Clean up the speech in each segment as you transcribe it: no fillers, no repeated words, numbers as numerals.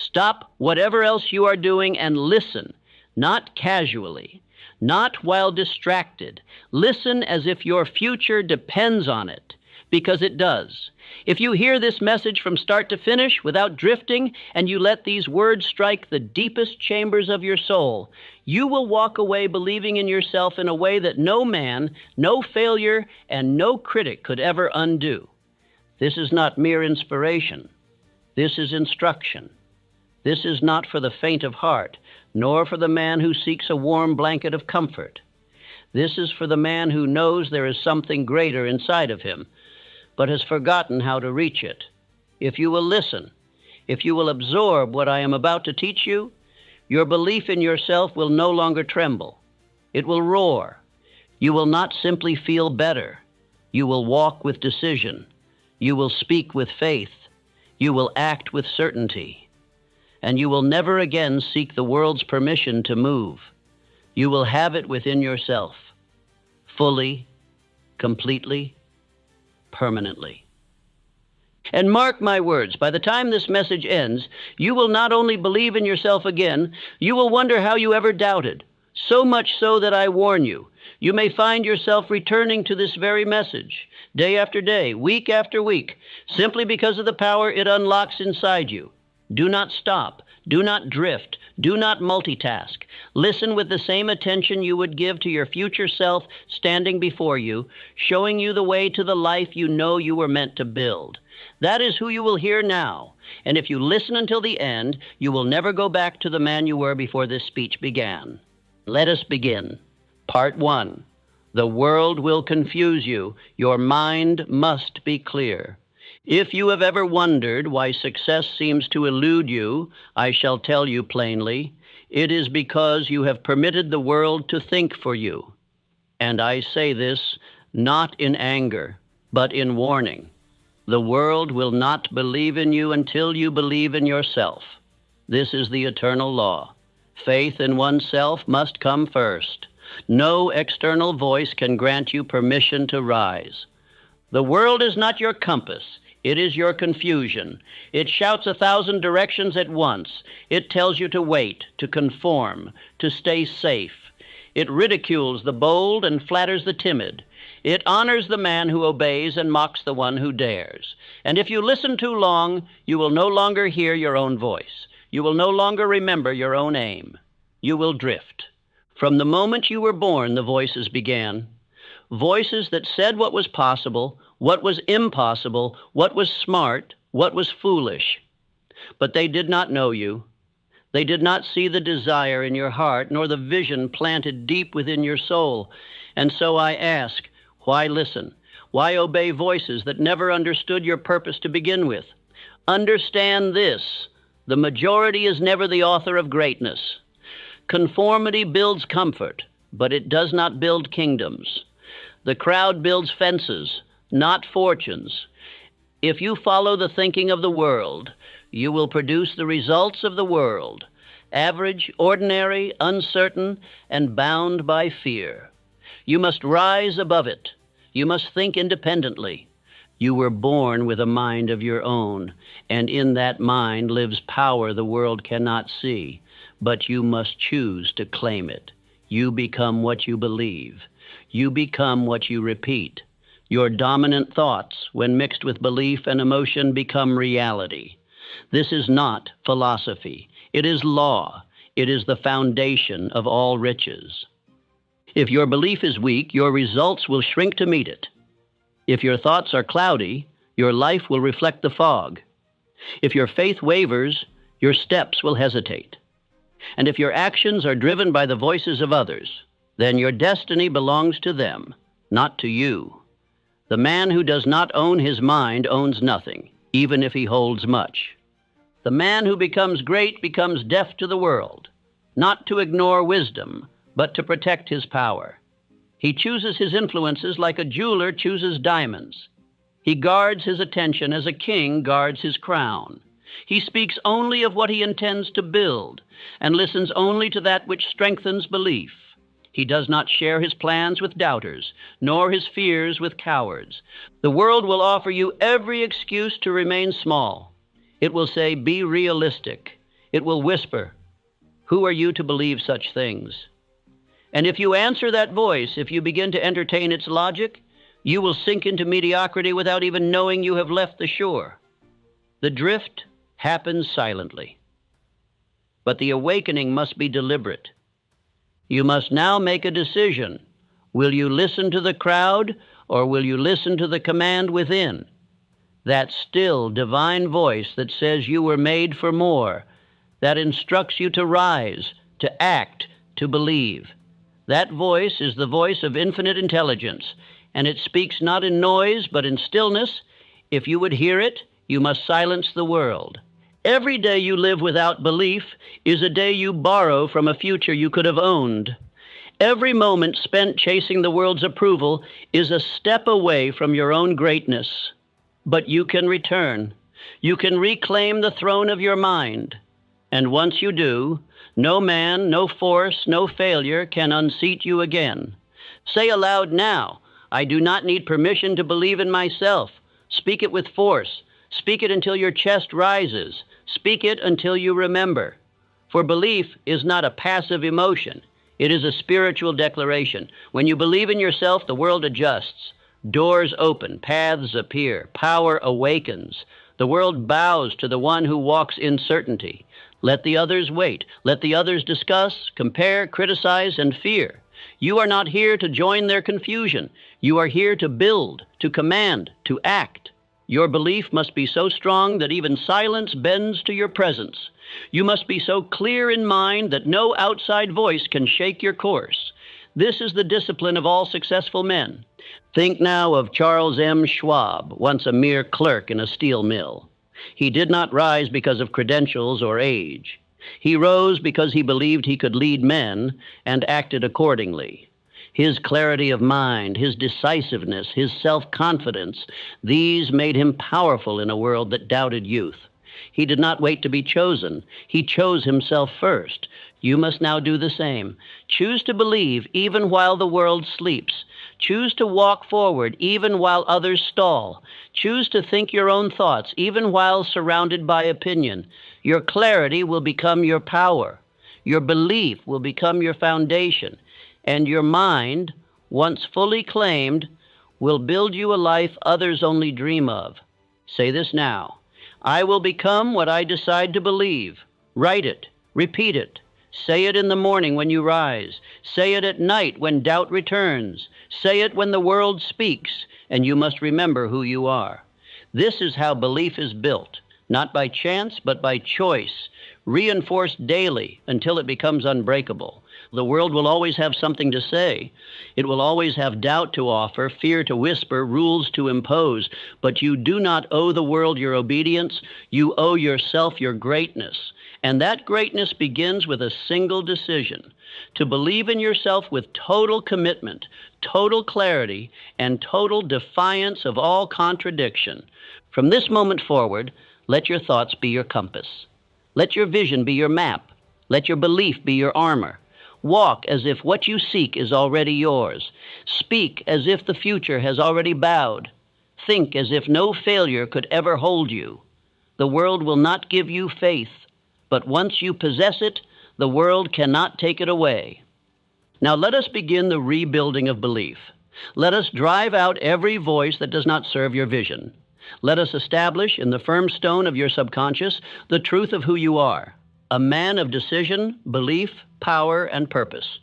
Stop whatever else you are doing and listen, not casually, not while distracted. Listen as if your future depends on it, because it does. If you hear this message from start to finish without drifting, and you let these words strike the deepest chambers of your soul, you will walk away believing in yourself in a way that no man, no failure, and no critic could ever undo. This is not mere inspiration. This is instruction. This is not for the faint of heart, nor for the man who seeks a warm blanket of comfort. This is for the man who knows there is something greater inside of him, but has forgotten how to reach it. If you will listen, if you will absorb what I am about to teach you, your belief in yourself will no longer tremble. It will roar. You will not simply feel better. You will walk with decision. You will speak with faith. You will act with certainty. And you will never again seek the world's permission to move. You will have it within yourself, fully, completely, permanently. And mark my words, by the time this message ends, you will not only believe in yourself again, you will wonder how you ever doubted. So much so that I warn you, you may find yourself returning to this very message, day after day, week after week, simply because of the power it unlocks inside you. Do not stop. Do not drift. Do not multitask. Listen with the same attention you would give to your future self standing before you, showing you the way to the life you know you were meant to build. That is who you will hear now. And if you listen until the end, you will never go back to the man you were before this speech began. Let us begin. Part 1. The world will confuse you. Your mind must be clear. If you have ever wondered why success seems to elude you, I shall tell you plainly, it is because you have permitted the world to think for you. And I say this not in anger, but in warning. The world will not believe in you until you believe in yourself. This is the eternal law. Faith in oneself must come first. No external voice can grant you permission to rise. The world is not your compass. It is your confusion. It shouts 1,000 directions at once. It tells you to wait, to conform, to stay safe. It ridicules the bold and flatters the timid. It honors the man who obeys and mocks the one who dares. And if you listen too long, you will no longer hear your own voice. You will no longer remember your own aim. You will drift. From the moment you were born, the voices began. Voices that said what was possible, what was impossible, what was smart, what was foolish. But they did not know you. They did not see the desire in your heart, nor the vision planted deep within your soul. And so I ask, why listen? Why obey voices that never understood your purpose to begin with? Understand this: the majority is never the author of greatness. Conformity builds comfort, but it does not build kingdoms. The crowd builds fences, not fortunes. If you follow the thinking of the world, you will produce the results of the world: average, ordinary, uncertain, and bound by fear. You must rise above it. You must think independently. You were born with a mind of your own, and in that mind lives power the world cannot see, but you must choose to claim it. You become what you believe. You become what you repeat. Your dominant thoughts, when mixed with belief and emotion, become reality. This is not philosophy. It is law. It is the foundation of all riches. If your belief is weak, your results will shrink to meet it. If your thoughts are cloudy, your life will reflect the fog. If your faith wavers, your steps will hesitate. And if your actions are driven by the voices of others, then your destiny belongs to them, not to you. The man who does not own his mind owns nothing, even if he holds much. The man who becomes great becomes deaf to the world, not to ignore wisdom, but to protect his power. He chooses his influences like a jeweler chooses diamonds. He guards his attention as a king guards his crown. He speaks only of what he intends to build, and listens only to that which strengthens belief. He does not share his plans with doubters, nor his fears with cowards. The world will offer you every excuse to remain small. It will say, be realistic. It will whisper, "Who are you to believe such things?" And if you answer that voice, if you begin to entertain its logic, you will sink into mediocrity without even knowing you have left the shore. The drift happens silently. But the awakening must be deliberate. You must now make a decision. Will you listen to the crowd, or will you listen to the command within? That still, divine voice that says you were made for more, that instructs you to rise, to act, to believe. That voice is the voice of infinite intelligence, and it speaks not in noise, but in stillness. If you would hear it, you must silence the world. Every day you live without belief is a day you borrow from a future you could have owned. Every moment spent chasing the world's approval is a step away from your own greatness. But you can return. You can reclaim the throne of your mind. And once you do, no man, no force, no failure can unseat you again. Say aloud now, "I do not need permission to believe in myself." Speak it with force. Speak it until your chest rises. Speak it until you remember. For belief is not a passive emotion. It is a spiritual declaration. When you believe in yourself, the world adjusts. Doors open, paths appear, power awakens. The world bows to the one who walks in certainty. Let the others wait. Let the others discuss, compare, criticize, and fear. You are not here to join their confusion. You are here to build, to command, to act. Your belief must be so strong that even silence bends to your presence. You must be so clear in mind that no outside voice can shake your course. This is the discipline of all successful men. Think now of Charles M. Schwab, once a mere clerk in a steel mill. He did not rise because of credentials or age. He rose because he believed he could lead men and acted accordingly. His clarity of mind, his decisiveness, his self-confidence, these made him powerful in a world that doubted youth. He did not wait to be chosen. He chose himself first. You must now do the same. Choose to believe even while the world sleeps. Choose to walk forward even while others stall. Choose to think your own thoughts even while surrounded by opinion. Your clarity will become your power. Your belief will become your foundation. And your mind, once fully claimed, will build you a life others only dream of. Say this now. I will become what I decide to believe. Write it. Repeat it. Say it in the morning when you rise. Say it at night when doubt returns. Say it when the world speaks, and you must remember who you are. This is how belief is built, not by chance, but by choice, reinforced daily until it becomes unbreakable. The world will always have something to say. It will always have doubt to offer, fear to whisper, rules to impose. But you do not owe the world your obedience. You owe yourself your greatness. And that greatness begins with a single decision: to believe in yourself with total commitment, total clarity, and total defiance of all contradiction. From this moment forward, let your thoughts be your compass. Let your vision be your map. Let your belief be your armor. Walk as if what you seek is already yours. Speak as if the future has already bowed. Think as if no failure could ever hold you. The world will not give you faith, but once you possess it, the world cannot take it away. Now let us begin the rebuilding of belief. Let us drive out every voice that does not serve your vision. Let us establish in the firm stone of your subconscious the truth of who you are. A man of decision, belief, power, and purpose.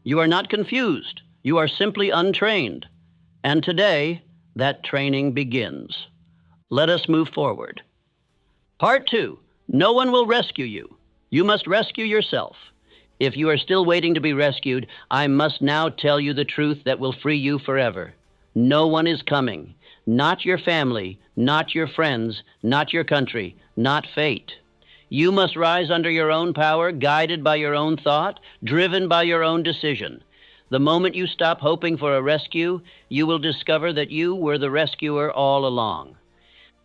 You are not confused. You are simply untrained. And today, that training begins. Let us move forward. Part 2. No one will rescue you. You must rescue yourself. If you are still waiting to be rescued, I must now tell you the truth that will free you forever. No one is coming. Not your family, not your friends, not your country, not fate. You must rise under your own power, guided by your own thought, driven by your own decision. The moment you stop hoping for a rescue, you will discover that you were the rescuer all along.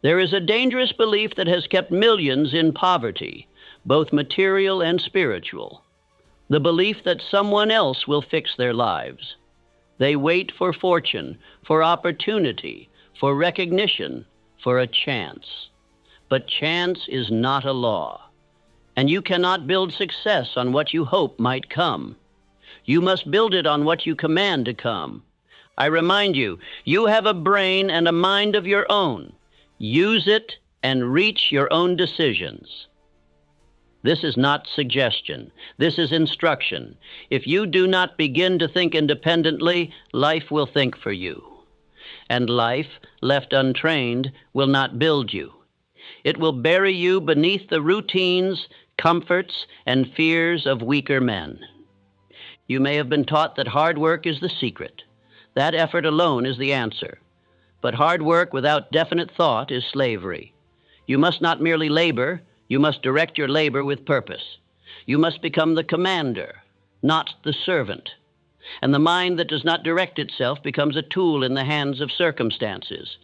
There is a dangerous belief that has kept millions in poverty, both material and spiritual. The belief that someone else will fix their lives. They wait for fortune, for opportunity, for recognition, for a chance. But chance is not a law. And you cannot build success on what you hope might come. You must build it on what you command to come. I remind you, you have a brain and a mind of your own. Use it and reach your own decisions. This is not suggestion. This is instruction. If you do not begin to think independently, life will think for you. And life, left untrained, will not build you. It will bury you beneath the routines, comforts, and fears of weaker men. You may have been taught that hard work is the secret. That effort alone is the answer. But hard work without definite thought is slavery. You must not merely labor, you must direct your labor with purpose. You must become the commander, not the servant. And the mind that does not direct itself becomes a tool in the hands of circumstances.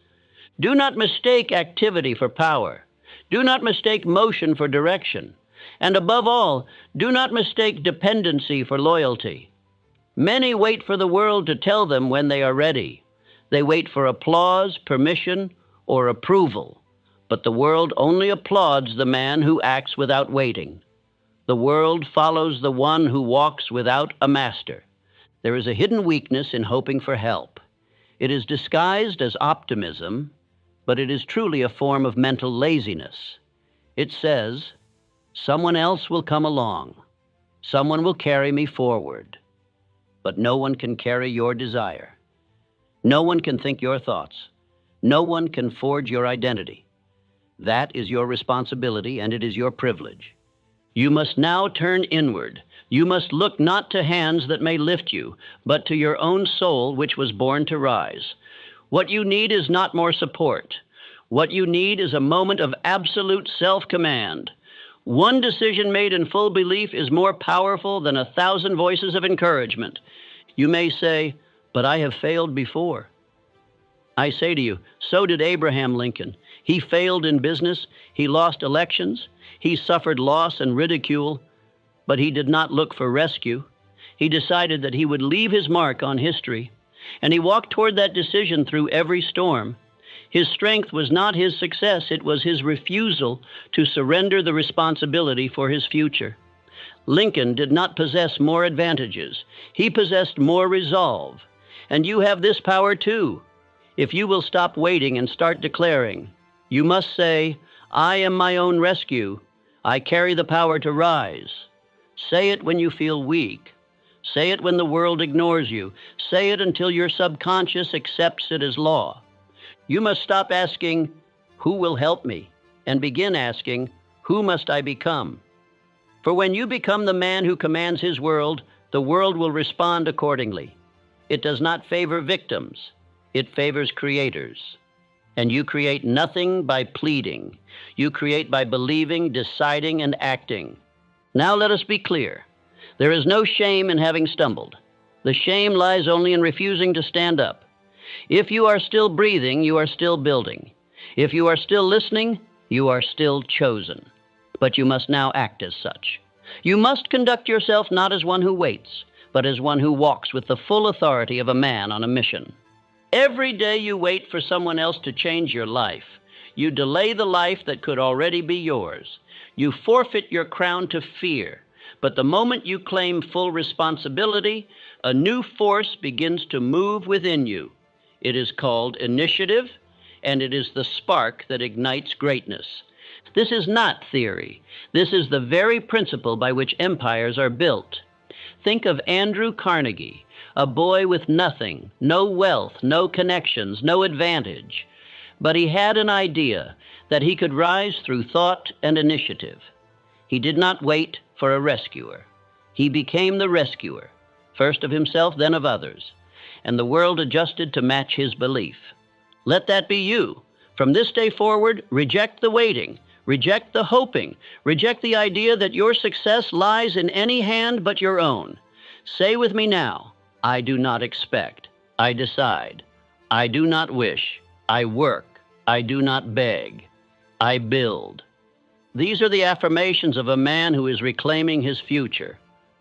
Do not mistake activity for power. Do not mistake motion for direction. And above all, do not mistake dependency for loyalty. Many wait for the world to tell them when they are ready. They wait for applause, permission, or approval. But the world only applauds the man who acts without waiting. The world follows the one who walks without a master. There is a hidden weakness in hoping for help. It is disguised as optimism, but it is truly a form of mental laziness. It says, someone else will come along. Someone will carry me forward. But no one can carry your desire. No one can think your thoughts. No one can forge your identity. That is your responsibility, and it is your privilege. You must now turn inward. You must look not to hands that may lift you, but to your own soul which was born to rise. What you need is not more support. What you need is a moment of absolute self-command. One decision made in full belief is more powerful than 1,000 voices of encouragement. You may say, but I have failed before. I say to you, so did Abraham Lincoln. He failed in business. He lost elections. He suffered loss and ridicule, but he did not look for rescue. He decided that he would leave his mark on history, and he walked toward that decision through every storm. His strength was not his success, it was his refusal to surrender the responsibility for his future. Lincoln did not possess more advantages. He possessed more resolve. And you have this power too. If you will stop waiting and start declaring, you must say, I am my own rescue. I carry the power to rise. Say it when you feel weak. Say it when the world ignores you. Say it until your subconscious accepts it as law. You must stop asking, who will help me? And begin asking, who must I become? For when you become the man who commands his world, the world will respond accordingly. It does not favor victims. It favors creators. And you create nothing by pleading. You create by believing, deciding, and acting. Now let us be clear. There is no shame in having stumbled. The shame lies only in refusing to stand up. If you are still breathing, you are still building. If you are still listening, you are still chosen. But you must now act as such. You must conduct yourself not as one who waits, but as one who walks with the full authority of a man on a mission. Every day you wait for someone else to change your life. You delay the life that could already be yours. You forfeit your crown to fear. But the moment you claim full responsibility, a new force begins to move within you. It is called initiative, and it is the spark that ignites greatness. This is not theory. This is the very principle by which empires are built. Think of Andrew Carnegie, a boy with nothing, no wealth, no connections, no advantage. But he had an idea that he could rise through thought and initiative. He did not wait for a rescuer. He became the rescuer, first of himself, then of others. And the world adjusted to match his belief. Let that be you. From this day forward, reject the waiting, reject the hoping, reject the idea that your success lies in any hand but your own. Say with me now, I do not expect, I decide, I do not wish, I work, I do not beg, I build. These are the affirmations of a man who is reclaiming his future.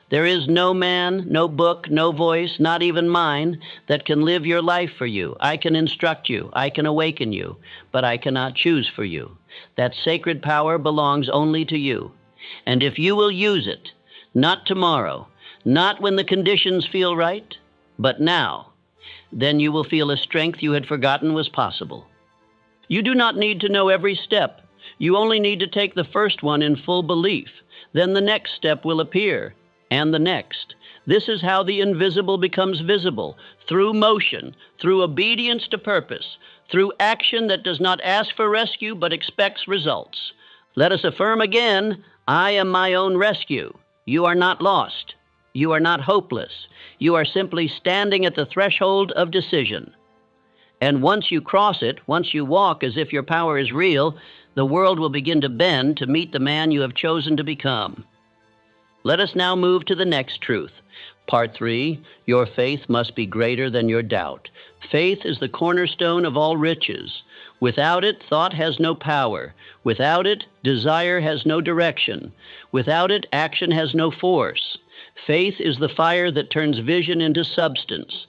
There is no man, no book, no voice, not even mine, that can live your life for you. I can instruct you, I can awaken you, but I cannot choose for you. That sacred power belongs only to you. And if you will use it, not tomorrow, not when the conditions feel right, but now, then you will feel a strength you had forgotten was possible. You do not need to know every step. You only need to take the first one in full belief. Then the next step will appear, and the next. This is how the invisible becomes visible, through motion, through obedience to purpose, through action that does not ask for rescue but expects results. Let us affirm again, I am my own rescue. You are not lost. You are not hopeless. You are simply standing at the threshold of decision. And once you cross it, once you walk as if your power is real, the world will begin to bend to meet the man you have chosen to become. Let us now move to the next truth. Part 3, your faith must be greater than your doubt. Faith is the cornerstone of all riches. Without it, thought has no power. Without it, desire has no direction. Without it, action has no force. Faith is the fire that turns vision into substance.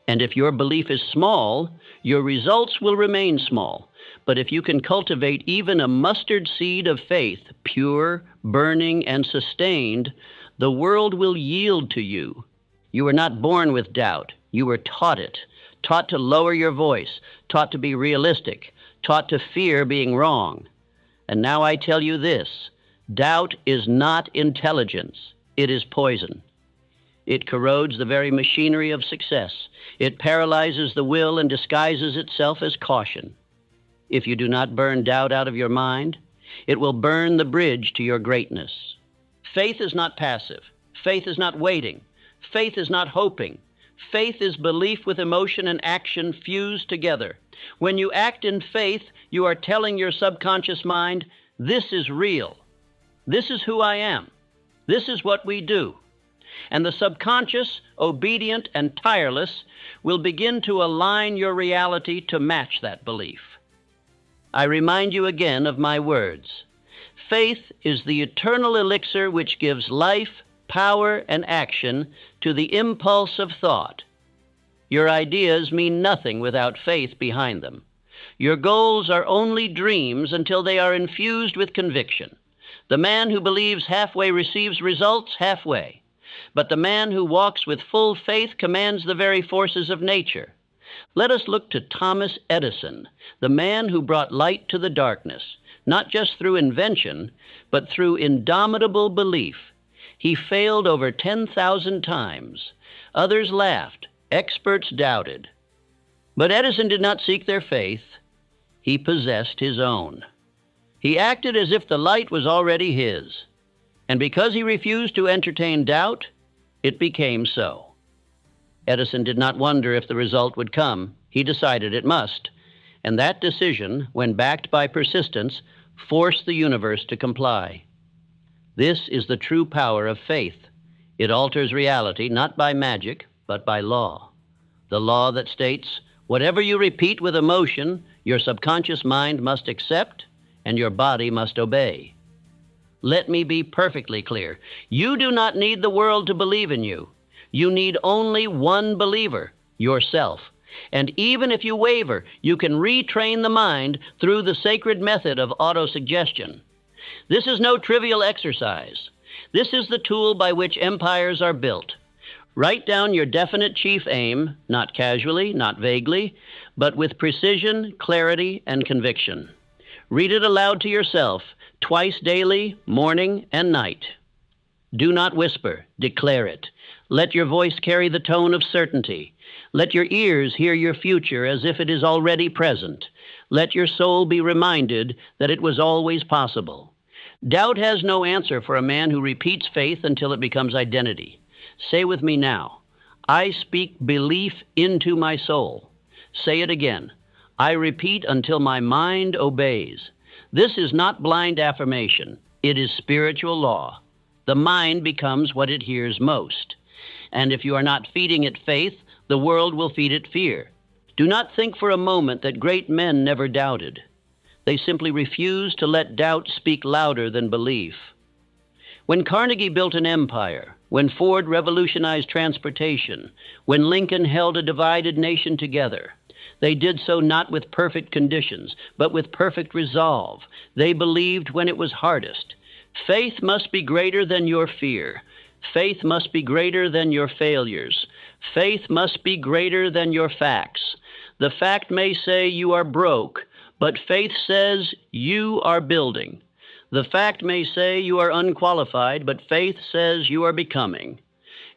And if your belief is small, your results will remain small. But if you can cultivate even a mustard seed of faith, pure, burning, and sustained, the world will yield to you. You were not born with doubt. You were taught it, taught to lower your voice, taught to be realistic, taught to fear being wrong. And now I tell you this, doubt is not intelligence. It is poison. It corrodes the very machinery of success. It paralyzes the will and disguises itself as caution. If you do not burn doubt out of your mind, it will burn the bridge to your greatness. Faith is not passive. Faith is not waiting. Faith is not hoping. Faith is belief with emotion and action fused together. When you act in faith, you are telling your subconscious mind, this is real. This is who I am. This is what we do. And the subconscious, obedient, and tireless will begin to align your reality to match that belief. I remind you again of my words. Faith is the eternal elixir which gives life, power, and action to the impulse of thought. Your ideas mean nothing without faith behind them. Your goals are only dreams until they are infused with conviction. The man who believes halfway receives results halfway. But the man who walks with full faith commands the very forces of nature. Let us look to Thomas Edison, the man who brought light to the darkness, not just through invention, but through indomitable belief. He failed over 10,000 times. Others laughed. Experts doubted. But Edison did not seek their faith. He possessed his own. He acted as if the light was already his. And because he refused to entertain doubt, it became so. Edison did not wonder if the result would come. He decided it must. And that decision, when backed by persistence, forced the universe to comply. This is the true power of faith. It alters reality not by magic, but by law. The law that states, whatever you repeat with emotion, your subconscious mind must accept and your body must obey. Let me be perfectly clear. You do not need the world to believe in you. You need only one believer, yourself. And even if you waver, you can retrain the mind through the sacred method of autosuggestion. This is no trivial exercise. This is the tool by which empires are built. Write down your definite chief aim, not casually, not vaguely, but with precision, clarity, and conviction. Read it aloud to yourself, twice daily, morning and night. Do not whisper, declare it. Let your voice carry the tone of certainty. Let your ears hear your future as if it is already present. Let your soul be reminded that it was always possible. Doubt has no answer for a man who repeats faith until it becomes identity. Say with me now, I speak belief into my soul. Say it again. I repeat until my mind obeys. This is not blind affirmation. It is spiritual law. The mind becomes what it hears most. And if you are not feeding it faith, the world will feed it fear. Do not think for a moment that great men never doubted. They simply refused to let doubt speak louder than belief. When Carnegie built an empire, when Ford revolutionized transportation, when Lincoln held a divided nation together, they did so not with perfect conditions, but with perfect resolve. They believed when it was hardest. Faith must be greater than your fear. Faith must be greater than your failures. Faith must be greater than your facts. The fact may say you are broke, but faith says you are building. The fact may say you are unqualified, but faith says you are becoming.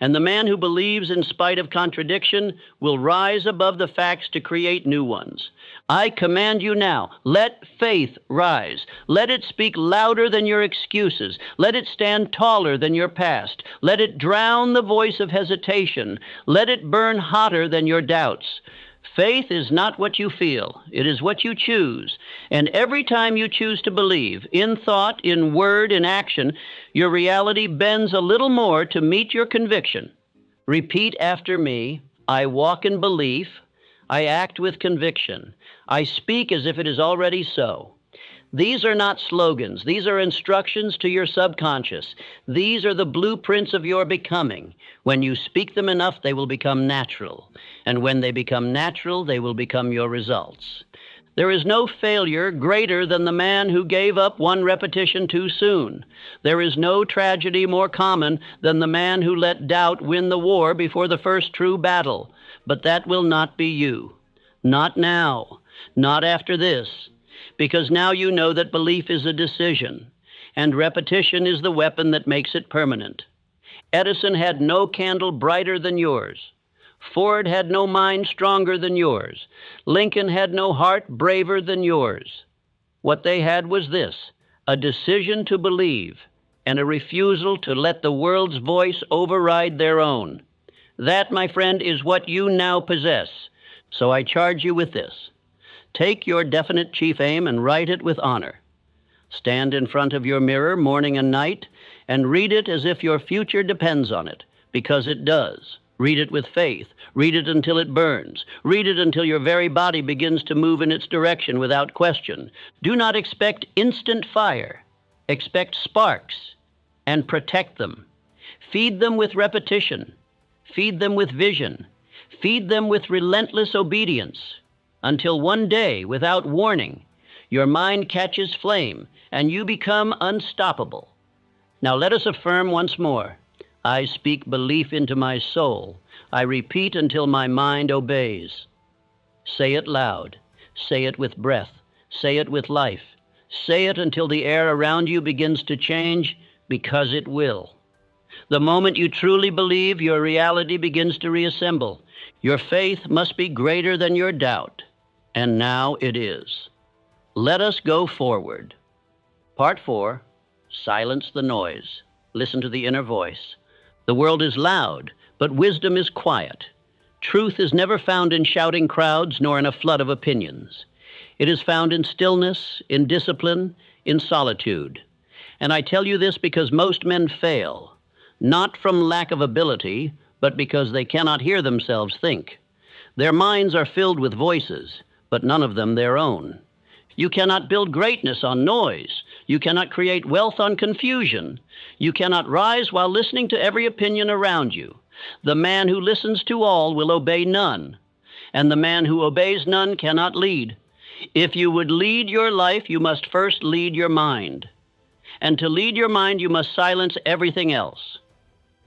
And the man who believes in spite of contradiction will rise above the facts to create new ones. I command you now, let faith rise. Let it speak louder than your excuses. Let it stand taller than your past. Let it drown the voice of hesitation. Let it burn hotter than your doubts. Faith is not what you feel. It is what you choose. And every time you choose to believe, in thought, in word, in action, your reality bends a little more to meet your conviction. Repeat after me. I walk in belief. I act with conviction. I speak as if it is already so. These are not slogans. These are instructions to your subconscious. These are the blueprints of your becoming. When you speak them enough, they will become natural. And when they become natural, they will become your results. There is no failure greater than the man who gave up one repetition too soon. There is no tragedy more common than the man who let doubt win the war before the first true battle. But that will not be you. Not now. Not after this. Because now you know that belief is a decision, and repetition is the weapon that makes it permanent. Edison had no candle brighter than yours. Ford had no mind stronger than yours. Lincoln had no heart braver than yours. What they had was this: a decision to believe and a refusal to let the world's voice override their own. That, my friend, is what you now possess. So I charge you with this. Take your definite chief aim and write it with honor. Stand in front of your mirror morning and night and read it as if your future depends on it, because it does. Read it with faith. Read it until it burns. Read it until your very body begins to move in its direction without question. Do not expect instant fire. Expect sparks, and protect them. Feed them with repetition. Feed them with vision. Feed them with relentless obedience, until one day, without warning, your mind catches flame and you become unstoppable. Now let us affirm once more. I speak belief into my soul. I repeat until my mind obeys. Say it loud. Say it with breath. Say it with life. Say it until the air around you begins to change, because it will. The moment you truly believe, your reality begins to reassemble. Your faith must be greater than your doubt. And now it is. Let us go forward. Part 4, silence the noise. Listen to the inner voice. The world is loud, but wisdom is quiet. Truth is never found in shouting crowds nor in a flood of opinions. It is found in stillness, in discipline, in solitude. And I tell you this because most men fail, not from lack of ability, but because they cannot hear themselves think. Their minds are filled with voices, but none of them their own. You cannot build greatness on noise. You cannot create wealth on confusion. You cannot rise while listening to every opinion around you. The man who listens to all will obey none, and the man who obeys none cannot lead. If you would lead your life, you must first lead your mind. And to lead your mind, you must silence everything else.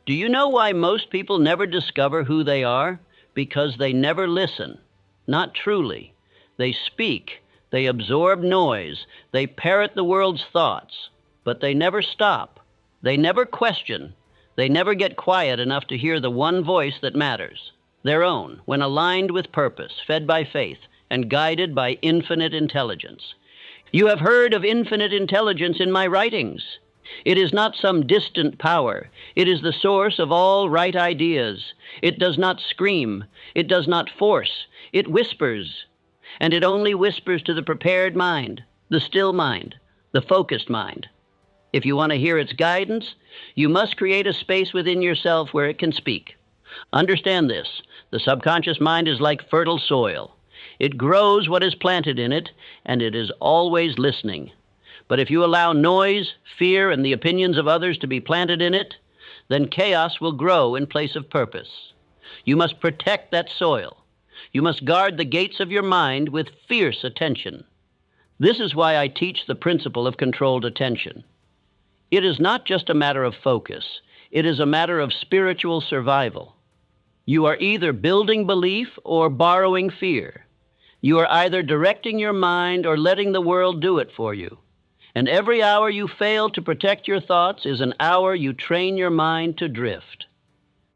Do you know why most people never discover who they are? Because they never listen, not truly. They speak, they absorb noise, they parrot the world's thoughts, but they never stop. They never question. They never get quiet enough to hear the one voice that matters, their own, when aligned with purpose, fed by faith, and guided by infinite intelligence. You have heard of infinite intelligence in my writings. It is not some distant power. It is the source of all right ideas. It does not scream. It does not force. It whispers. And it only whispers to the prepared mind, the still mind, the focused mind. If you want to hear its guidance, you must create a space within yourself where it can speak. Understand this. The subconscious mind is like fertile soil. It grows what is planted in it, and it is always listening. But if you allow noise, fear, and the opinions of others to be planted in it, then chaos will grow in place of purpose. You must protect that soil. You must guard the gates of your mind with fierce attention. This is why I teach the principle of controlled attention. It is not just a matter of focus. It is a matter of spiritual survival. You are either building belief or borrowing fear. You are either directing your mind or letting the world do it for you. And every hour you fail to protect your thoughts is an hour you train your mind to drift.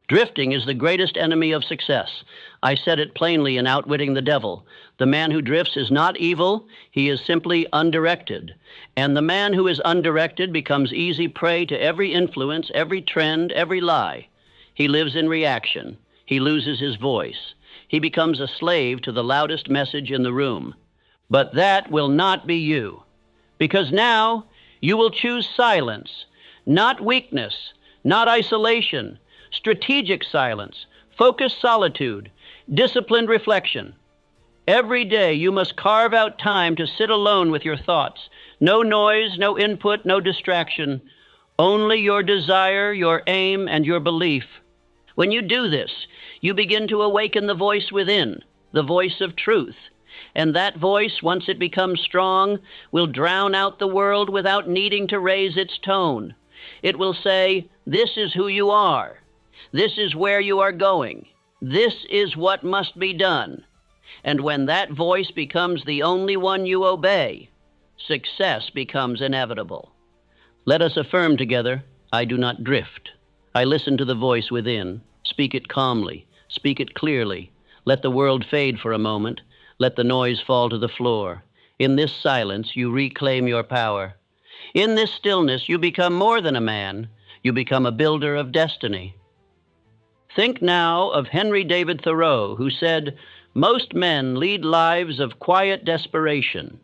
Drifting is the greatest enemy of success. I said it plainly in Outwitting the Devil. The man who drifts is not evil, he is simply undirected. And the man who is undirected becomes easy prey to every influence, every trend, every lie. He lives in reaction. He loses his voice. He becomes a slave to the loudest message in the room. But that will not be you, because now you will choose silence, not weakness, not isolation, strategic silence, focused solitude, disciplined reflection. Every day you must carve out time to sit alone with your thoughts. No noise, no input, no distraction. Only your desire, your aim, and your belief. When you do this, you begin to awaken the voice within, the voice of truth. And that voice, once it becomes strong, will drown out the world without needing to raise its tone. It will say, "This is who you are. This is where you are going. This is what must be done." And when that voice becomes the only one you obey, success becomes inevitable. Let us affirm together, I do not drift. I listen to the voice within. Speak it calmly. Speak it clearly. Let the world fade for a moment. Let the noise fall to the floor. In this silence, you reclaim your power. In this stillness, you become more than a man. You become a builder of destiny. Think now of Henry David Thoreau, who said, "Most men lead lives of quiet desperation."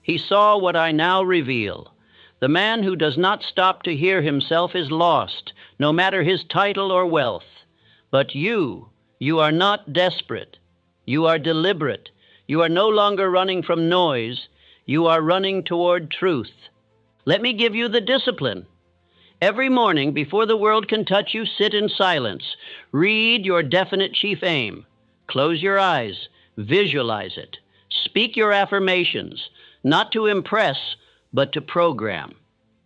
He saw what I now reveal. The man who does not stop to hear himself is lost, no matter his title or wealth. But you are not desperate. You are deliberate. You are no longer running from noise. You are running toward truth. Let me give you the discipline. Every morning, before the world can touch you, sit in silence. Read your definite chief aim. Close your eyes. Visualize it. Speak your affirmations, not to impress, but to program.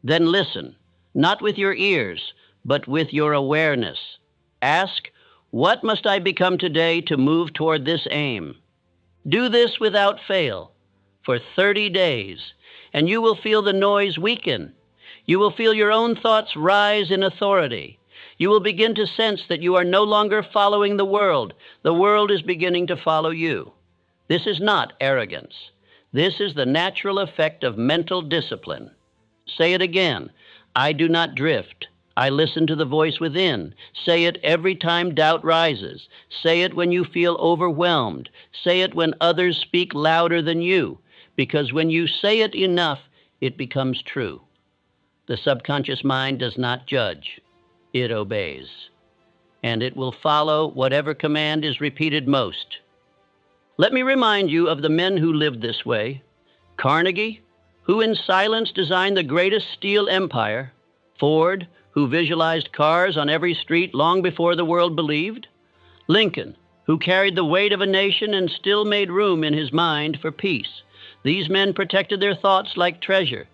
Then listen, not with your ears, but with your awareness. Ask, what must I become today to move toward this aim? Do this without fail for 30 days, and you will feel the noise weaken. You will feel your own thoughts rise in authority. You will begin to sense that you are no longer following the world. The world is beginning to follow you. This is not arrogance. This is the natural effect of mental discipline. Say it again. I do not drift. I listen to the voice within. Say it every time doubt rises. Say it when you feel overwhelmed. Say it when others speak louder than you. Because when you say it enough, it becomes true. The subconscious mind does not judge. It obeys. And it will follow whatever command is repeated most. Let me remind you of the men who lived this way. Carnegie, who in silence designed the greatest steel empire. Ford, who visualized cars on every street long before the world believed. Lincoln, who carried the weight of a nation and still made room in his mind for peace. These men protected their thoughts like treasure.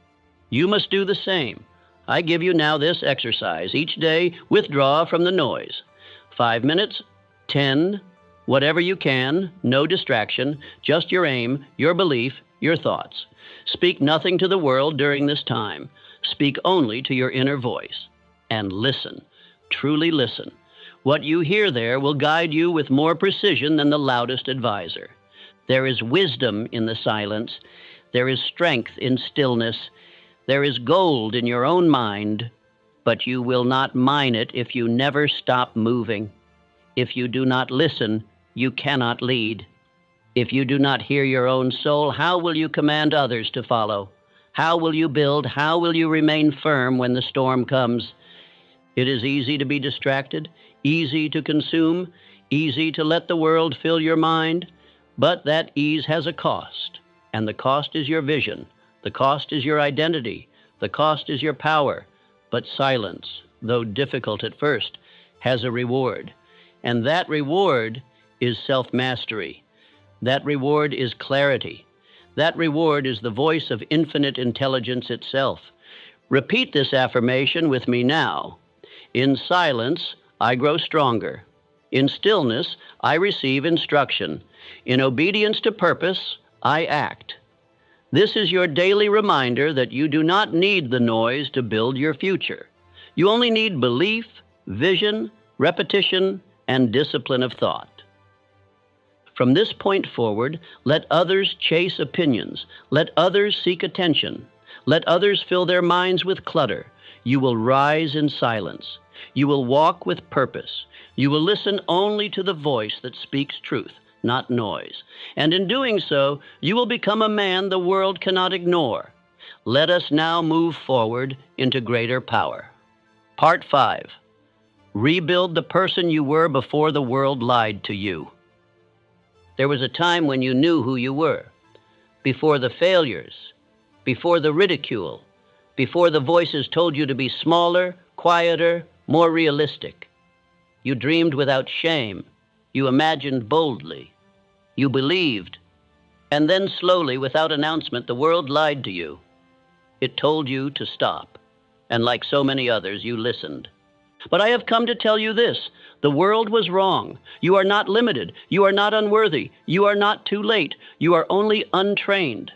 You must do the same. I give you now this exercise. Each day, withdraw from the noise. 5 minutes, 10, whatever you can, no distraction, just your aim, your belief, your thoughts. Speak nothing to the world during this time. Speak only to your inner voice. And listen, truly listen. What you hear there will guide you with more precision than the loudest advisor. There is wisdom in the silence. There is strength in stillness. There is gold in your own mind, but you will not mine it if you never stop moving. If you do not listen, you cannot lead. If you do not hear your own soul, how will you command others to follow? How will you build? How will you remain firm when the storm comes? It is easy to be distracted, easy to consume, easy to let the world fill your mind, but that ease has a cost, and the cost is your vision. The cost is your identity. The cost is your power. But silence, though difficult at first, has a reward. And that reward is self-mastery. That reward is clarity. That reward is the voice of infinite intelligence itself. Repeat this affirmation with me now. In silence, I grow stronger. In stillness, I receive instruction. In obedience to purpose, I act. This is your daily reminder that you do not need the noise to build your future. You only need belief, vision, repetition, and discipline of thought. From this point forward, let others chase opinions. Let others seek attention. Let others fill their minds with clutter. You will rise in silence. You will walk with purpose. You will listen only to the voice that speaks truth, not noise. And in doing so, you will become a man the world cannot ignore. Let us now move forward into greater power. Part 5. Rebuild the person you were before the world lied to you. There was a time when you knew who you were, before the failures, before the ridicule, before the voices told you to be smaller, quieter, more realistic. You dreamed without shame. You imagined boldly. You believed. And then slowly, without announcement, the world lied to you. It told you to stop. And like so many others, you listened. But I have come to tell you this. The world was wrong. You are not limited. You are not unworthy. You are not too late. You are only untrained.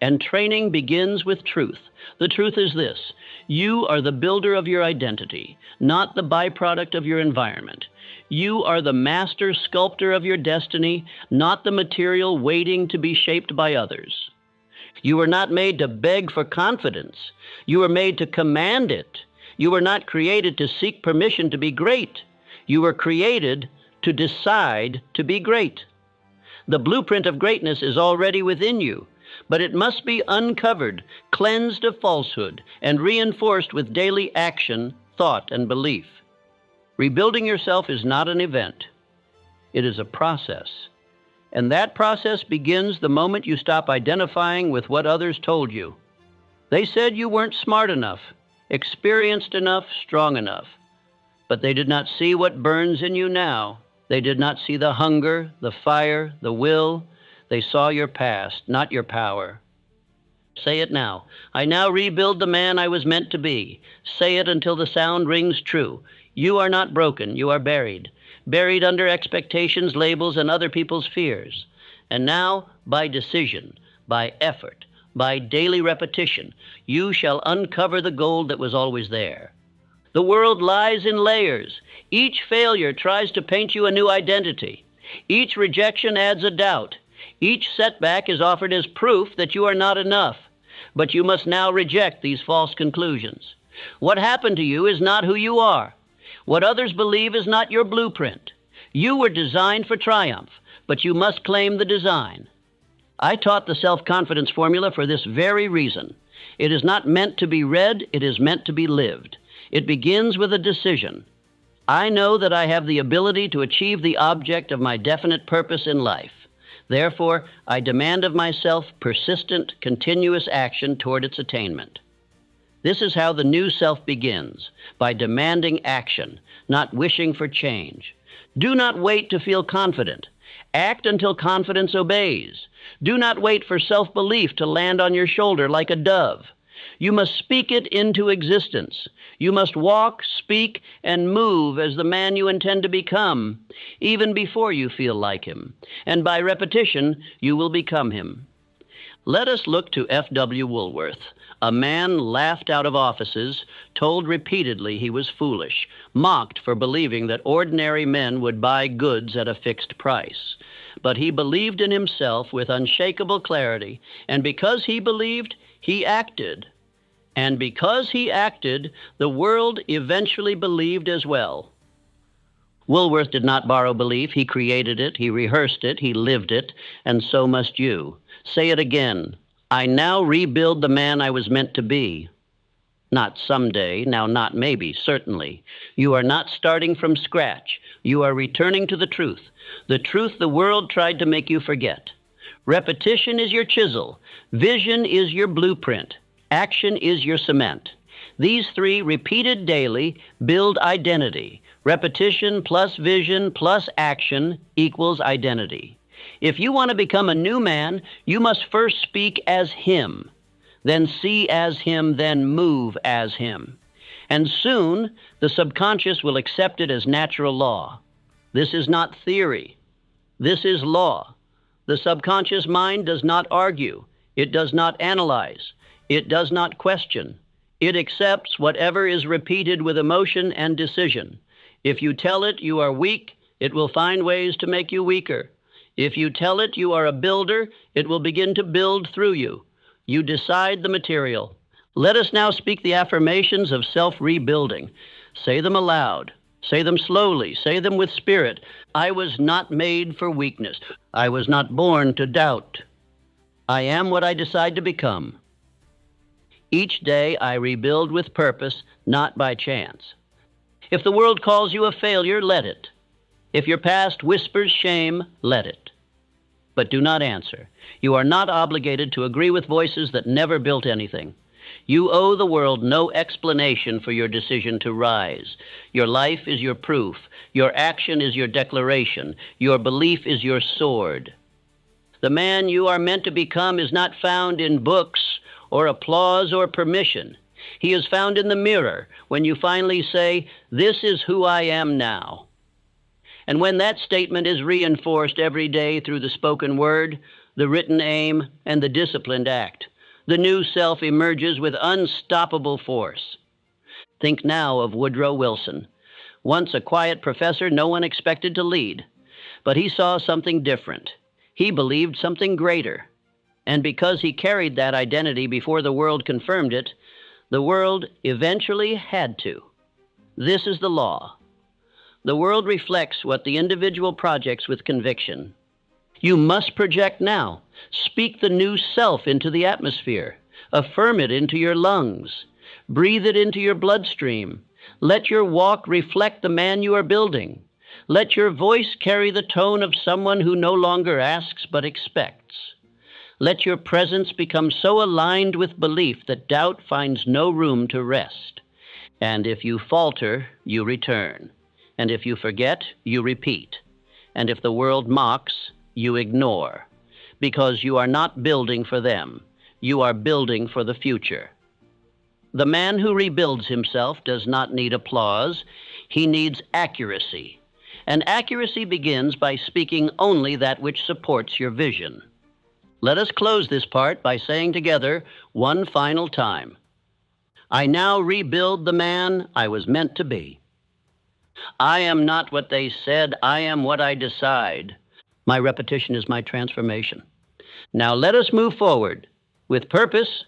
And training begins with truth. The truth is this: you are the builder of your identity, not the byproduct of your environment. You are the master sculptor of your destiny, not the material waiting to be shaped by others. You were not made to beg for confidence. You were made to command it. You were not created to seek permission to be great. You were created to decide to be great. The blueprint of greatness is already within you, but it must be uncovered, cleansed of falsehood, and reinforced with daily action, thought, and belief. Rebuilding yourself is not an event. It is a process. And that process begins the moment you stop identifying with what others told you. They said you weren't smart enough, experienced enough, strong enough. But they did not see what burns in you now. They did not see the hunger, the fire, the will. They saw your past, not your power. Say it now. I now rebuild the man I was meant to be. Say it until the sound rings true. You are not broken. You are buried. Buried under expectations, labels, and other people's fears. And now, by decision, by effort, by daily repetition, you shall uncover the gold that was always there. The world lies in layers. Each failure tries to paint you a new identity. Each rejection adds a doubt. Each setback is offered as proof that you are not enough. But you must now reject these false conclusions. What happened to you is not who you are. What others believe is not your blueprint. You were designed for triumph, but you must claim the design. I taught the self-confidence formula for this very reason. It is not meant to be read, it is meant to be lived. It begins with a decision. I know that I have the ability to achieve the object of my definite purpose in life. Therefore, I demand of myself persistent, continuous action toward its attainment. This is how the new self begins, by demanding action, not wishing for change. Do not wait to feel confident. Act until confidence obeys. Do not wait for self-belief to land on your shoulder like a dove. You must speak it into existence. You must walk, speak, and move as the man you intend to become, even before you feel like him. And by repetition, you will become him. Let us look to F.W. Woolworth, a man laughed out of offices, told repeatedly he was foolish, mocked for believing that ordinary men would buy goods at a fixed price. But he believed in himself with unshakable clarity, and because he believed, he acted. And because he acted, the world eventually believed as well. Woolworth did not borrow belief. He created it, he rehearsed it, he lived it, and so must you. Say it again. I now rebuild the man I was meant to be. Not someday, now not maybe, certainly. You are not starting from scratch. You are returning to the truth the world tried to make you forget. Repetition is your chisel. Vision is your blueprint. Action is your cement. These three, repeated daily, build identity. Repetition plus vision plus action equals identity. If you want to become a new man, you must first speak as him. then see as him, then move as him. And soon the subconscious will accept it as natural law. This is not theory. This is law. The subconscious mind does not argue. It does not analyze. It does not question. It accepts whatever is repeated with emotion and decision. If you tell it you are weak, it will find ways to make you weaker. If you tell it you are a builder, it will begin to build through you. You decide the material. Let us now speak the affirmations of self-rebuilding. Say them aloud. Say them slowly. Say them with spirit. I was not made for weakness. I was not born to doubt. I am what I decide to become. Each day I rebuild with purpose, not by chance. If the world calls you a failure, let it. If your past whispers shame, let it. But do not answer. You are not obligated to agree with voices that never built anything. You owe the world no explanation for your decision to rise. Your life is your proof. Your action is your declaration. Your belief is your sword. The man you are meant to become is not found in books or applause or permission. He is found in the mirror when you finally say, "This is who I am now." And when that statement is reinforced every day through the spoken word, the written aim, and the disciplined act, the new self emerges with unstoppable force. Think now of Woodrow Wilson. Once a quiet professor no one expected to lead, but he saw something different. He believed something greater. And because he carried that identity before the world confirmed it, the world eventually had to. This is the law. The world reflects what the individual projects with conviction. You must project now. Speak the new self into the atmosphere. Affirm it into your lungs. Breathe it into your bloodstream. Let your walk reflect the man you are building. Let your voice carry the tone of someone who no longer asks but expects. Let your presence become so aligned with belief that doubt finds no room to rest. And if you falter, you return. And if you forget, you repeat. And if the world mocks, you ignore. Because you are not building for them. You are building for the future. The man who rebuilds himself does not need applause. He needs accuracy. And accuracy begins by speaking only that which supports your vision. Let us close this part by saying together one final time, I now rebuild the man I was meant to be. I am not what they said, I am what I decide. My repetition is my transformation. Now let us move forward with purpose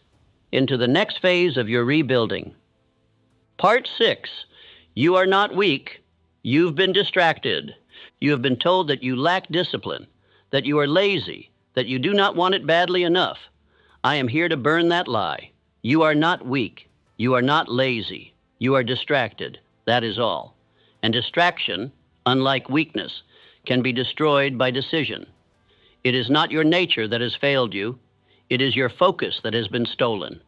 into the next phase of your rebuilding. Part 6, you are not weak, you've been distracted. You have been told that you lack discipline, that you are lazy, that you do not want it badly enough. I am here to burn that lie. You are not weak. You are not lazy. You are distracted. That is all. And distraction, unlike weakness, can be destroyed by decision. It is not your nature that has failed you. It is your focus that has been stolen.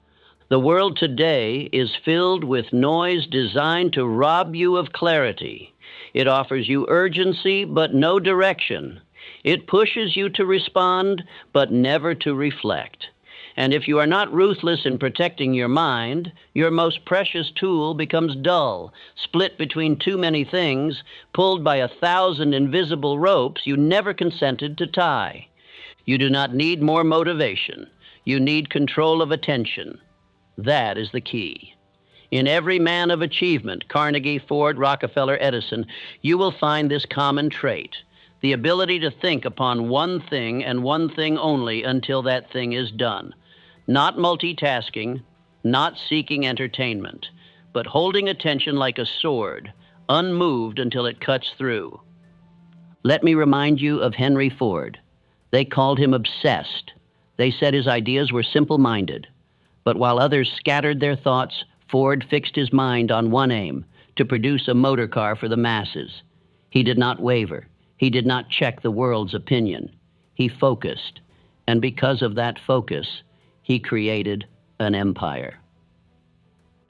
The world today is filled with noise designed to rob you of clarity. It offers you urgency, but no direction. It pushes you to respond, but never to reflect. And if you are not ruthless in protecting your mind, your most precious tool becomes dull, split between too many things, pulled by 1,000 invisible ropes you never consented to tie. You do not need more motivation. You need control of attention. That is the key. In every man of achievement, Carnegie, Ford, Rockefeller, Edison, you will find this common trait. The ability to think upon one thing and one thing only until that thing is done. Not multitasking, not seeking entertainment, but holding attention like a sword, unmoved until it cuts through. Let me remind you of Henry Ford. They called him obsessed. They said his ideas were simple-minded. But while others scattered their thoughts, Ford fixed his mind on one aim, to produce a motor car for the masses. He did not waver. He did not check the world's opinion. He focused, and because of that focus, he created an empire.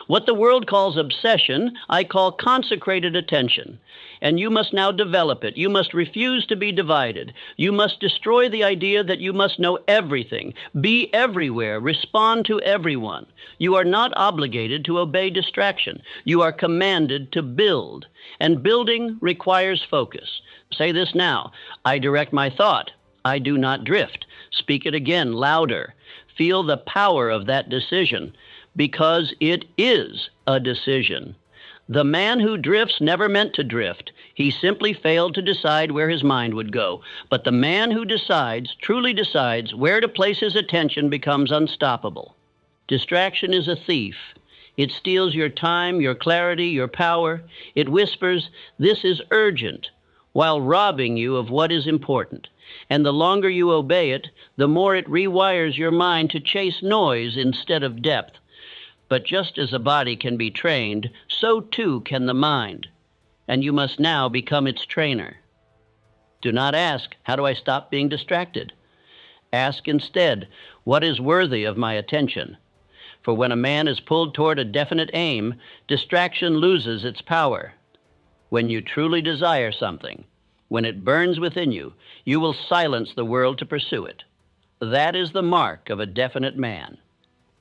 What the world calls obsession, I call consecrated attention. And you must now develop it. You must refuse to be divided. You must destroy the idea that you must know everything, be everywhere, respond to everyone. You are not obligated to obey distraction. You are commanded to build. And building requires focus. Say this now. I direct my thought. I do not drift. Speak it again, louder. Feel the power of that decision, because it is a decision. The man who drifts never meant to drift. He simply failed to decide where his mind would go. But the man who decides, truly decides, where to place his attention becomes unstoppable. Distraction is a thief. It steals your time, your clarity, your power. It whispers, "This is urgent," while robbing you of what is important. And the longer you obey it, the more it rewires your mind to chase noise instead of depth. But just as a body can be trained, so too can the mind. And you must now become its trainer. Do not ask, "How do I stop being distracted?" Ask instead, "What is worthy of my attention?" For when a man is pulled toward a definite aim, distraction loses its power. When you truly desire something, when it burns within you, you will silence the world to pursue it. That is the mark of a definite man.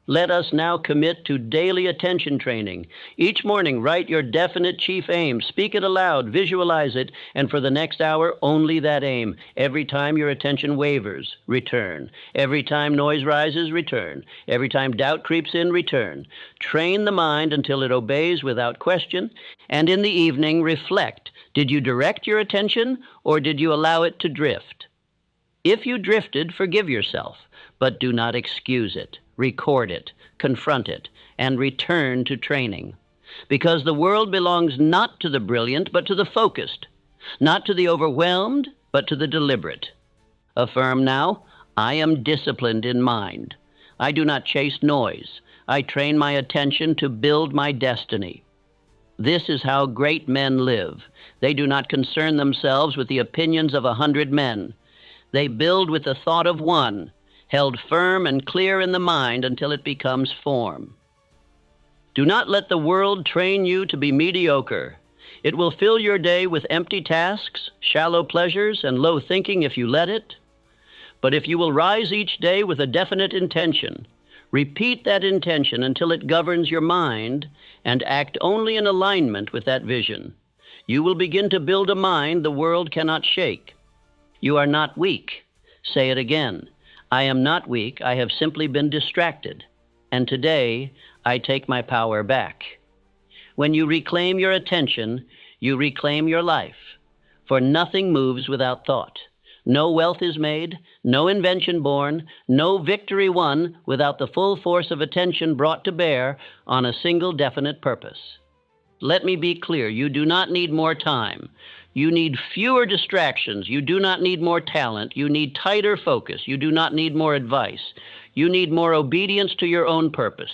Let us now commit to daily attention training. Each morning, write your definite chief aim. Speak it aloud, visualize it, and for the next hour, only that aim. Every time your attention wavers, return. Every time noise rises, return. Every time doubt creeps in, return. Train the mind until it obeys without question, and in the evening, reflect. Did you direct your attention, or did you allow it to drift? If you drifted, forgive yourself, but do not excuse it. Record it, confront it, and return to training. Because the world belongs not to the brilliant, but to the focused, not to the overwhelmed, but to the deliberate. Affirm now, I am disciplined in mind. I do not chase noise. I train my attention to build my destiny. This is how great men live. They do not concern themselves with the opinions of 100 men. They build with the thought of one, held firm and clear in the mind until it becomes form. Do not let the world train you to be mediocre. It will fill your day with empty tasks, shallow pleasures, and low thinking if you let it. But if you will rise each day with a definite intention, repeat that intention until it governs your mind, and act only in alignment with that vision, you will begin to build a mind the world cannot shake. You are not weak. Say it again. I am not weak, I have simply been distracted, and today I take my power back. When you reclaim your attention, you reclaim your life, for nothing moves without thought. No wealth is made, no invention born, no victory won without the full force of attention brought to bear on a single definite purpose. Let me be clear, you do not need more time. You need fewer distractions. You do not need more talent. You need tighter focus. You do not need more advice. You need more obedience to your own purpose.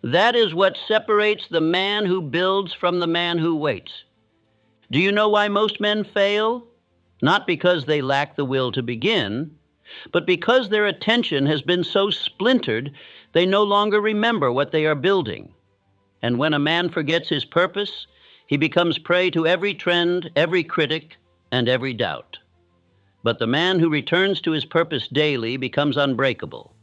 That is what separates the man who builds from the man who waits. Do you know why most men fail? Not because they lack the will to begin, but because their attention has been so splintered, they no longer remember what they are building. And when a man forgets his purpose, he becomes prey to every trend, every critic, and every doubt. But the man who returns to his purpose daily becomes unbreakable.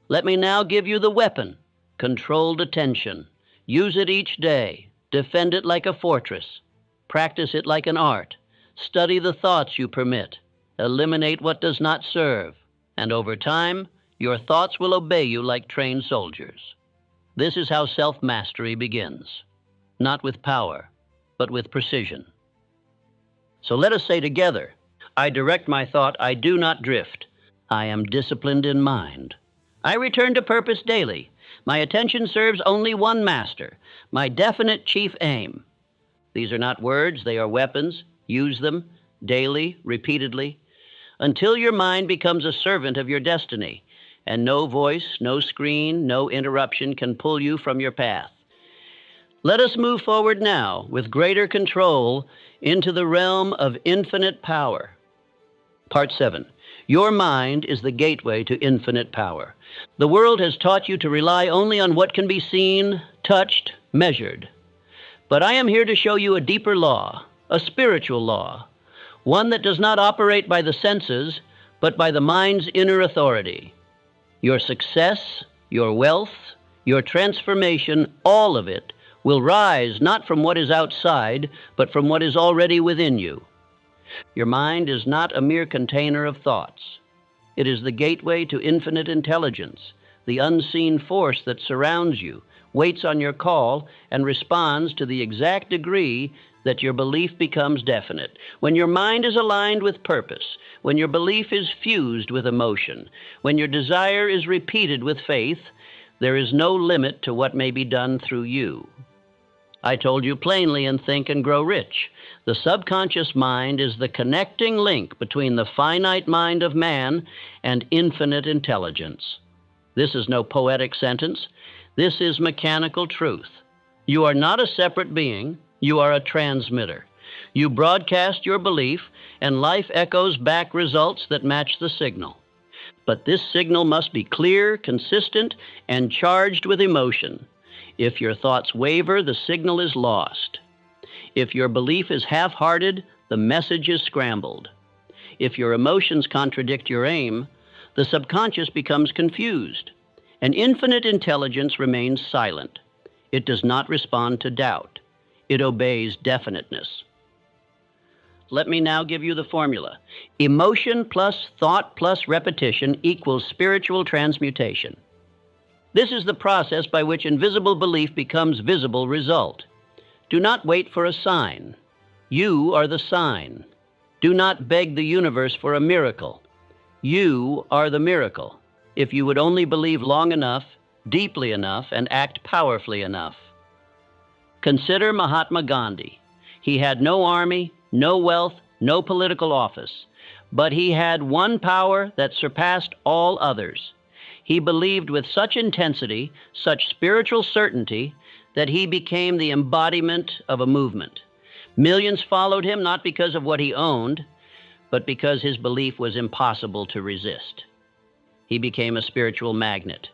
Let me now give you the weapon, controlled attention. Use it each day. Defend it like a fortress. Practice it like an art. Study the thoughts you permit. Eliminate what does not serve. And over time, your thoughts will obey you like trained soldiers. This is how self-mastery begins. Not with power, but with precision. So let us say together, I direct my thought, I do not drift. I am disciplined in mind. I return to purpose daily. My attention serves only one master, my definite chief aim. These are not words, they are weapons. Use them daily, repeatedly, until your mind becomes a servant of your destiny, and no voice, no screen, no interruption can pull you from your path. Let us move forward now with greater control into the realm of infinite power. Part 7. Your mind is the gateway to infinite power. The world has taught you to rely only on what can be seen, touched, measured. But I am here to show you a deeper law, a spiritual law, one that does not operate by the senses, but by the mind's inner authority. Your success, your wealth, your transformation, all of it will rise not from what is outside, but from what is already within you. Your mind is not a mere container of thoughts. It is the gateway to infinite intelligence, the unseen force that surrounds you, waits on your call, and responds to the exact degree that your belief becomes definite. When your mind is aligned with purpose, when your belief is fused with emotion, when your desire is repeated with faith, there is no limit to what may be done through you. I told you plainly in Think and Grow Rich. The subconscious mind is the connecting link between the finite mind of man and infinite intelligence. This is no poetic sentence. This is mechanical truth. You are not a separate being. You are a transmitter. You broadcast your belief, and life echoes back results that match the signal. But this signal must be clear, consistent, and charged with emotion. If your thoughts waver, the signal is lost. If your belief is half-hearted, the message is scrambled. If your emotions contradict your aim, the subconscious becomes confused. And infinite intelligence remains silent. It does not respond to doubt. It obeys definiteness. Let me now give you the formula. Emotion plus thought plus repetition equals spiritual transmutation. This is the process by which invisible belief becomes visible result. Do not wait for a sign. You are the sign. Do not beg the universe for a miracle. You are the miracle, if you would only believe long enough, deeply enough, and act powerfully enough. Consider Mahatma Gandhi. He had no army, no wealth, no political office, but he had one power that surpassed all others. He believed with such intensity, such spiritual certainty, that he became the embodiment of a movement. Millions followed him not because of what he owned, but because his belief was impossible to resist. He became a spiritual magnet.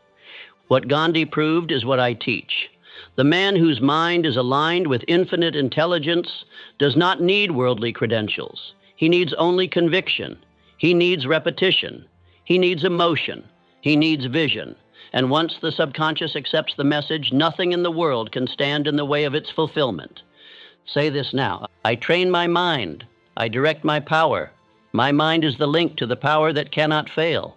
What Gandhi proved is what I teach. The man whose mind is aligned with infinite intelligence does not need worldly credentials. He needs only conviction. He needs repetition. He needs emotion. He needs vision. And once the subconscious accepts the message, nothing in the world can stand in the way of its fulfillment. Say this now. I train my mind. I direct my power. My mind is the link to the power that cannot fail.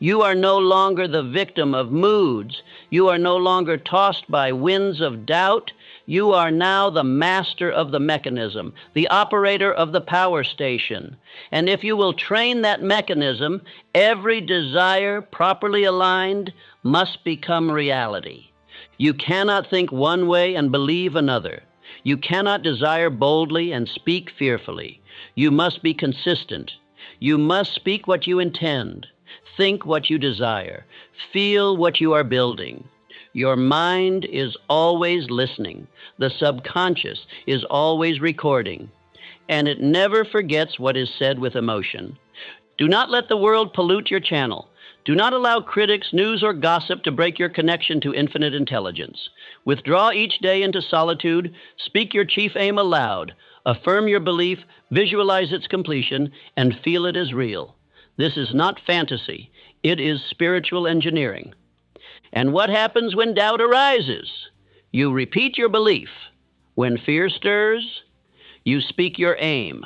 You are no longer the victim of moods. You are no longer tossed by winds of doubt. You are now the master of the mechanism, the operator of the power station. And if you will train that mechanism, every desire properly aligned must become reality. You cannot think one way and believe another. You cannot desire boldly and speak fearfully. You must be consistent. You must speak what you intend. Think what you desire. Feel what you are building. Your mind is always listening. The subconscious is always recording. And it never forgets what is said with emotion. Do not let the world pollute your channel. Do not allow critics, news, or gossip to break your connection to infinite intelligence. Withdraw each day into solitude. Speak your chief aim aloud. Affirm your belief, visualize its completion, and feel it as real. This is not fantasy. It is spiritual engineering. And what happens when doubt arises? You repeat your belief. When fear stirs, you speak your aim.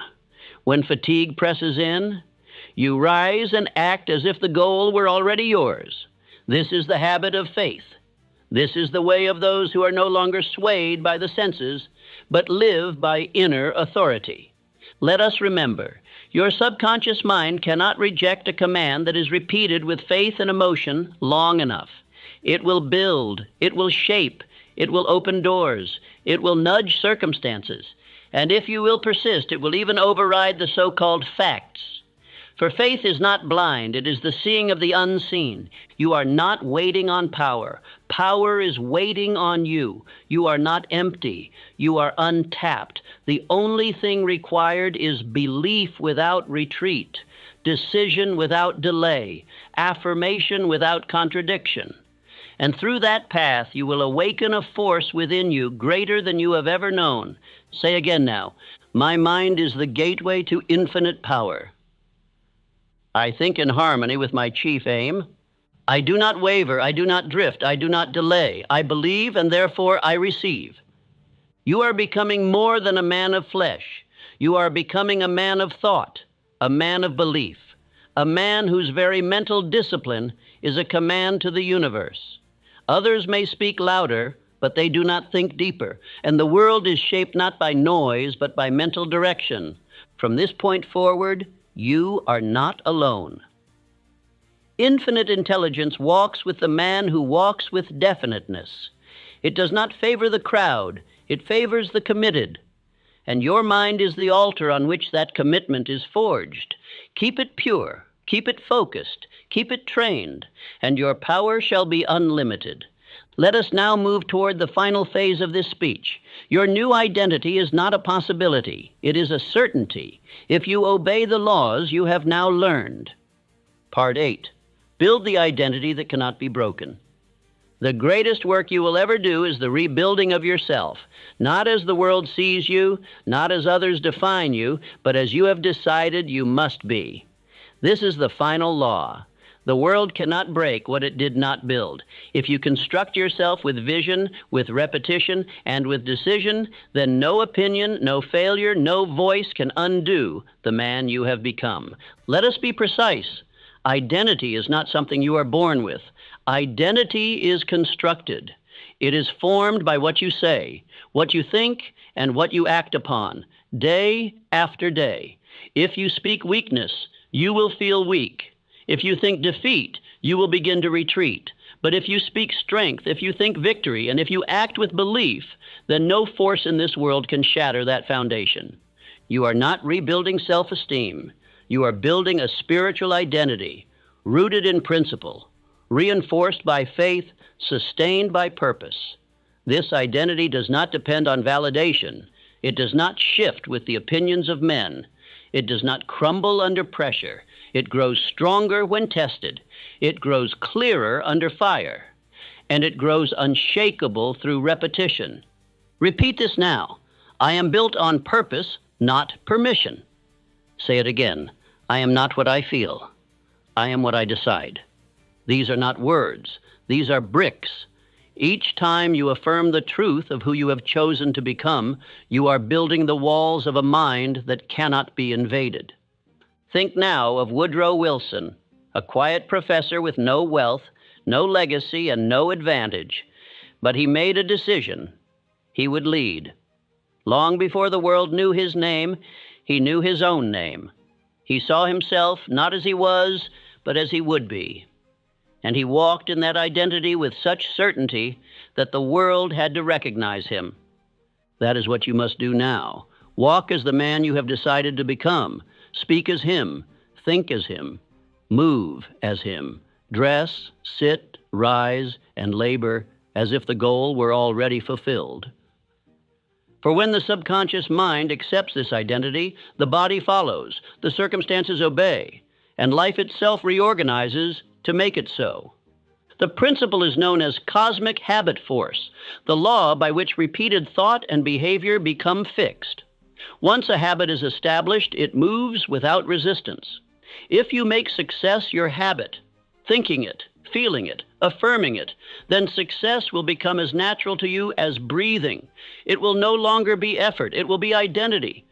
When fatigue presses in, you rise and act as if the goal were already yours. This is the habit of faith. This is the way of those who are no longer swayed by the senses, but live by inner authority. Let us remember, your subconscious mind cannot reject a command that is repeated with faith and emotion long enough. It will build, it will shape, it will open doors, it will nudge circumstances, and if you will persist, it will even override the so-called facts. For faith is not blind, it is the seeing of the unseen. You are not waiting on power. Power is waiting on you. You are not empty. You are untapped. The only thing required is belief without retreat. decision without delay, affirmation without contradiction. And through that path, you will awaken a force within you greater than you have ever known. Say again now, my mind is the gateway to infinite power. I think in harmony with my chief aim. I do not waver, I do not drift, I do not delay. I believe and therefore I receive. You are becoming more than a man of flesh. You are becoming a man of thought, a man of belief, a man whose very mental discipline is a command to the universe. Others may speak louder, but they do not think deeper, and the world is shaped not by noise, but by mental direction. From this point forward, you are not alone. Infinite intelligence walks with the man who walks with definiteness. It does not favor the crowd, it favors the committed. And your mind is the altar on which that commitment is forged. Keep it pure, keep it focused, keep it trained, and your power shall be unlimited. Let us now move toward the final phase of this speech. Your new identity is not a possibility, it is a certainty. If you obey the laws you have now learned. Part 8. Build the identity that cannot be broken. The greatest work you will ever do is the rebuilding of yourself, not as the world sees you, not as others define you, but as you have decided you must be. This is the final law. The world cannot break what it did not build. If you construct yourself with vision, with repetition, and with decision, then no opinion, no failure, no voice can undo the man you have become. Let us be precise. Identity is not something you are born with. Identity is constructed. It is formed by what you say, what you think, and what you act upon, day after day. If you speak weakness, you will feel weak. If you think defeat, you will begin to retreat. But if you speak strength, if you think victory, and if you act with belief, then no force in this world can shatter that foundation. You are not rebuilding self-esteem. You are building a spiritual identity, rooted in principle, reinforced by faith, sustained by purpose. This identity does not depend on validation. It does not shift with the opinions of men. It does not crumble under pressure. It grows stronger when tested. It grows clearer under fire. And it grows unshakable through repetition. Repeat this now. I am built on purpose, not permission. Say it again. I am not what I feel. I am what I decide. These are not words. These are bricks. Each time you affirm the truth of who you have chosen to become, you are building the walls of a mind that cannot be invaded. Think now of Woodrow Wilson, a quiet professor with no wealth, no legacy, and no advantage. But he made a decision. He would lead. Long before the world knew his name, he knew his own name. He saw himself not as he was, but as he would be. And he walked in that identity with such certainty that the world had to recognize him. That is what you must do now. Walk as the man you have decided to become. Speak as him. Think as him. Move as him. Dress, sit, rise, and labor as if the goal were already fulfilled. For when the subconscious mind accepts this identity, the body follows, the circumstances obey, and life itself reorganizes to make it so. The principle is known as cosmic habit force, the law by which repeated thought and behavior become fixed. Once a habit is established, it moves without resistance. If you make success your habit, thinking it, feeling it, affirming it, then success will become as natural to you as breathing. It will no longer be effort, it will be identity.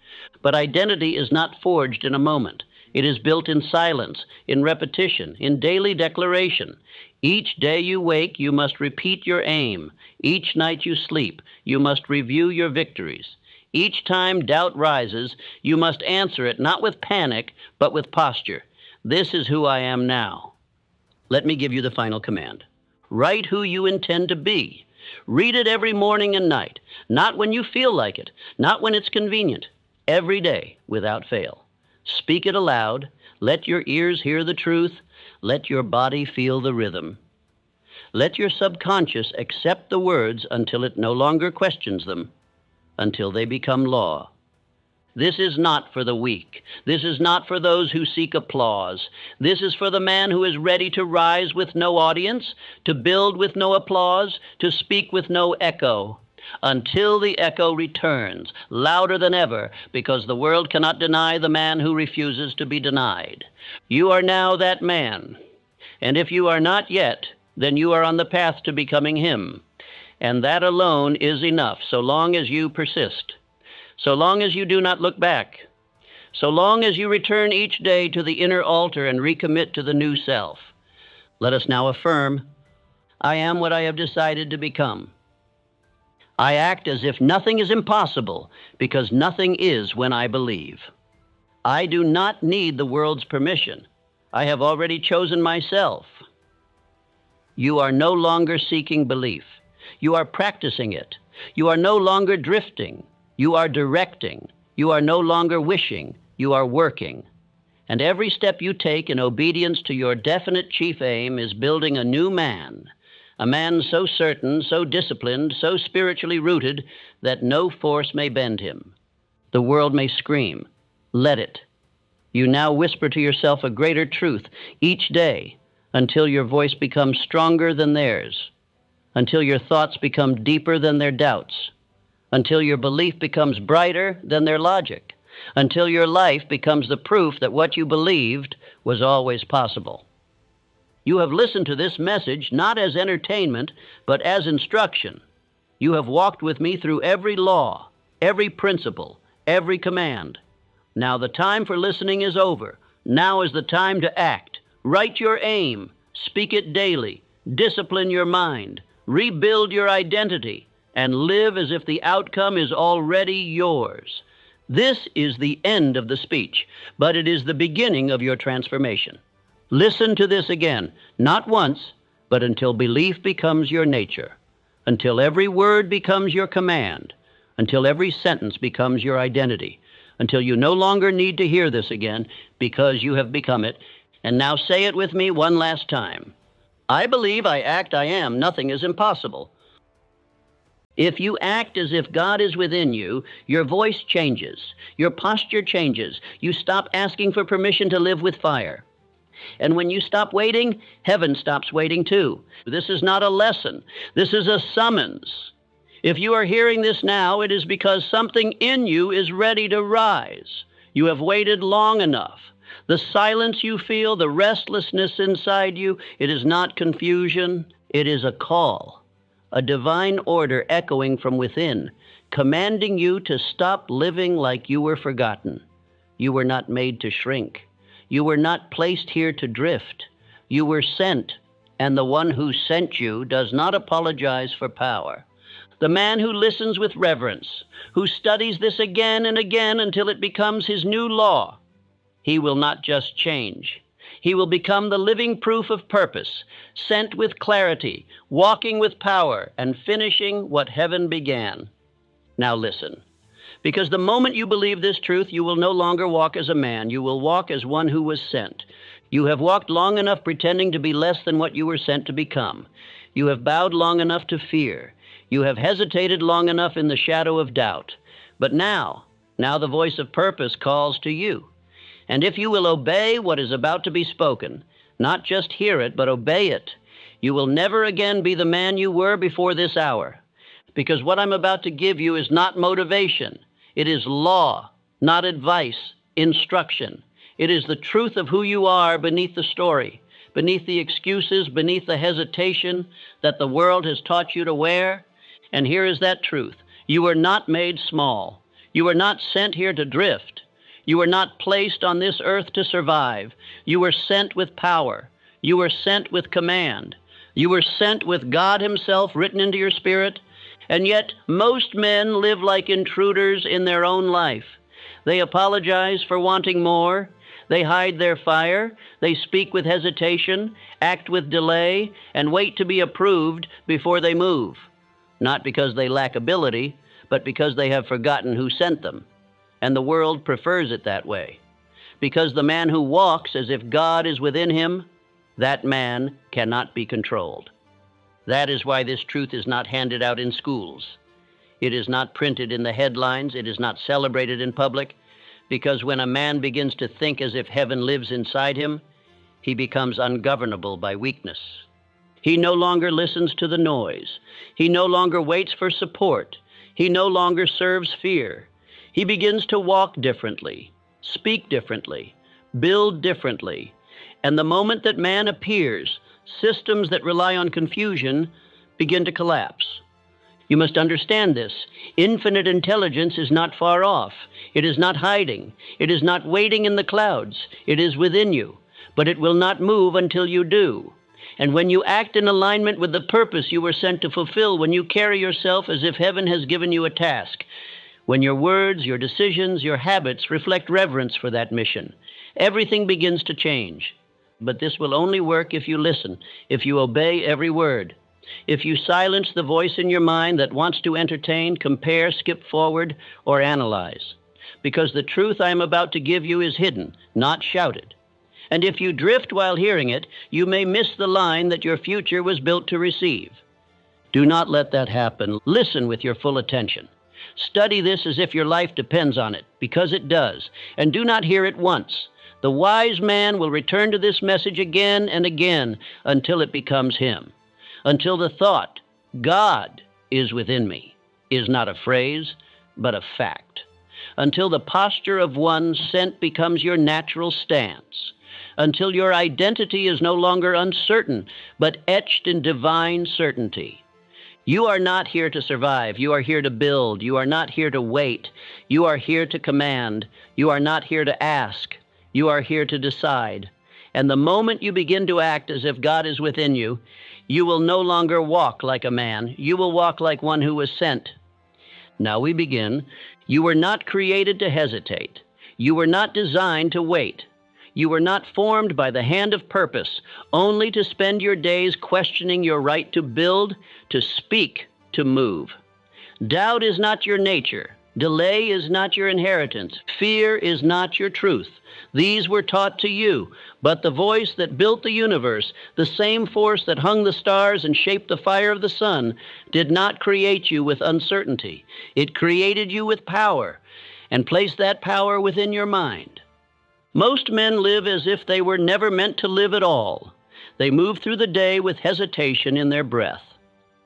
But identity is not forged in a moment. It is built in silence, in repetition, in daily declaration. Each day you wake, you must repeat your aim. Each night you sleep, you must review your victories. Each time doubt rises, you must answer it not with panic, but with posture. This is who I am now. Let me give you the final command. Write who you intend to be. Read it every morning and night, not when you feel like it, not when it's convenient, every day without fail. Speak it aloud. Let your ears hear the truth. Let your body feel the rhythm. Let your subconscious accept the words until it no longer questions them, until they become law. This is not for the weak. This is not for those who seek applause. This is for the man who is ready to rise with no audience, to build with no applause, to speak with no echo, until the echo returns, louder than ever, because the world cannot deny the man who refuses to be denied. You are now that man, and if you are not yet, then you are on the path to becoming him, and that alone is enough, so long as you persist. So long as you do not look back, so long as you return each day to the inner altar and recommit to the new self. Let us now affirm, I am what I have decided to become. I act as if nothing is impossible, because nothing is when I believe. I do not need the world's permission. I have already chosen myself. You are no longer seeking belief. You are practicing it. You are no longer drifting. You are directing. You are no longer wishing. You are working. And every step you take in obedience to your definite chief aim is building a new man, a man so certain, so disciplined, so spiritually rooted that no force may bend him. The world may scream. Let it. You now whisper to yourself a greater truth each day until your voice becomes stronger than theirs, until your thoughts become deeper than their doubts, until your belief becomes brighter than their logic, until your life becomes the proof that what you believed was always possible. You have listened to this message not as entertainment, but as instruction. You have walked with me through every law, every principle, every command. Now the time for listening is over. Now is the time to act. Write your aim, speak it daily, discipline your mind, rebuild your identity, and live as if the outcome is already yours. This is the end of the speech, but it is the beginning of your transformation. Listen to this again, not once, but until belief becomes your nature, until every word becomes your command, until every sentence becomes your identity, until you no longer need to hear this again because you have become it. And now say it with me one last time. I believe, I act, I am. Nothing is impossible. If you act as if God is within you, your voice changes, your posture changes. You stop asking for permission to live with fire. And when you stop waiting, heaven stops waiting too. This is not a lesson. This is a summons. If you are hearing this now, it is because something in you is ready to rise. You have waited long enough. The silence you feel, the restlessness inside you, it is not confusion. It is a call, a divine order echoing from within, commanding you to stop living like you were forgotten. You were not made to shrink. You were not placed here to drift. You were sent, and the one who sent you does not apologize for power. The man who listens with reverence, who studies this again and again until it becomes his new law, he will not just change. He will become the living proof of purpose, sent with clarity, walking with power, and finishing what heaven began. Now listen. Because the moment you believe this truth, you will no longer walk as a man. You will walk as one who was sent. You have walked long enough pretending to be less than what you were sent to become. You have bowed long enough to fear. You have hesitated long enough in the shadow of doubt. But now the voice of purpose calls to you. And if you will obey what is about to be spoken, not just hear it, but obey it, you will never again be the man you were before this hour. Because what I'm about to give you is not motivation. It is law, not advice, instruction. It is the truth of who you are beneath the story, beneath the excuses, beneath the hesitation that the world has taught you to wear. And here is that truth. You were not made small. You were not sent here to drift. You were not placed on this earth to survive. You were sent with power. You were sent with command. You were sent with God Himself written into your spirit. And yet most men live like intruders in their own life. They apologize for wanting more. They hide their fire. They speak with hesitation, act with delay, and wait to be approved before they move. Not because they lack ability, but because they have forgotten who sent them. And the world prefers it that way. Because the man who walks as if God is within him, that man cannot be controlled. That is why this truth is not handed out in schools. It is not printed in the headlines. It is not celebrated in public, because when a man begins to think as if heaven lives inside him, he becomes ungovernable by weakness. He no longer listens to the noise. He no longer waits for support. He no longer serves fear. He begins to walk differently, speak differently, build differently. And the moment that man appears, systems that rely on confusion begin to collapse. You must understand this. Infinite intelligence is not far off. It is not hiding. It is not waiting in the clouds. It is within you, but it will not move until you do. And when you act in alignment with the purpose you were sent to fulfill, when you carry yourself as if heaven has given you a task, when your words, your decisions, your habits reflect reverence for that mission, everything begins to change. But this will only work if you listen, if you obey every word. If you silence the voice in your mind that wants to entertain, compare, skip forward, or analyze. Because the truth I am about to give you is hidden, not shouted. And if you drift while hearing it, you may miss the line that your future was built to receive. Do not let that happen. Listen with your full attention. Study this as if your life depends on it, because it does. And do not hear it once. The wise man will return to this message again and again until it becomes him. Until the thought, God is within me, is not a phrase, but a fact. Until the posture of one sent becomes your natural stance. Until your identity is no longer uncertain, but etched in divine certainty. You are not here to survive. You are here to build. You are not here to wait. You are here to command. You are not here to ask. You are here to decide. And the moment you begin to act as if God is within you, you will no longer walk like a man. You will walk like one who was sent. Now we begin. You were not created to hesitate. You were not designed to wait. You were not formed by the hand of purpose, only to spend your days questioning your right to build, to speak, to move. Doubt is not your nature. Delay is not your inheritance. Fear is not your truth. These were taught to you, but the voice that built the universe, the same force that hung the stars and shaped the fire of the sun, did not create you with uncertainty. It created you with power, and placed that power within your mind. Most men live as if they were never meant to live at all. They move through the day with hesitation in their breath.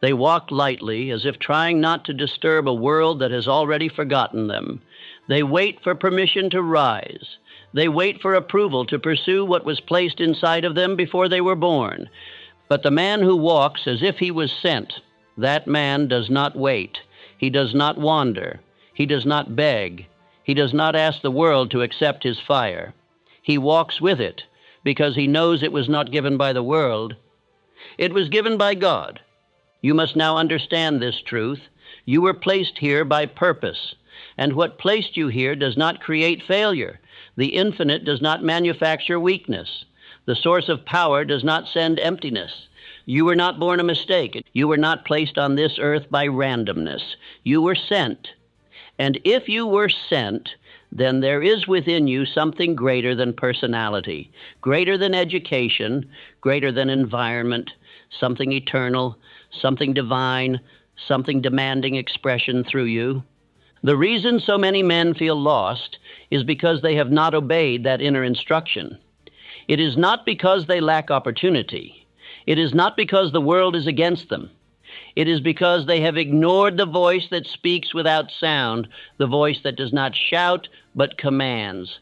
They walk lightly, as if trying not to disturb a world that has already forgotten them. They wait for permission to rise. They wait for approval to pursue what was placed inside of them before they were born. But the man who walks as if he was sent, that man does not wait. He does not wander. He does not beg. He does not ask the world to accept his fire. He walks with it because he knows it was not given by the world. It was given by God. You must now understand this truth. You were placed here by purpose, and what placed you here does not create failure. The infinite does not manufacture weakness. The source of power does not send emptiness. You were not born a mistake. You were not placed on this earth by randomness. You were sent. And if you were sent, then there is within you something greater than personality, greater than education, greater than environment, something eternal, something divine, something demanding expression through you. The reason so many men feel lost is because they have not obeyed that inner instruction. It is not because they lack opportunity. It is not because the world is against them. It is because they have ignored the voice that speaks without sound, the voice that does not shout but commands.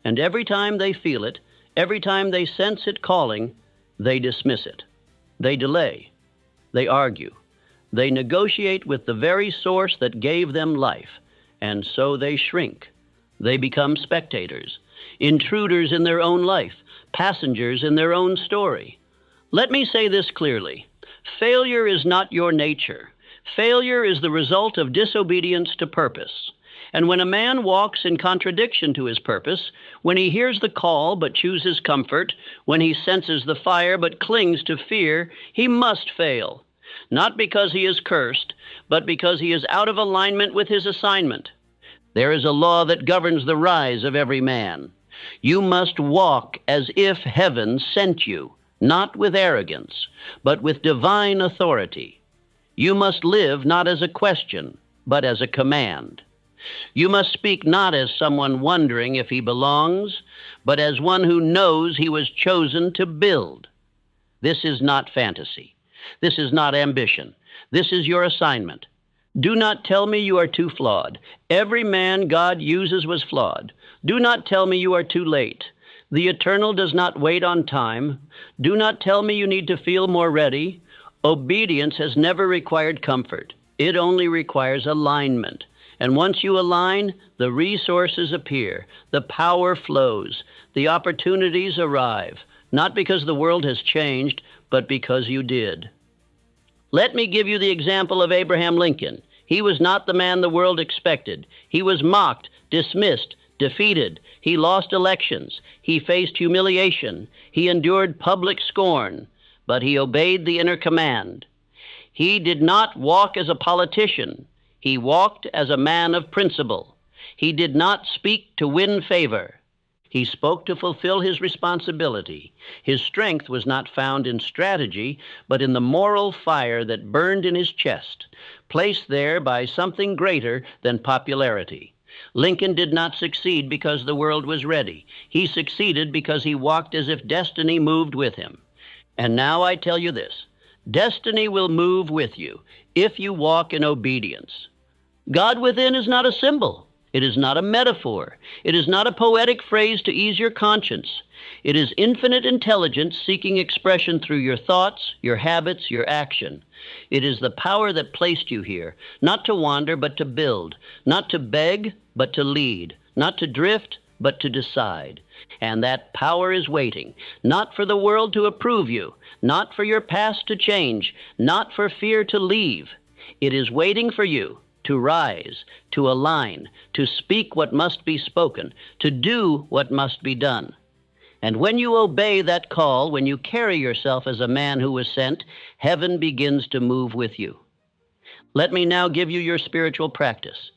And every time they feel it, every time they sense it calling, they dismiss it. They delay. They argue. They negotiate with the very source that gave them life, and so they shrink. They become spectators, intruders in their own life, passengers in their own story. Let me say this clearly. Failure is not your nature. Failure is the result of disobedience to purpose. And when a man walks in contradiction to his purpose, when he hears the call but chooses comfort, when he senses the fire but clings to fear, he must fail. Not because he is cursed, but because he is out of alignment with his assignment. There is a law that governs the rise of every man. You must walk as if heaven sent you, not with arrogance, but with divine authority. You must live not as a question, but as a command. You must speak not as someone wondering if he belongs, but as one who knows he was chosen to build. This is not fantasy. This is not ambition. This is your assignment. Do not tell me you are too flawed. Every man God uses was flawed. Do not tell me you are too late. The eternal does not wait on time. Do not tell me you need to feel more ready. Obedience has never required comfort. It only requires alignment. And once you align, the resources appear, the power flows, the opportunities arrive, not because the world has changed, but because you did. Let me give you the example of Abraham Lincoln. He was not the man the world expected. He was mocked, dismissed, defeated. He lost elections. He faced humiliation. He endured public scorn, but he obeyed the inner command. He did not walk as a politician. He walked as a man of principle. He did not speak to win favor. He spoke to fulfill his responsibility. His strength was not found in strategy, but in the moral fire that burned in his chest, placed there by something greater than popularity. Lincoln did not succeed because the world was ready. He succeeded because he walked as if destiny moved with him. And now I tell you this: destiny will move with you if you walk in obedience. God within is not a symbol. It is not a metaphor. It is not a poetic phrase to ease your conscience. It is infinite intelligence seeking expression through your thoughts, your habits, your action. It is the power that placed you here, not to wander, but to build, not to beg, but to lead, not to drift, but to decide. And that power is waiting, not for the world to approve you, not for your past to change, not for fear to leave. It is waiting for you to rise, to align, to speak what must be spoken, to do what must be done. And when you obey that call, when you carry yourself as a man who was sent, heaven begins to move with you. Let me now give you your spiritual practice.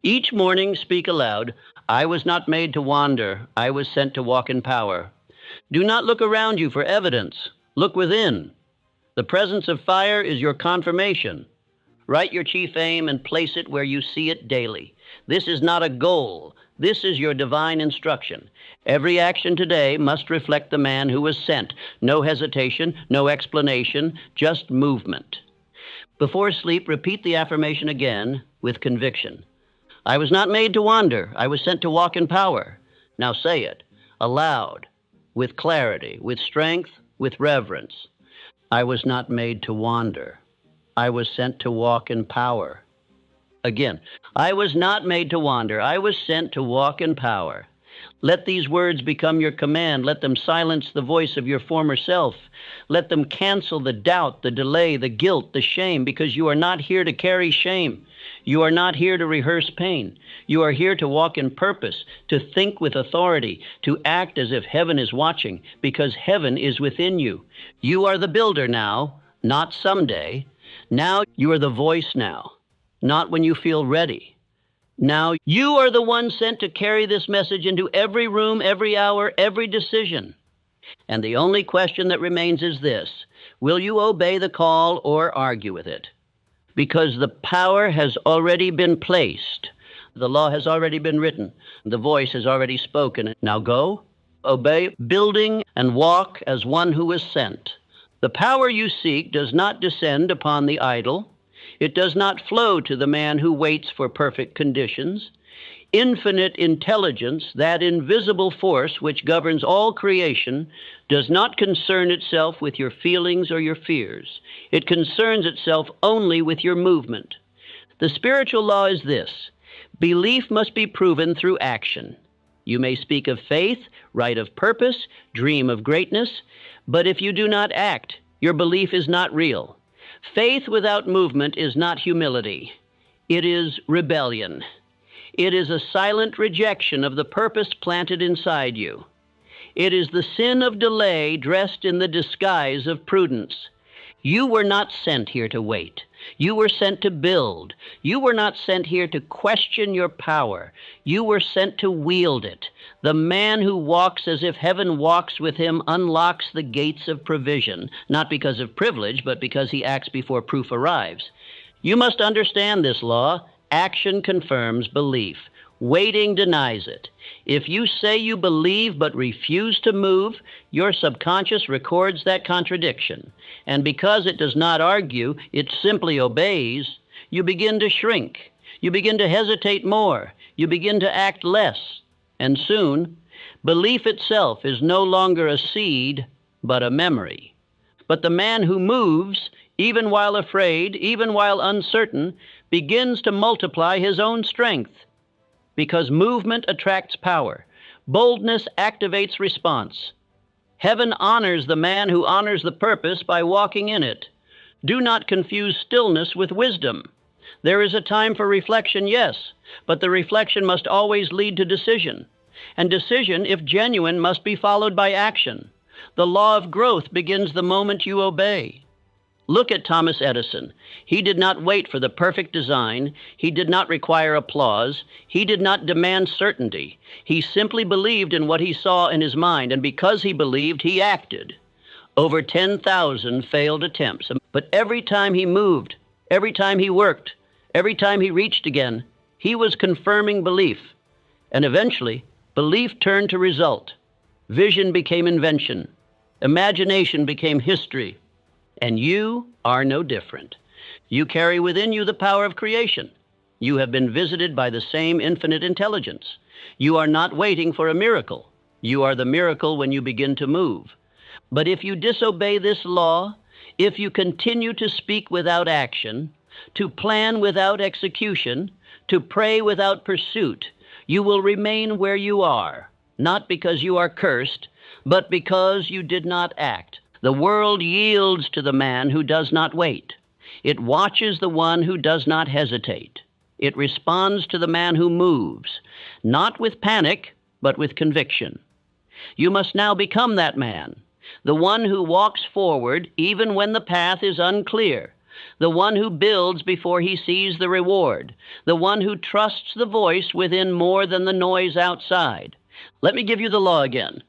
Each morning speak aloud, "I was not made to wander. I was sent to walk in power." Do not look around you for evidence. Look within. The presence of fire is your confirmation. Write your chief aim and place it where you see it daily. This is not a goal. This is your divine instruction. Every action today must reflect the man who was sent. No hesitation, no explanation, just movement. Before sleep, repeat the affirmation again with conviction. I was not made to wander. I was sent to walk in power. Now say it aloud, with clarity, with strength, with reverence. I was not made to wander. I was sent to walk in power. Again, I was not made to wander. I was sent to walk in power. Let these words become your command. Let them silence the voice of your former self. Let them cancel the doubt, the delay, the guilt, the shame, because you are not here to carry shame. You are not here to rehearse pain. You are here to walk in purpose, to think with authority, to act as if heaven is watching, because heaven is within you. You are the builder now, not someday. Now you are the voice now, not when you feel ready. Now you are the one sent to carry this message into every room, every hour, every decision. And the only question that remains is this: will you obey the call or argue with it? Because the power has already been placed. The law has already been written. The voice has already spoken. Now go, obey, building, and walk as one who is sent. The power you seek does not descend upon the idle. It does not flow to the man who waits for perfect conditions. Infinite intelligence, that invisible force which governs all creation, does not concern itself with your feelings or your fears. It concerns itself only with your movement. The spiritual law is this: belief must be proven through action. You may speak of faith, write of purpose, dream of greatness, but if you do not act, your belief is not real. Faith without movement is not humility. It is rebellion. It is a silent rejection of the purpose planted inside you. It is the sin of delay dressed in the disguise of prudence. You were not sent here to wait. You were sent to build. You were not sent here to question your power. You were sent to wield it. The man who walks as if heaven walks with him unlocks the gates of provision, not because of privilege, but because he acts before proof arrives. You must understand this law. Action confirms belief. Waiting denies it. If you say you believe but refuse to move, your subconscious records that contradiction. And because it does not argue, it simply obeys, you begin to shrink. You begin to hesitate more. You begin to act less. And soon, belief itself is no longer a seed, but a memory. But the man who moves, even while afraid, even while uncertain, begins to multiply his own strength. Because movement attracts power. Boldness activates response. Heaven honors the man who honors the purpose by walking in it. Do not confuse stillness with wisdom. There is a time for reflection, yes, but the reflection must always lead to decision. And decision, if genuine, must be followed by action. The law of growth begins the moment you obey. Look at Thomas Edison. He did not wait for the perfect design. He did not require applause. He did not demand certainty. He simply believed in what he saw in his mind, and because he believed, he acted. Over 10,000 failed attempts, but every time he moved, every time he worked, every time he reached again, he was confirming belief. And eventually, belief turned to result. Vision became invention. Imagination became history. And you are no different. You carry within you the power of creation. You have been visited by the same infinite intelligence. You are not waiting for a miracle. You are the miracle when you begin to move. But if you disobey this law, if you continue to speak without action, to plan without execution, to pray without pursuit, you will remain where you are, not because you are cursed, but because you did not act. The world yields to the man who does not wait. It watches the one who does not hesitate. It responds to the man who moves, not with panic, but with conviction. You must now become that man, the one who walks forward even when the path is unclear, the one who builds before he sees the reward, the one who trusts the voice within more than the noise outside. Let me give you the law again.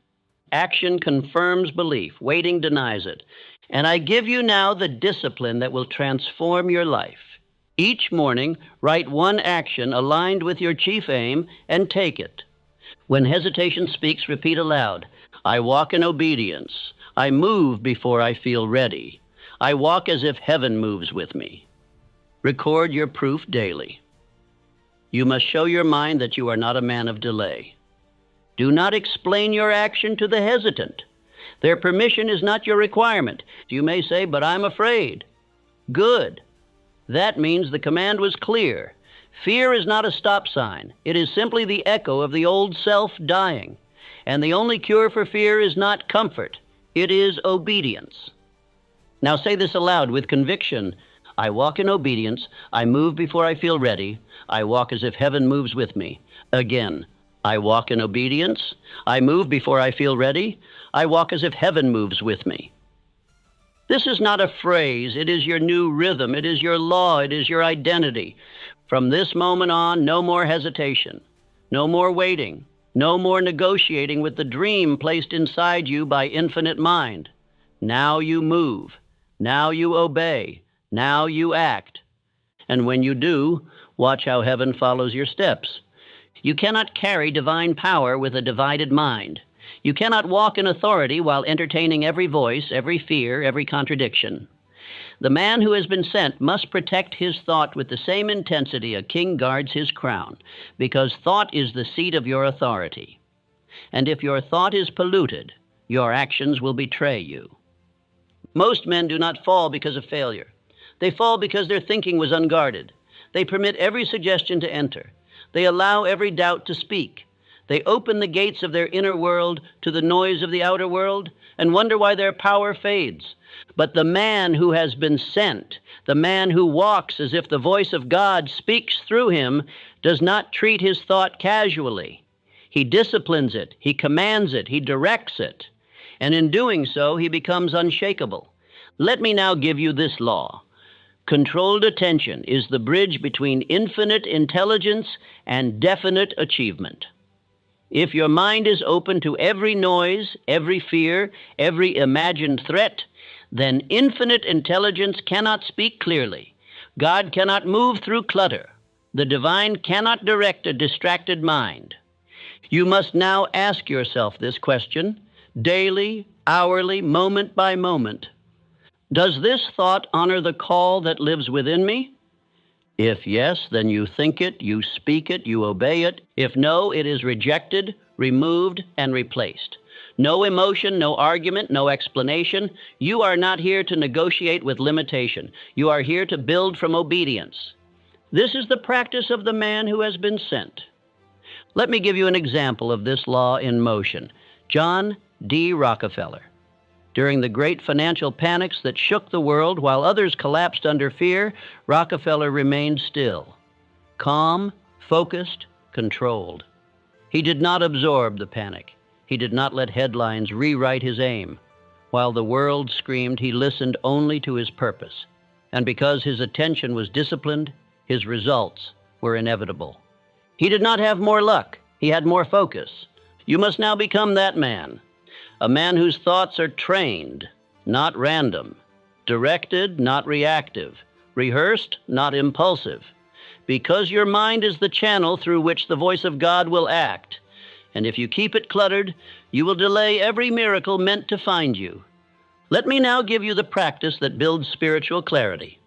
Action confirms belief. Waiting denies it. And I give you now the discipline that will transform your life. Each morning, write one action aligned with your chief aim and take it. When hesitation speaks, repeat aloud, I walk in obedience. I move before I feel ready. I walk as if heaven moves with me. Record your proof daily. You must show your mind that you are not a man of delay. Do not explain your action to the hesitant. Their permission is not your requirement. You may say, but I'm afraid. Good. That means the command was clear. Fear is not a stop sign. It is simply the echo of the old self dying. And the only cure for fear is not comfort. It is obedience. Now say this aloud with conviction. I walk in obedience. I move before I feel ready. I walk as if heaven moves with me. Again. I walk in obedience. I move before I feel ready. I walk as if heaven moves with me. This is not a phrase. It is your new rhythm. It is your law. It is your identity. From this moment on, no more hesitation. No more waiting. No more negotiating with the dream placed inside you by infinite mind. Now you move. Now you obey. Now you act. And when you do, watch how heaven follows your steps. You cannot carry divine power with a divided mind. You cannot walk in authority while entertaining every voice, every fear, every contradiction. The man who has been sent must protect his thought with the same intensity a king guards his crown, because thought is the seat of your authority. And if your thought is polluted, your actions will betray you. Most men do not fall because of failure. They fall because their thinking was unguarded. They permit every suggestion to enter. They allow every doubt to speak. They open the gates of their inner world to the noise of the outer world and wonder why their power fades. But the man who has been sent, the man who walks as if the voice of God speaks through him, does not treat his thought casually. He disciplines it, he commands it, he directs it. And in doing so, he becomes unshakable. Let me now give you this law. Controlled attention is the bridge between infinite intelligence and definite achievement. If your mind is open to every noise, every fear, every imagined threat, then infinite intelligence cannot speak clearly. God cannot move through clutter. The divine cannot direct a distracted mind. You must now ask yourself this question daily, hourly, moment by moment. Does this thought honor the call that lives within me? If yes, then you think it, you speak it, you obey it. If no, it is rejected, removed, and replaced. No emotion, no argument, no explanation. You are not here to negotiate with limitation. You are here to build from obedience. This is the practice of the man who has been sent. Let me give you an example of this law in motion. John D. Rockefeller. During the great financial panics that shook the world while others collapsed under fear, Rockefeller remained still, calm, focused, controlled. He did not absorb the panic. He did not let headlines rewrite his aim. While the world screamed, he listened only to his purpose. And because his attention was disciplined, his results were inevitable. He did not have more luck. He had more focus. You must now become that man. A man whose thoughts are trained, not random, directed, not reactive, rehearsed, not impulsive. Because your mind is the channel through which the voice of God will act. And if you keep it cluttered, you will delay every miracle meant to find you. Let me now give you the practice that builds spiritual clarity.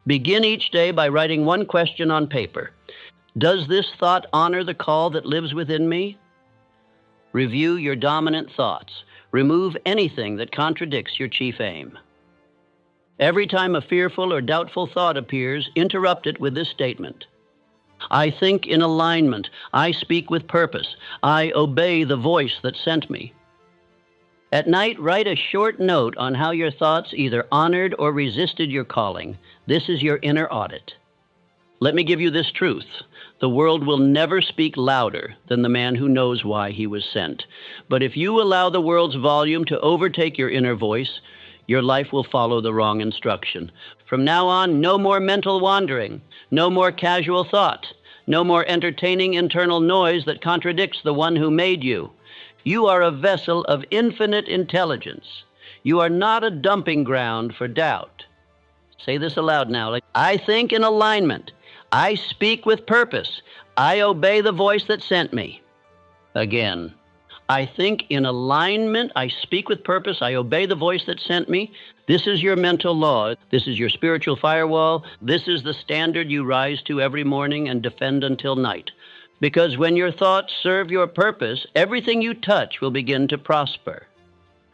Begin each day by writing one question on paper. Does this thought honor the call that lives within me? Review your dominant thoughts. Remove anything that contradicts your chief aim. Every time a fearful or doubtful thought appears, interrupt it with this statement. I think in alignment. I speak with purpose. I obey the voice that sent me. At night, write a short note on how your thoughts either honored or resisted your calling. This is your inner audit. Let me give you this truth. The world will never speak louder than the man who knows why he was sent. But if you allow the world's volume to overtake your inner voice, your life will follow the wrong instruction. From now on, no more mental wandering, no more casual thought, no more entertaining internal noise that contradicts the one who made you. You are a vessel of infinite intelligence. You are not a dumping ground for doubt. Say this aloud now. I think in alignment. I speak with purpose. I obey the voice that sent me. Again, I think in alignment. I speak with purpose. I obey the voice that sent me. This is your mental law. This is your spiritual firewall. This is the standard you rise to every morning and defend until night. Because when your thoughts serve your purpose, everything you touch will begin to prosper.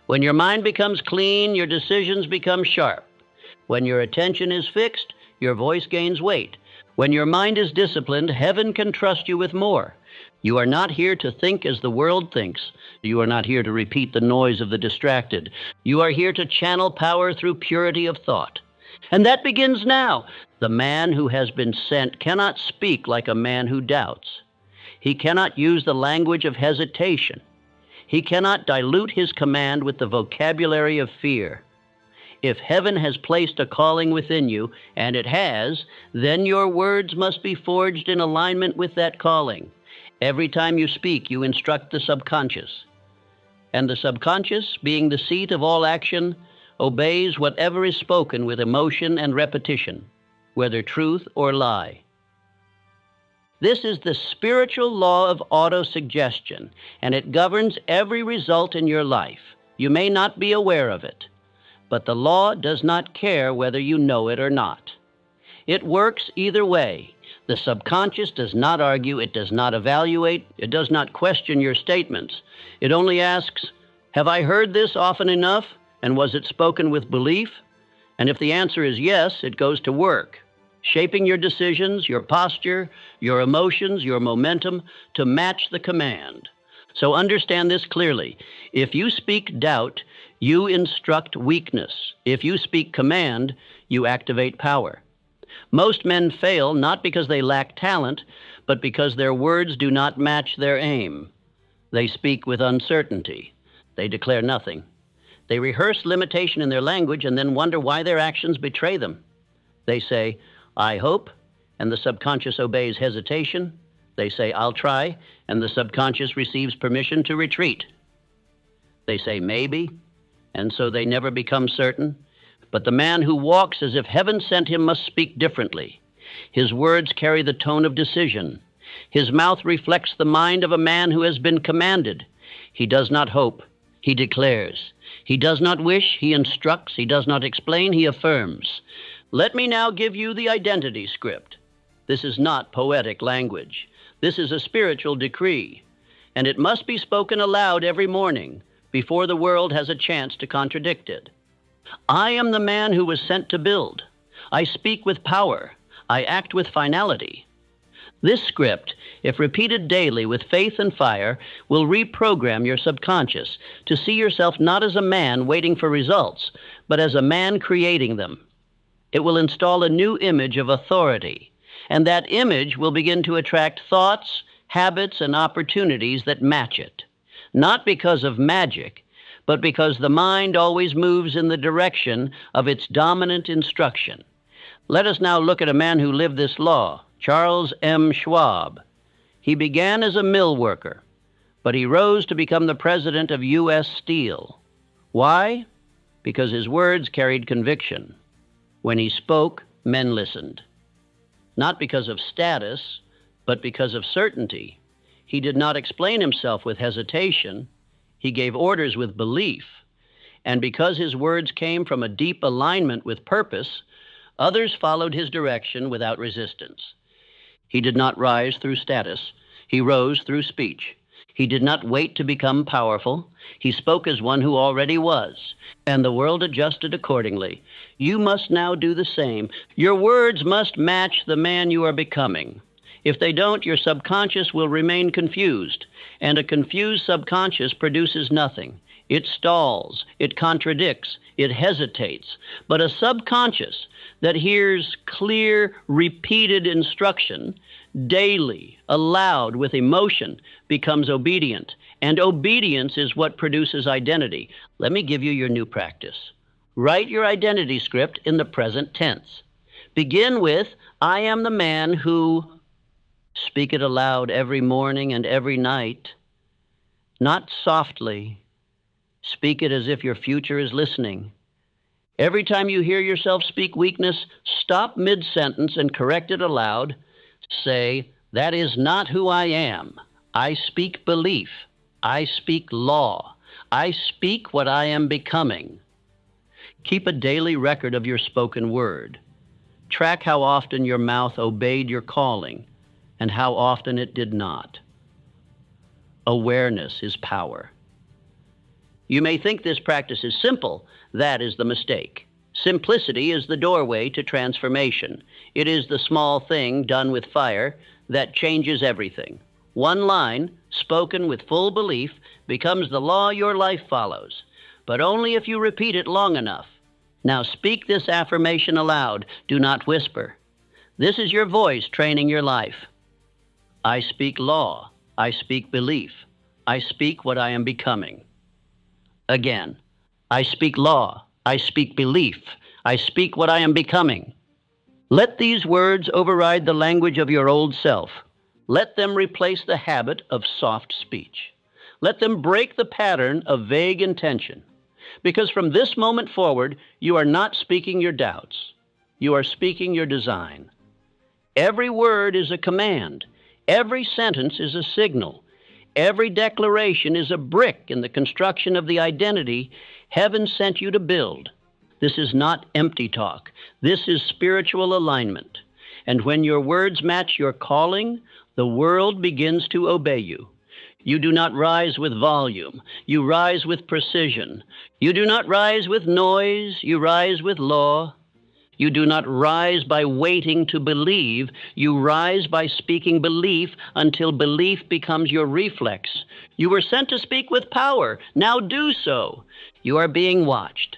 When your mind becomes clean, your decisions become sharp. When your attention is fixed, your voice gains weight. When your mind is disciplined, heaven can trust you with more. You are not here to think as the world thinks. You are not here to repeat the noise of the distracted. You are here to channel power through purity of thought. And that begins now. The man who has been sent cannot speak like a man who doubts. He cannot use the language of hesitation. He cannot dilute his command with the vocabulary of fear. If heaven has placed a calling within you, and it has, then your words must be forged in alignment with that calling. Every time you speak, you instruct the subconscious. And the subconscious, being the seat of all action, obeys whatever is spoken with emotion and repetition, whether truth or lie. This is the spiritual law of autosuggestion, and it governs every result in your life. You may not be aware of it, but the law does not care whether you know it or not. It works either way. The subconscious does not argue, it does not evaluate, it does not question your statements. It only asks, have I heard this often enough, and was it spoken with belief? And if the answer is yes, it goes to work, shaping your decisions, your posture, your emotions, your momentum to match the command. So understand this clearly. If you speak doubt, you instruct weakness. If you speak command, you activate power. Most men fail not because they lack talent, but because their words do not match their aim. They speak with uncertainty. They declare nothing. They rehearse limitation in their language and then wonder why their actions betray them. They say, I hope, and the subconscious obeys hesitation. They say, I'll try, and the subconscious receives permission to retreat. They say, maybe, and so they never become certain. But the man who walks as if heaven sent him must speak differently. His words carry the tone of decision. His mouth reflects the mind of a man who has been commanded. He does not hope, he declares. He does not wish, he instructs. He does not explain, he affirms. Let me now give you the identity script. This is not poetic language. This is a spiritual decree, and it must be spoken aloud every morning before the world has a chance to contradict it. I am the man who was sent to build. I speak with power. I act with finality. This script, if repeated daily with faith and fire, will reprogram your subconscious to see yourself not as a man waiting for results, but as a man creating them. It will install a new image of authority, and that image will begin to attract thoughts, habits, and opportunities that match it. Not because of magic, but because the mind always moves in the direction of its dominant instruction. Let us now look at a man who lived this law, Charles M. Schwab. He began as a mill worker, but he rose to become the president of U.S. Steel. Why? Because his words carried conviction. When he spoke, men listened. Not because of status, but because of certainty. He did not explain himself with hesitation. He gave orders with belief. And because his words came from a deep alignment with purpose, others followed his direction without resistance. He did not rise through status. He rose through speech. He did not wait to become powerful. He spoke as one who already was, and the world adjusted accordingly. You must now do the same. Your words must match the man you are becoming. If they don't, your subconscious will remain confused, and a confused subconscious produces nothing. It stalls, it contradicts, it hesitates. But a subconscious that hears clear, repeated instruction daily, aloud, with emotion, becomes obedient. And obedience is what produces identity. Let me give you your new practice. Write your identity script in the present tense. Begin with, I am the man who... Speak it aloud every morning and every night. Not softly. Speak it as if your future is listening. Every time you hear yourself speak weakness, stop mid-sentence and correct it aloud. Say, that is not who I am. I speak belief. I speak law. I speak what I am becoming. Keep a daily record of your spoken word. Track how often your mouth obeyed your calling and how often it did not. Awareness is power. You may think this practice is simple. That is the mistake. Simplicity is the doorway to transformation. It is the small thing done with fire that changes everything. One line, spoken with full belief, becomes the law your life follows, but only if you repeat it long enough. Now speak this affirmation aloud. Do not whisper. This is your voice training your life. I speak law. I speak belief. I speak what I am becoming. Again, I speak law. I speak belief. I speak what I am becoming. Let these words override the language of your old self. Let them replace the habit of soft speech. Let them break the pattern of vague intention. Because from this moment forward, you are not speaking your doubts. You are speaking your design. Every word is a command. Every sentence is a signal. Every declaration is a brick in the construction of the identity heaven sent you to build. This is not empty talk. This is spiritual alignment. And when your words match your calling, the world begins to obey you. You do not rise with volume. You rise with precision. You do not rise with noise. You rise with law. You do not rise by waiting to believe. You rise by speaking belief until belief becomes your reflex. You were sent to speak with power. Now do so. You are being watched,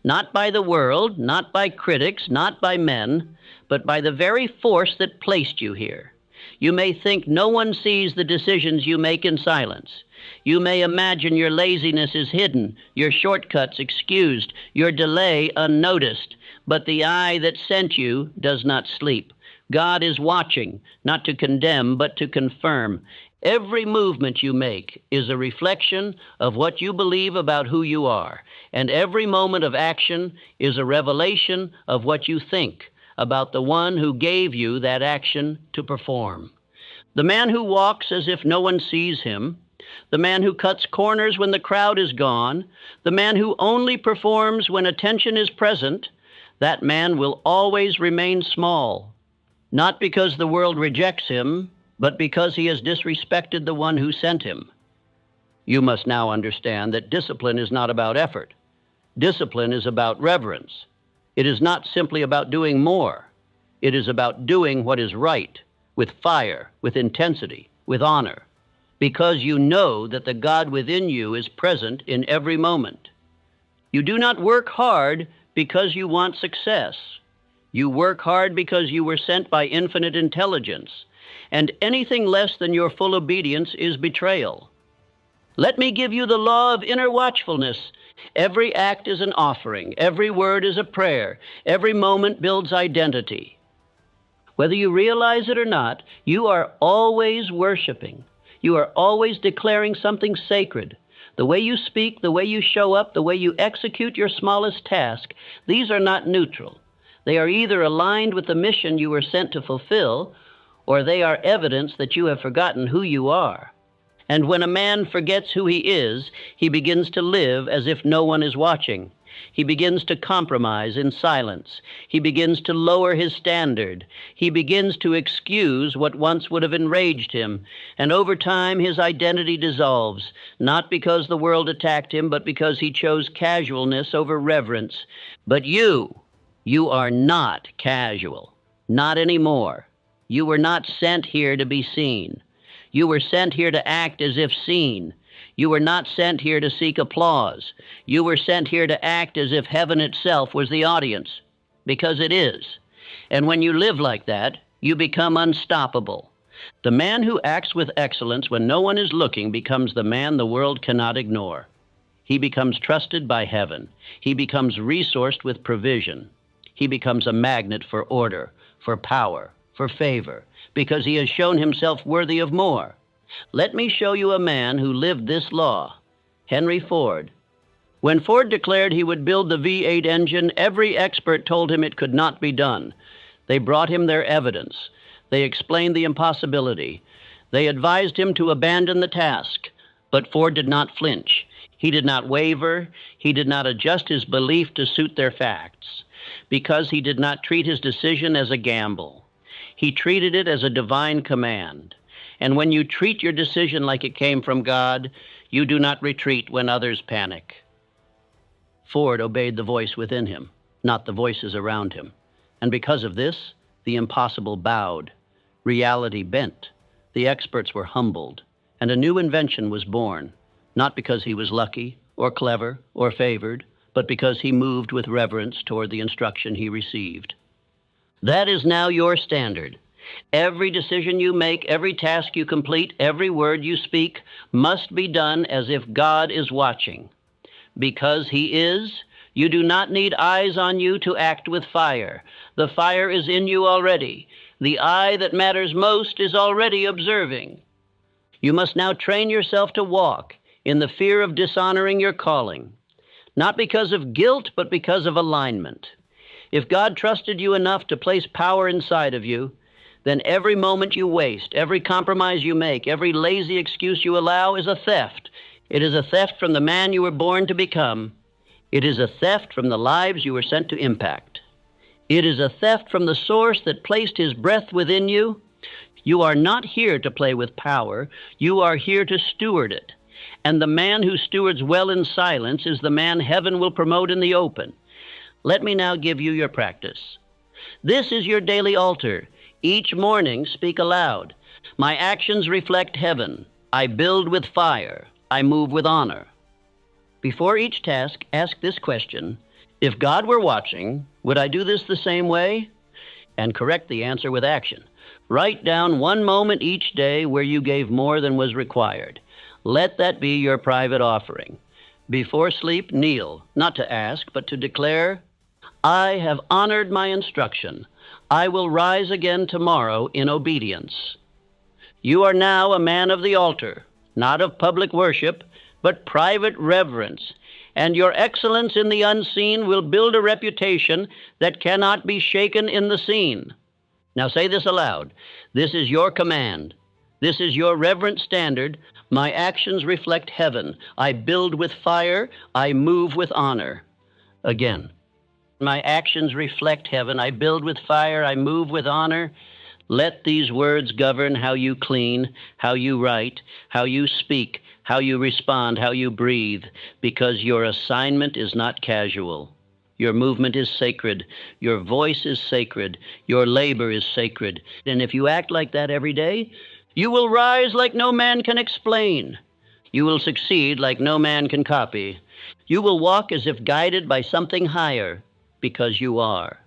not by the world, not by critics, not by men, but by the very force that placed you here. You may think no one sees the decisions you make in silence. You may imagine your laziness is hidden, your shortcuts excused, your delay unnoticed. But the eye that sent you does not sleep. God is watching, not to condemn, but to confirm. Every movement you make is a reflection of what you believe about who you are, and every moment of action is a revelation of what you think about the one who gave you that action to perform. The man who walks as if no one sees him, the man who cuts corners when the crowd is gone, the man who only performs when attention is present, that man will always remain small, not because the world rejects him, but because he has disrespected the one who sent him. You must now understand that discipline is not about effort. Discipline is about reverence. It is not simply about doing more. It is about doing what is right, with fire, with intensity, with honor, because you know that the God within you is present in every moment. You do not work hard because you want success. You work hard because you were sent by infinite intelligence, and anything less than your full obedience is betrayal. Let me give you the law of inner watchfulness. Every act is an offering. Every word is a prayer. Every moment builds identity. Whether you realize it or not, you are always worshiping. You are always declaring something sacred. The way you speak, the way you show up, the way you execute your smallest task, these are not neutral. They are either aligned with the mission you were sent to fulfill, or they are evidence that you have forgotten who you are. And when a man forgets who he is, he begins to live as if no one is watching. He begins to compromise in silence. He begins to lower his standard. He begins to excuse what once would have enraged him. And over time, his identity dissolves, not because the world attacked him, but because he chose casualness over reverence. But you are not casual. Not anymore. You were not sent here to be seen. You were sent here to act as if seen. You were not sent here to seek applause. You were sent here to act as if heaven itself was the audience, because it is. And when you live like that, you become unstoppable. The man who acts with excellence when no one is looking becomes the man the world cannot ignore. He becomes trusted by heaven. He becomes resourced with provision. He becomes a magnet for order, for power, for favor, because he has shown himself worthy of more. Let me show you a man who lived this law, Henry Ford. When Ford declared he would build the V8 engine, every expert told him it could not be done. They brought him their evidence. They explained the impossibility. They advised him to abandon the task. But Ford did not flinch. He did not waver. He did not adjust his belief to suit their facts, because he did not treat his decision as a gamble. He treated it as a divine command. And when you treat your decision like it came from God, you do not retreat when others panic. Ford obeyed the voice within him, not the voices around him. And because of this, the impossible bowed. Reality bent. The experts were humbled. And a new invention was born, not because he was lucky or clever or favored, but because he moved with reverence toward the instruction he received. That is now your standard. Every decision you make, every task you complete, every word you speak must be done as if God is watching. Because he is, you do not need eyes on you to act with fire. The fire is in you already. The eye that matters most is already observing. You must now train yourself to walk in the fear of dishonoring your calling, not because of guilt, but because of alignment. If God trusted you enough to place power inside of you, then every moment you waste, every compromise you make, every lazy excuse you allow is a theft. It is a theft from the man you were born to become. It is a theft from the lives you were sent to impact. It is a theft from the source that placed his breath within you. You are not here to play with power. You are here to steward it. And the man who stewards well in silence is the man heaven will promote in the open. Let me now give you your practice. This is your daily altar. Each morning, speak aloud. My actions reflect heaven. I build with fire. I move with honor. Before each task, ask this question: if God were watching, would I do this the same way? And correct the answer with action. Write down one moment each day where you gave more than was required. Let that be your private offering. Before sleep, kneel, not to ask, but to declare, I have honored my instruction. I will rise again tomorrow in obedience. You are now a man of the altar, not of public worship, but private reverence. And your excellence in the unseen will build a reputation that cannot be shaken in the seen. Now say this aloud. This is your command. This is your reverent standard. My actions reflect heaven. I build with fire. I move with honor. Again. My actions reflect heaven. I build with fire. I move with honor. Let these words govern how you clean, how you write, how you speak, how you respond, how you breathe, because your assignment is not casual. Your movement is sacred. Your voice is sacred. Your labor is sacred. And if you act like that every day, you will rise like no man can explain. You will succeed like no man can copy. You will walk as if guided by something higher, because you are.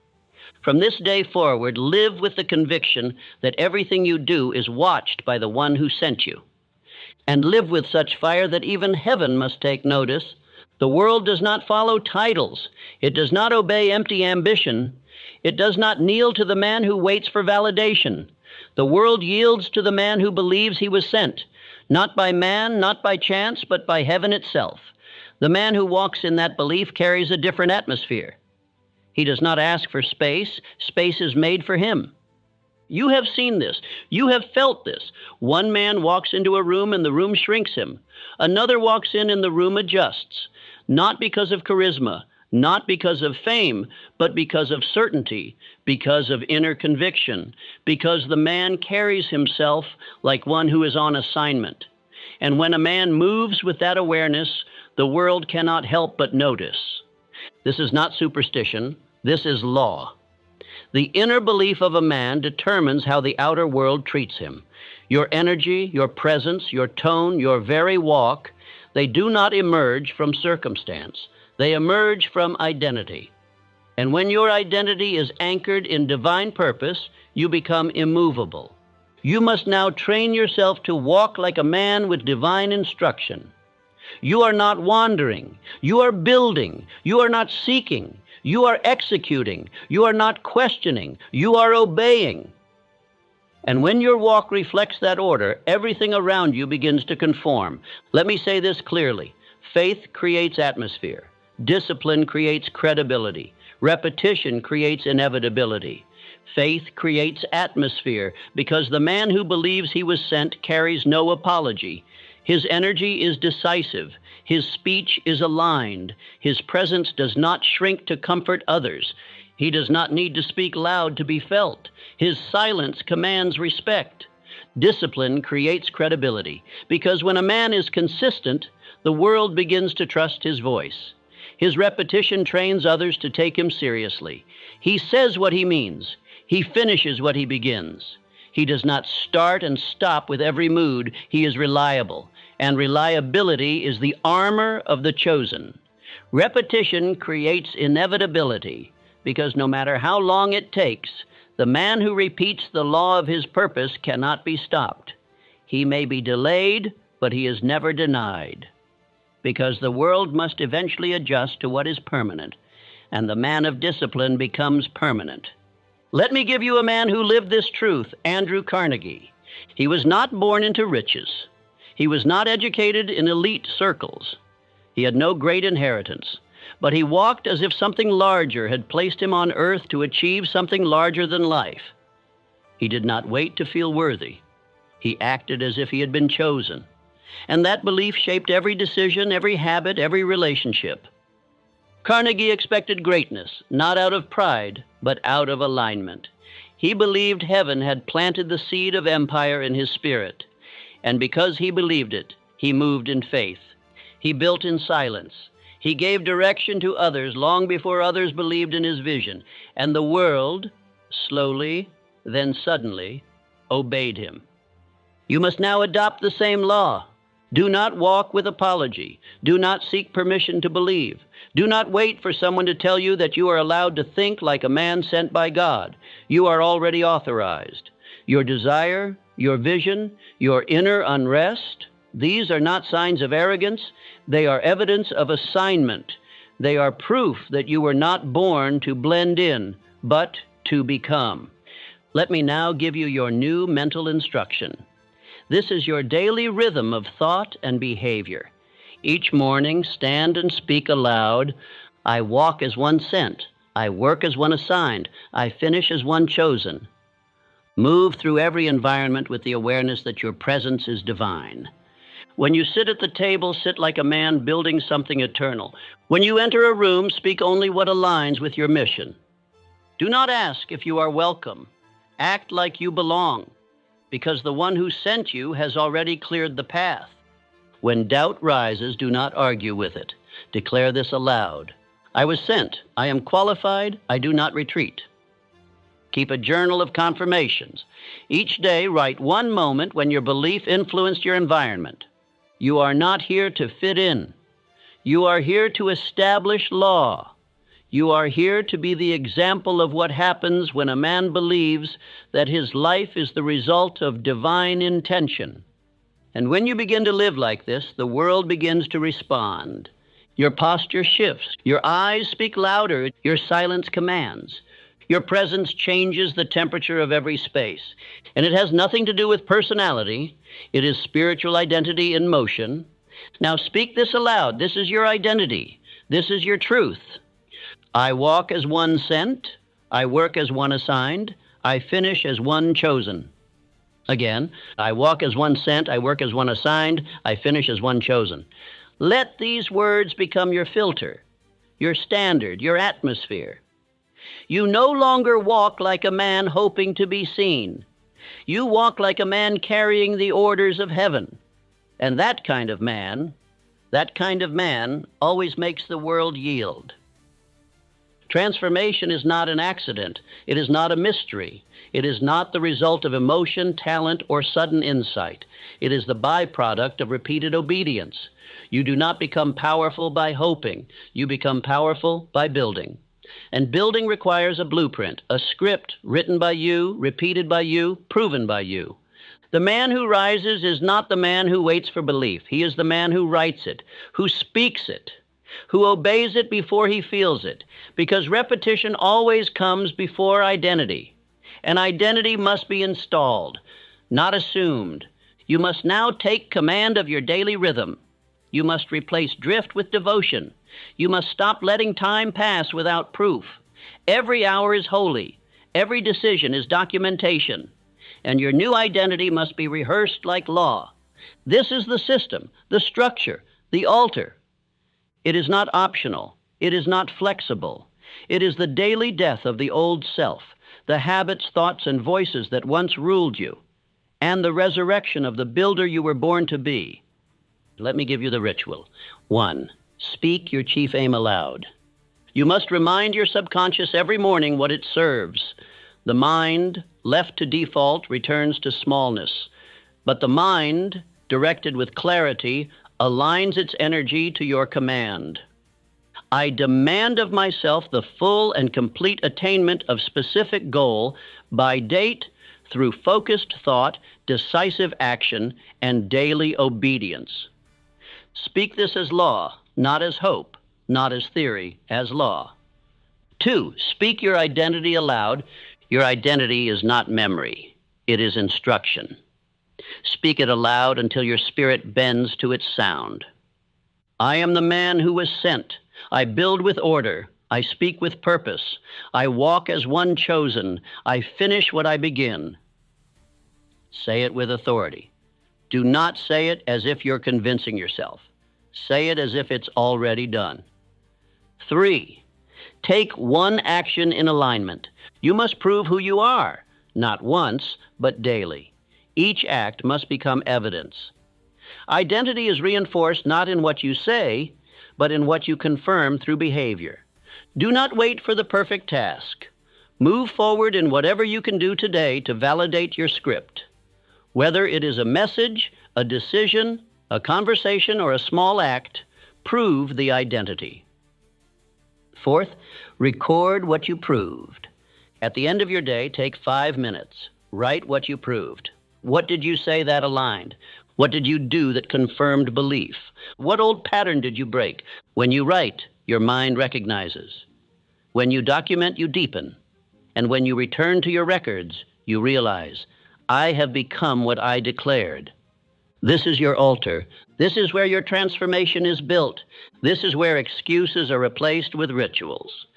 From this day forward, live with the conviction that everything you do is watched by the one who sent you. And live with such fire that even heaven must take notice. The world does not follow titles. It does not obey empty ambition. It does not kneel to the man who waits for validation. The world yields to the man who believes he was sent, not by man, not by chance, but by heaven itself. The man who walks in that belief carries a different atmosphere. He does not ask for space. Space is made for him. You have seen this. You have felt this. One man walks into a room and the room shrinks him. Another walks in and the room adjusts. Not because of charisma, not because of fame, but because of certainty, because of inner conviction, because the man carries himself like one who is on assignment. And when a man moves with that awareness, the world cannot help but notice. This is not superstition. This is law. The inner belief of a man determines how the outer world treats him. Your energy, your presence, your tone, your very walk, they do not emerge from circumstance. They emerge from identity. And when your identity is anchored in divine purpose, you become immovable. You must now train yourself to walk like a man with divine instruction. You are not wandering. You are building. You are not seeking. You are executing. You are not questioning. You are obeying. And when your walk reflects that order, everything around you begins to conform. Let me say this clearly. Faith creates atmosphere. Discipline creates credibility. Repetition creates inevitability. Faith creates atmosphere because the man who believes he was sent carries no apology. His energy is decisive. His speech is aligned. His presence does not shrink to comfort others. He does not need to speak loud to be felt. His silence commands respect. Discipline creates credibility because when a man is consistent, the world begins to trust his voice. His repetition trains others to take him seriously. He says what he means. He finishes what he begins. He does not start and stop with every mood. He is reliable. And reliability is the armor of the chosen. Repetition creates inevitability because no matter how long it takes, the man who repeats the law of his purpose cannot be stopped. He may be delayed, but he is never denied because the world must eventually adjust to what is permanent, and the man of discipline becomes permanent. Let me give you a man who lived this truth, Andrew Carnegie. He was not born into riches. He was not educated in elite circles. He had no great inheritance, but he walked as if something larger had placed him on earth to achieve something larger than life. He did not wait to feel worthy. He acted as if he had been chosen, and that belief shaped every decision, every habit, every relationship. Carnegie expected greatness, not out of pride, but out of alignment. He believed heaven had planted the seed of empire in his spirit. And because he believed it, he moved in faith. He built in silence. He gave direction to others long before others believed in his vision. And the world, slowly, then suddenly, obeyed him. You must now adopt the same law. Do not walk with apology. Do not seek permission to believe. Do not wait for someone to tell you that you are allowed to think like a man sent by God. You are already authorized. Your desire, your vision, your inner unrest, these are not signs of arrogance. They are evidence of assignment. They are proof that you were not born to blend in, but to become. Let me now give you your new mental instruction. This is your daily rhythm of thought and behavior. Each morning, stand and speak aloud. I walk as one sent. I work as one assigned. I finish as one chosen. Move through every environment with the awareness that your presence is divine. When you sit at the table, sit like a man building something eternal. When you enter a room, speak only what aligns with your mission. Do not ask if you are welcome. Act like you belong, because the one who sent you has already cleared the path. When doubt rises, do not argue with it. Declare this aloud. I was sent. I am qualified. I do not retreat. Keep a journal of confirmations. Each day, write one moment when your belief influenced your environment. You are not here to fit in. You are here to establish law. You are here to be the example of what happens when a man believes that his life is the result of divine intention. And when you begin to live like this, the world begins to respond. Your posture shifts. Your eyes speak louder. Your silence commands. Your presence changes the temperature of every space. And it has nothing to do with personality. It is spiritual identity in motion. Now speak this aloud. This is your identity. This is your truth. I walk as one sent. I work as one assigned. I finish as one chosen. Again, I walk as one sent. I work as one assigned. I finish as one chosen. Let these words become your filter, your standard, your atmosphere. You no longer walk like a man hoping to be seen. You walk like a man carrying the orders of heaven. And that kind of man always makes the world yield. Transformation is not an accident. It is not a mystery. It is not the result of emotion, talent, or sudden insight. It is the byproduct of repeated obedience. You do not become powerful by hoping. You become powerful by building. And building requires a blueprint, a script written by you, repeated by you, proven by you. The man who rises is not the man who waits for belief. He is the man who writes it, who speaks it, who obeys it before he feels it, because repetition always comes before identity. And identity must be installed, not assumed. You must now take command of your daily rhythm. You must replace drift with devotion. You must stop letting time pass without proof. Every hour is holy. Every decision is documentation. And your new identity must be rehearsed like law. This is the system, the structure, the altar. It is not optional. It is not flexible. It is the daily death of the old self, the habits, thoughts, and voices that once ruled you, and the resurrection of the builder you were born to be. Let me give you the ritual. 1. Speak your chief aim aloud. You must remind your subconscious every morning what it serves. The mind, left to default, returns to smallness. But the mind, directed with clarity, aligns its energy to your command. I demand of myself the full and complete attainment of specific goal by date through focused thought, decisive action, and daily obedience. Speak this as law, not as hope, not as theory, as law. 2, speak your identity aloud. Your identity is not memory. It is instruction. Speak it aloud until your spirit bends to its sound. I am the man who was sent. I build with order. I speak with purpose. I walk as one chosen. I finish what I begin. Say it with authority. Do not say it as if you're convincing yourself. Say it as if it's already done. 3, take one action in alignment. You must prove who you are, not once, but daily. Each act must become evidence. Identity is reinforced not in what you say, but in what you confirm through behavior. Do not wait for the perfect task. Move forward in whatever you can do today to validate your script. Whether it is a message, a decision, a conversation, or a small act, prove the identity. 4th, record what you proved. At the end of your day, take 5 minutes. Write what you proved. What did you say that aligned? What did you do that confirmed belief? What old pattern did you break? When you write, your mind recognizes. When you document, you deepen. And when you return to your records, you realize, I have become what I declared. This is your altar. This is where your transformation is built. This is where excuses are replaced with rituals.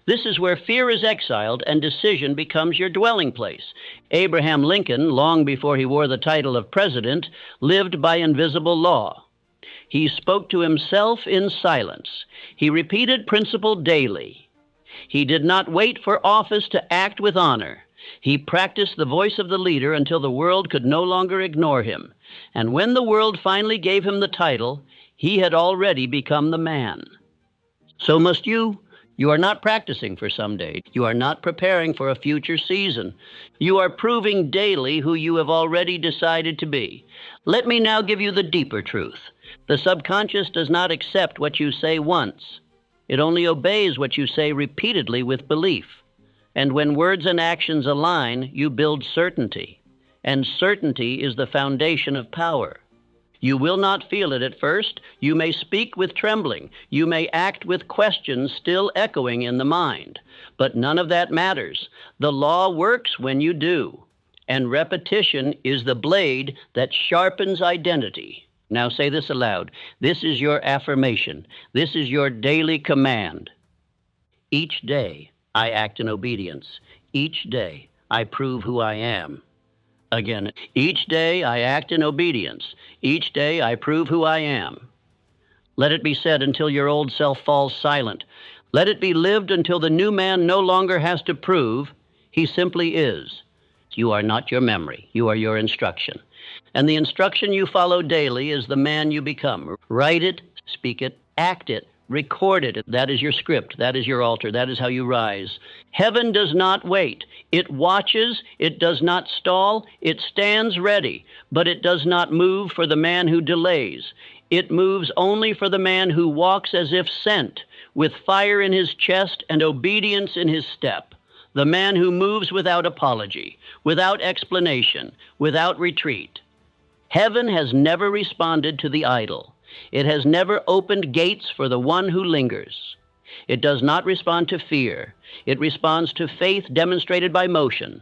This is where fear is exiled and decision becomes your dwelling place. Abraham Lincoln, long before he wore the title of president, lived by invisible law. He spoke to himself in silence. He repeated principle daily. He did not wait for office to act with honor. He practiced the voice of the leader until the world could no longer ignore him. And when the world finally gave him the title, he had already become the man. So must you. You are not practicing for someday. You are not preparing for a future season. You are proving daily who you have already decided to be. Let me now give you the deeper truth. The subconscious does not accept what you say once. It only obeys what you say repeatedly with belief. And when words and actions align, you build certainty. And certainty is the foundation of power. You will not feel it at first. You may speak with trembling. You may act with questions still echoing in the mind. But none of that matters. The law works when you do. And repetition is the blade that sharpens identity. Now say this aloud. This is your affirmation. This is your daily command. Each day I act in obedience. Each day I prove who I am. Again, each day I act in obedience. Each day I prove who I am. Let it be said until your old self falls silent. Let it be lived until the new man no longer has to prove. He simply is. You are not your memory. You are your instruction. And the instruction you follow daily is the man you become. Write it, speak it, act it, record it. That is your script. That is your altar. That is how you rise. Heaven does not wait. It watches. It does not stall. It stands ready. But it does not move for the man who delays. It moves only for the man who walks as if sent, with fire in his chest and obedience in his step. The man who moves without apology, without explanation, without retreat. Heaven has never responded to the idle. It has never opened gates for the one who lingers. It does not respond to fear. It responds to faith demonstrated by motion.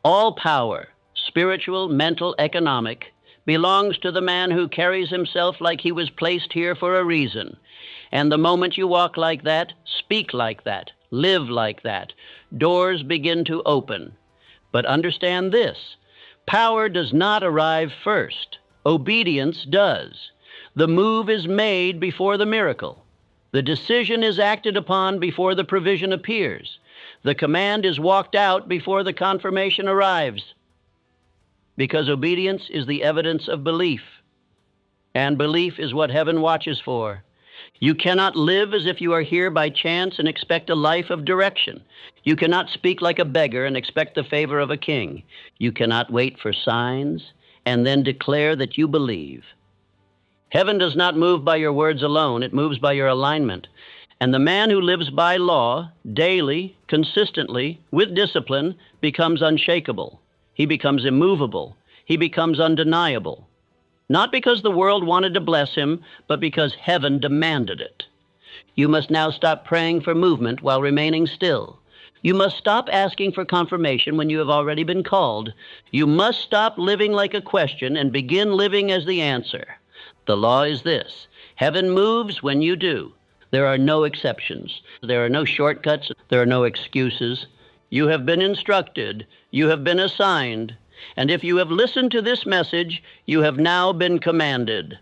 All power, spiritual, mental, economic, belongs to the man who carries himself like he was placed here for a reason. And the moment you walk like that, speak like that, live like that, doors begin to open. But understand this. Power does not arrive first. Obedience does. The move is made before the miracle. The decision is acted upon before the provision appears. The command is walked out before the confirmation arrives. Because obedience is the evidence of belief. And belief is what heaven watches for. You cannot live as if you are here by chance and expect a life of direction. You cannot speak like a beggar and expect the favor of a king. You cannot wait for signs and then declare that you believe. Heaven does not move by your words alone. It moves by your alignment. And the man who lives by law, daily, consistently, with discipline, becomes unshakable. He becomes immovable. He becomes undeniable. Not because the world wanted to bless him, but because heaven demanded it. You must now stop praying for movement while remaining still. You must stop asking for confirmation when you have already been called. You must stop living like a question and begin living as the answer. The law is this. Heaven moves when you do. There are no exceptions. There are no shortcuts. There are no excuses. You have been instructed. You have been assigned. And if you have listened to this message, you have now been commanded.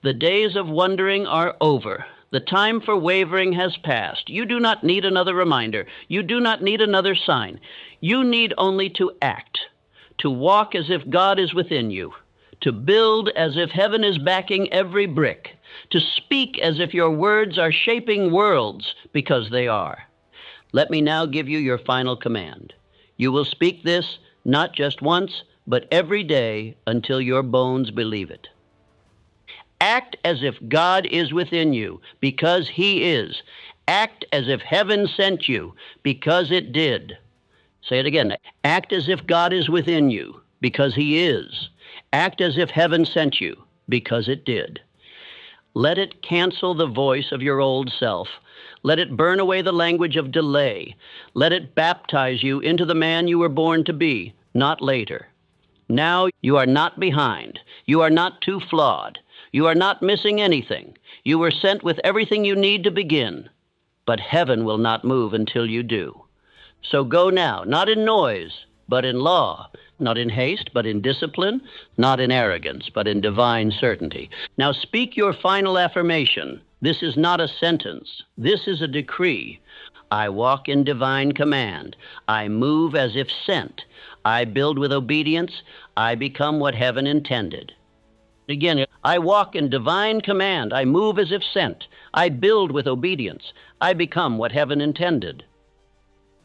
The days of wondering are over. The time for wavering has passed. You do not need another reminder. You do not need another sign. You need only to act, to walk as if God is within you, to build as if heaven is backing every brick, to speak as if your words are shaping worlds, because they are. Let me now give you your final command. You will speak this not just once, but every day until your bones believe it. Act as if God is within you, because He is. Act as if heaven sent you, because it did. Say it again. Act as if God is within you, because He is. Act as if heaven sent you, because it did. Let it cancel the voice of your old self. Let it burn away the language of delay. Let it baptize you into the man you were born to be, not later. Now you are not behind. You are not too flawed. You are not missing anything. You were sent with everything you need to begin. But heaven will not move until you do. So go now, not in noise, but in law, not in haste, but in discipline, not in arrogance, but in divine certainty. Now speak your final affirmation. This is not a sentence. This is a decree. I walk in divine command. I move as if sent. I build with obedience. I become what heaven intended. Again, I walk in divine command. I move as if sent. I build with obedience. I become what heaven intended.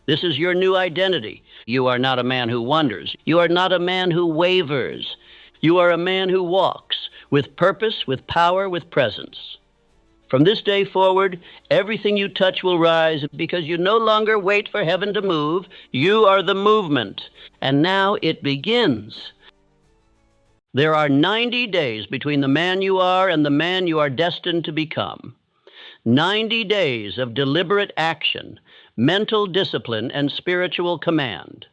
This is your new identity. You are not a man who wonders. You are not a man who wavers. You are a man who walks with purpose, with power, with presence. From this day forward, everything you touch will rise because you no longer wait for heaven to move. You are the movement. And now it begins. There are 90 days between the man you are and the man you are destined to become. 90 days of deliberate action, mental discipline, and spiritual command.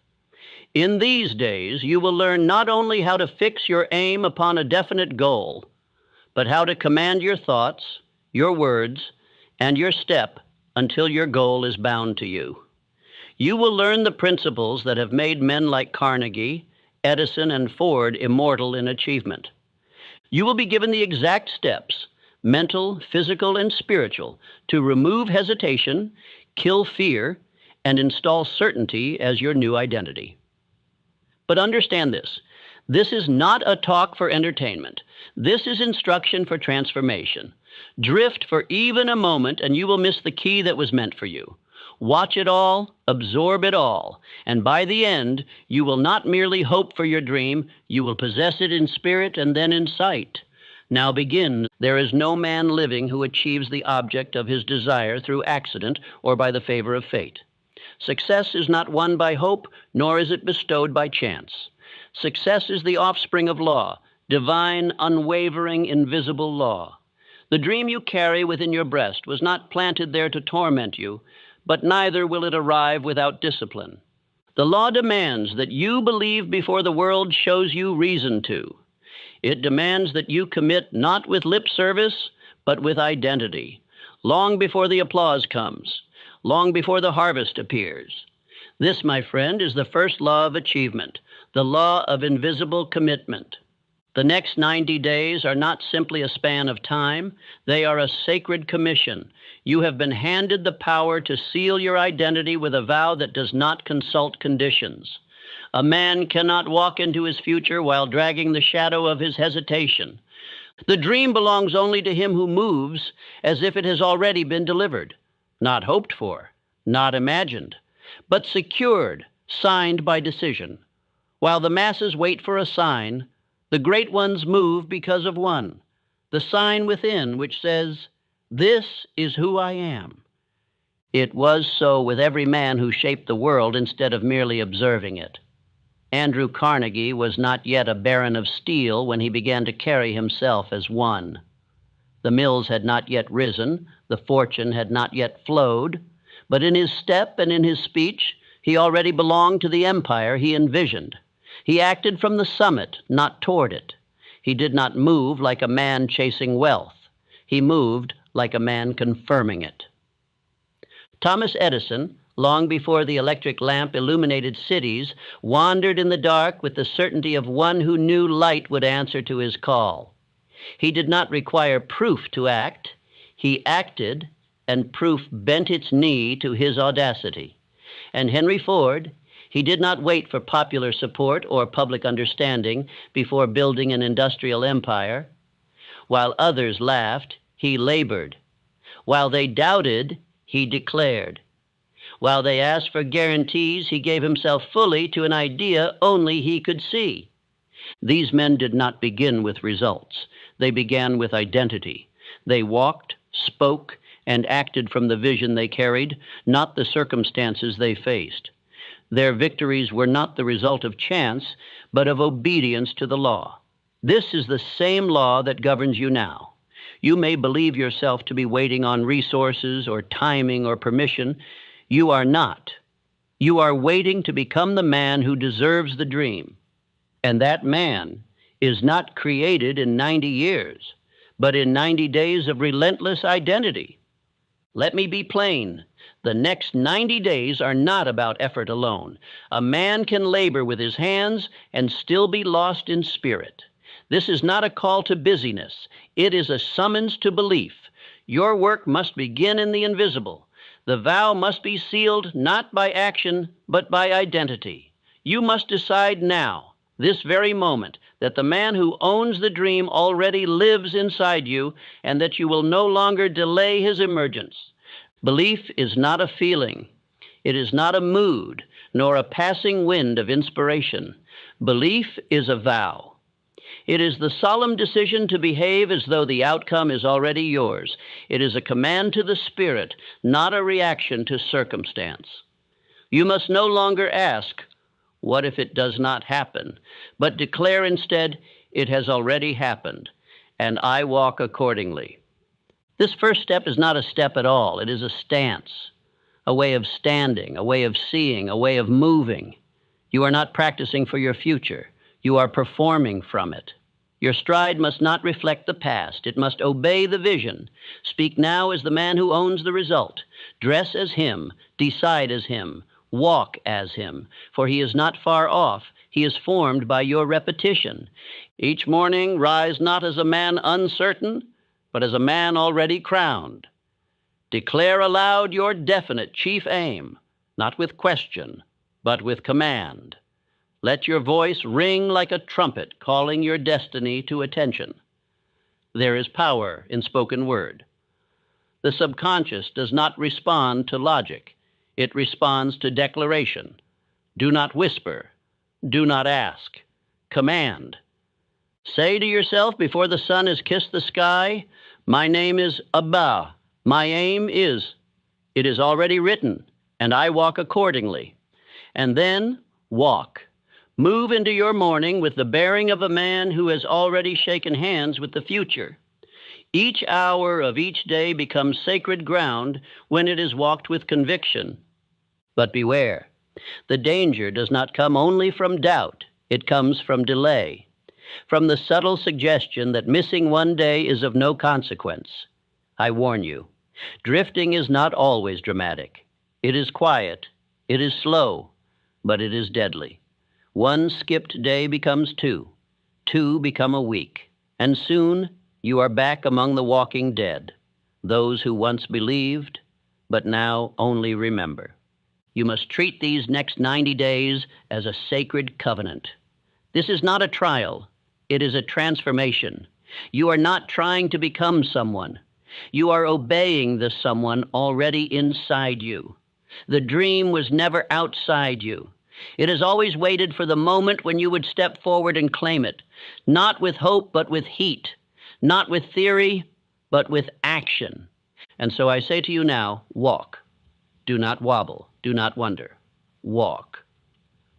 In these days, you will learn not only how to fix your aim upon a definite goal, but how to command your thoughts, your words, and your step until your goal is bound to you. You will learn the principles that have made men like Carnegie, Edison, and Ford immortal in achievement. You will be given the exact steps, mental, physical, and spiritual, to remove hesitation, kill fear, and install certainty as your new identity. But understand this. This is not a talk for entertainment. This is instruction for transformation. Drift for even a moment, and you will miss the key that was meant for you. Watch it all, absorb it all, and by the end, you will not merely hope for your dream, you will possess it in spirit and then in sight. Now begin. There is no man living who achieves the object of his desire through accident or by the favor of fate. Success is not won by hope, nor is it bestowed by chance. Success is the offspring of law, divine, unwavering, invisible law. The dream you carry within your breast was not planted there to torment you, but neither will it arrive without discipline. The law demands that you believe before the world shows you reason to. It demands that you commit not with lip service, but with identity, long before the applause comes, long before the harvest appears. This, my friend, is the first law of achievement, the law of invisible commitment. The next 90 days are not simply a span of time, they are a sacred commission. You have been handed the power to seal your identity with a vow that does not consult conditions. A man cannot walk into his future while dragging the shadow of his hesitation. The dream belongs only to him who moves as if it has already been delivered, not hoped for, not imagined, but secured, signed by decision. While the masses wait for a sign, the great ones move because of one, the sign within which says, "This is who I am." It was so with every man who shaped the world instead of merely observing it. Andrew Carnegie was not yet a baron of steel when he began to carry himself as one. The mills had not yet risen, the fortune had not yet flowed, but in his step and in his speech, he already belonged to the empire he envisioned. He acted from the summit, not toward it. He did not move like a man chasing wealth. He moved like a man confirming it. Thomas Edison, long before the electric lamp illuminated cities, wandered in the dark with the certainty of one who knew light would answer to his call. He did not require proof to act. He acted, and proof bent its knee to his audacity. And Henry Ford, he did not wait for popular support or public understanding before building an industrial empire. While others laughed, he labored. While they doubted, he declared. While they asked for guarantees, he gave himself fully to an idea only he could see. These men did not begin with results. They began with identity. They walked, spoke, and acted from the vision they carried, not the circumstances they faced. Their victories were not the result of chance, but of obedience to the law. This is the same law that governs you now. You may believe yourself to be waiting on resources or timing or permission. You are not. You are waiting to become the man who deserves the dream. And that man is not created in 90 years, but in 90 days of relentless identity. Let me be plain. The next 90 days are not about effort alone. A man can labor with his hands and still be lost in spirit. This is not a call to busyness. It is a summons to belief. Your work must begin in the invisible. The vow must be sealed not by action, but by identity. You must decide now, this very moment, that the man who owns the dream already lives inside you and that you will no longer delay his emergence. Belief is not a feeling. It is not a mood, nor a passing wind of inspiration. Belief is a vow. It is the solemn decision to behave as though the outcome is already yours. It is a command to the spirit, not a reaction to circumstance. You must no longer ask, "What if it does not happen?" but declare instead, "It has already happened, and I walk accordingly." This first step is not a step at all. It is a stance, a way of standing, a way of seeing, a way of moving. You are not practicing for your future. You are performing from it. Your stride must not reflect the past. It must obey the vision. Speak now as the man who owns the result. Dress as him. Decide as him. Walk as him. For he is not far off. He is formed by your repetition. Each morning, rise not as a man uncertain, but as a man already crowned. Declare aloud your definite chief aim, not with question, but with command. Let your voice ring like a trumpet calling your destiny to attention. There is power in spoken word. The subconscious does not respond to logic. It responds to declaration. Do not whisper. Do not ask. Command. Say to yourself before the sun has kissed the sky, "My name is Abba. My aim is, it is already written, and I walk accordingly." And then walk. Move into your morning with the bearing of a man who has already shaken hands with the future. Each hour of each day becomes sacred ground when it is walked with conviction. But beware, the danger does not come only from doubt, it comes from delay, from the subtle suggestion that missing one day is of no consequence. I warn you, drifting is not always dramatic. It is quiet, it is slow, but it is deadly. One skipped day becomes two, two become a week, and soon you are back among the walking dead, those who once believed, but now only remember. You must treat these next 90 days as a sacred covenant. This is not a trial, it is a transformation. You are not trying to become someone. You are obeying the someone already inside you. The dream was never outside you. It has always waited for the moment when you would step forward and claim it, not with hope, but with heat, not with theory, but with action. And so I say to you now, walk. Do not wobble. Do not wonder. Walk.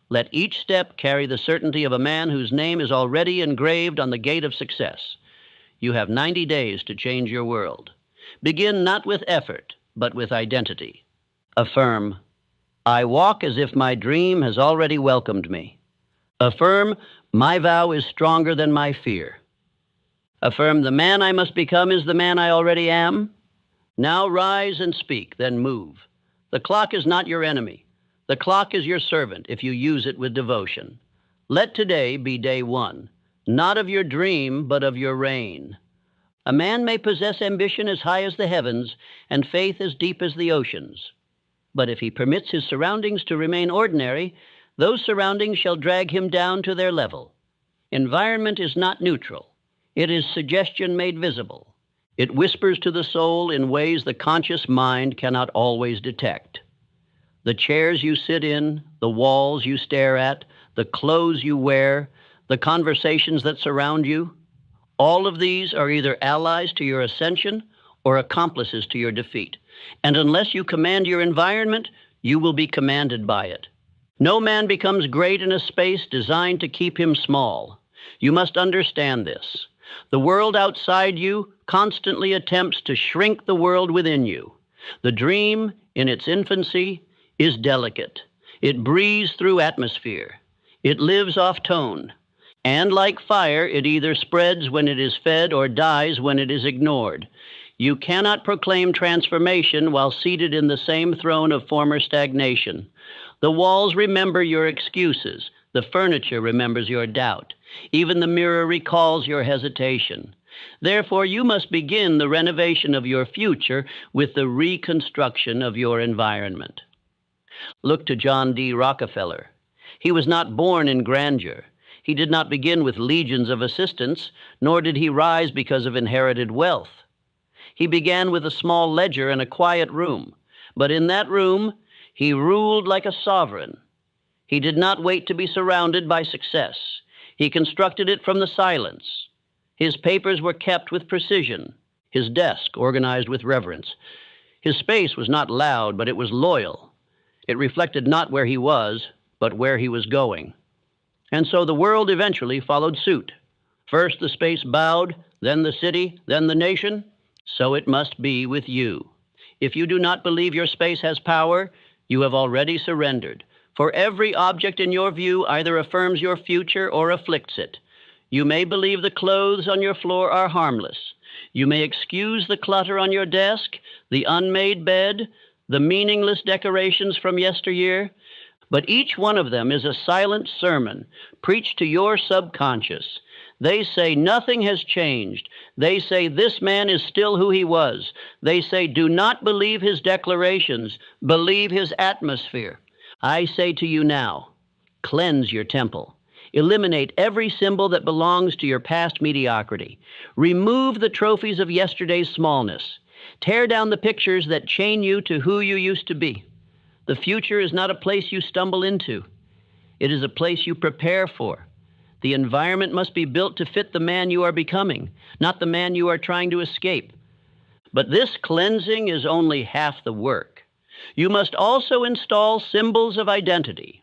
Let each step carry the certainty of a man whose name is already engraved on the gate of success. You have 90 days to change your world. Begin not with effort, but with identity. Affirm, "I walk as if my dream has already welcomed me." Affirm, "My vow is stronger than my fear." Affirm, "The man I must become is the man I already am." Now rise and speak, then move. The clock is not your enemy. The clock is your servant if you use it with devotion. Let today be day one, not of your dream, but of your reign. A man may possess ambition as high as the heavens and faith as deep as the oceans. But if he permits his surroundings to remain ordinary, those surroundings shall drag him down to their level. Environment is not neutral. It is suggestion made visible. It whispers to the soul in ways the conscious mind cannot always detect. The chairs you sit in, the walls you stare at, the clothes you wear, the conversations that surround you, all of these are either allies to your ascension or accomplices to your defeat. And unless you command your environment, you will be commanded by it. No man becomes great in a space designed to keep him small. You must understand this. The world outside you constantly attempts to shrink the world within you. The dream, in its infancy, is delicate. It breathes through atmosphere. It lives off tone. And like fire, it either spreads when it is fed or dies when it is ignored. You cannot proclaim transformation while seated in the same throne of former stagnation. The walls remember your excuses. The furniture remembers your doubt. Even the mirror recalls your hesitation. Therefore, you must begin the renovation of your future with the reconstruction of your environment. Look to John D. Rockefeller. He was not born in grandeur. He did not begin with legions of assistants, nor did he rise because of inherited wealth. He began with a small ledger and a quiet room, but in that room, he ruled like a sovereign. He did not wait to be surrounded by success. He constructed it from the silence. His papers were kept with precision, his desk organized with reverence. His space was not loud, but it was loyal. It reflected not where he was, but where he was going. And so the world eventually followed suit. First the space bowed, then the city, then the nation. So it must be with you. If you do not believe your space has power, you have already surrendered. For every object in your view either affirms your future or afflicts it. You may believe the clothes on your floor are harmless. You may excuse the clutter on your desk, the unmade bed, the meaningless decorations from yesteryear, but each one of them is a silent sermon preached to your subconscious. They say nothing has changed. They say this man is still who he was. They say do not believe his declarations, believe his atmosphere. I say to you now, cleanse your temple. Eliminate every symbol that belongs to your past mediocrity. Remove the trophies of yesterday's smallness. Tear down the pictures that chain you to who you used to be. The future is not a place you stumble into. It is a place you prepare for. The environment must be built to fit the man you are becoming, not the man you are trying to escape. But this cleansing is only half the work. You must also install symbols of identity.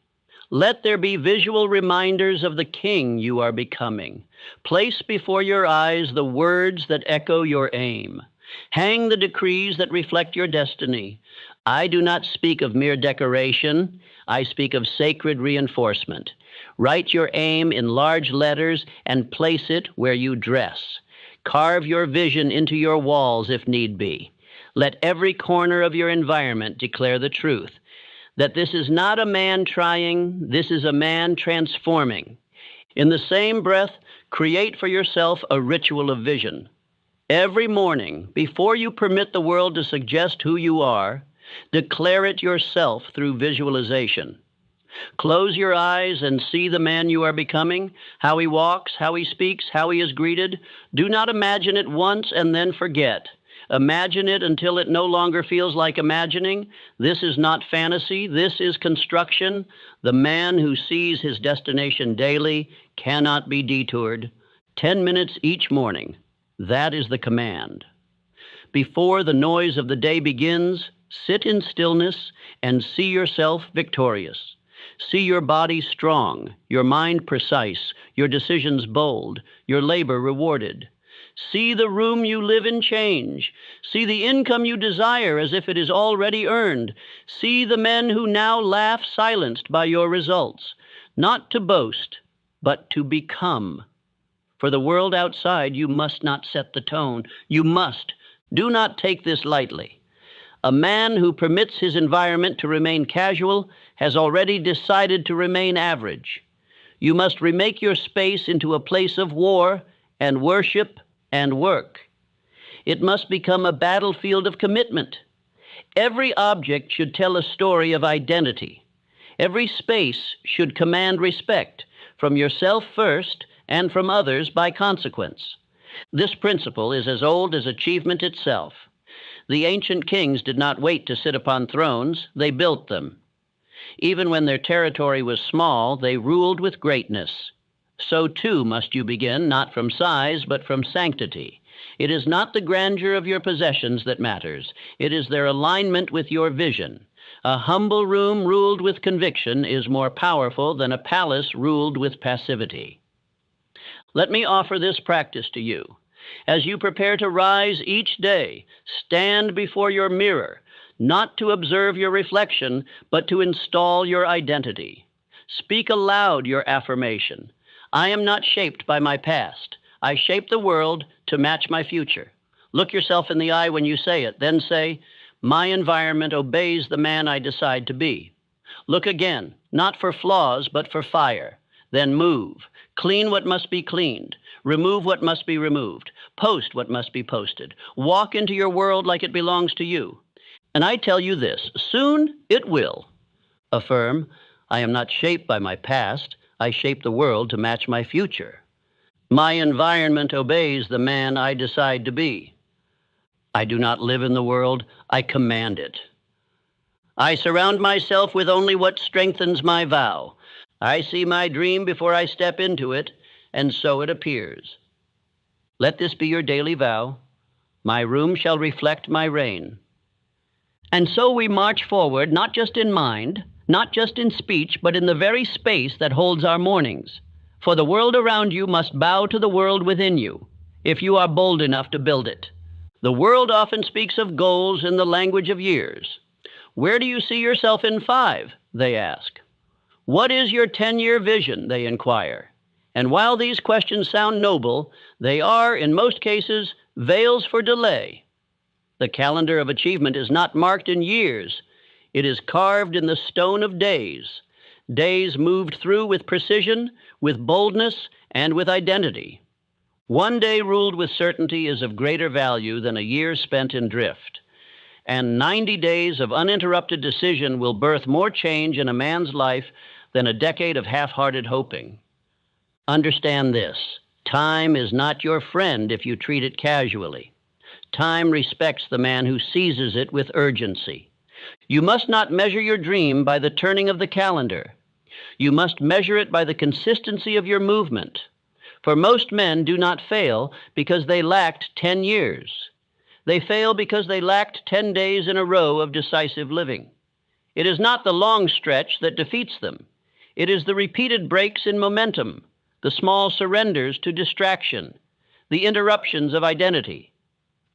Let there be visual reminders of the king you are becoming. Place before your eyes the words that echo your aim. Hang the decrees that reflect your destiny. I do not speak of mere decoration. I speak of sacred reinforcement. Write your aim in large letters and place it where you dress. Carve your vision into your walls if need be. Let every corner of your environment declare the truth, that this is not a man trying, this is a man transforming. In the same breath, create for yourself a ritual of vision. Every morning, before you permit the world to suggest who you are, declare it yourself through visualization. Close your eyes and see the man you are becoming, how he walks, how he speaks, how he is greeted. Do not imagine it once and then forget. Imagine it until it no longer feels like imagining. This is not fantasy. This is construction. The man who sees his destination daily cannot be detoured. 10 minutes each morning. That is the command. Before the noise of the day begins, sit in stillness and see yourself victorious. See your body strong, your mind precise, your decisions bold, your labor rewarded. See the room you live in change. See the income you desire as if it is already earned. See the men who now laugh silenced by your results. Not to boast, but to become. For the world outside, you must not set the tone. You must. Do not take this lightly. A man who permits his environment to remain casual has already decided to remain average. You must remake your space into a place of war and worship and work. It must become a battlefield of commitment. Every object should tell a story of identity. Every space should command respect from yourself first and from others by consequence. This principle is as old as achievement itself. The ancient kings did not wait to sit upon thrones, they built them. Even when their territory was small, they ruled with greatness. So too must you begin, not from size, but from sanctity. It is not the grandeur of your possessions that matters. It is their alignment with your vision. A humble room ruled with conviction is more powerful than a palace ruled with passivity. Let me offer this practice to you. As you prepare to rise each day, stand before your mirror, not to observe your reflection, but to install your identity. Speak aloud your affirmation. I am not shaped by my past. I shape the world to match my future. Look yourself in the eye when you say it, then say, my environment obeys the man I decide to be. Look again, not for flaws, but for fire. Then move. Clean what must be cleaned. Remove what must be removed. Post what must be posted. Walk into your world like it belongs to you. And I tell you this, soon it will. Affirm, I am not shaped by my past. I shape the world to match my future. My environment obeys the man I decide to be. I do not live in the world, I command it. I surround myself with only what strengthens my vow. I see my dream before I step into it, and so it appears. Let this be your daily vow. My room shall reflect my reign. And so we march forward, not just in mind, not just in speech, but in the very space that holds our mornings. For the world around you must bow to the world within you, if you are bold enough to build it. The world often speaks of goals in the language of years. Where do you see yourself in 5? They ask. What is your 10-year vision? They inquire. And while these questions sound noble, they are, in most cases, veils for delay. The calendar of achievement is not marked in years. It is carved in the stone of days. Days moved through with precision, with boldness, and with identity. One day ruled with certainty is of greater value than a year spent in drift. And 90 days of uninterrupted decision will birth more change in a man's life than a decade of half-hearted hoping. Understand this, time is not your friend if you treat it casually. Time respects the man who seizes it with urgency. You must not measure your dream by the turning of the calendar. You must measure it by the consistency of your movement. For most men do not fail because they lacked 10 years. They fail because they lacked 10 days in a row of decisive living. It is not the long stretch that defeats them. It is the repeated breaks in momentum, the small surrenders to distraction, the interruptions of identity.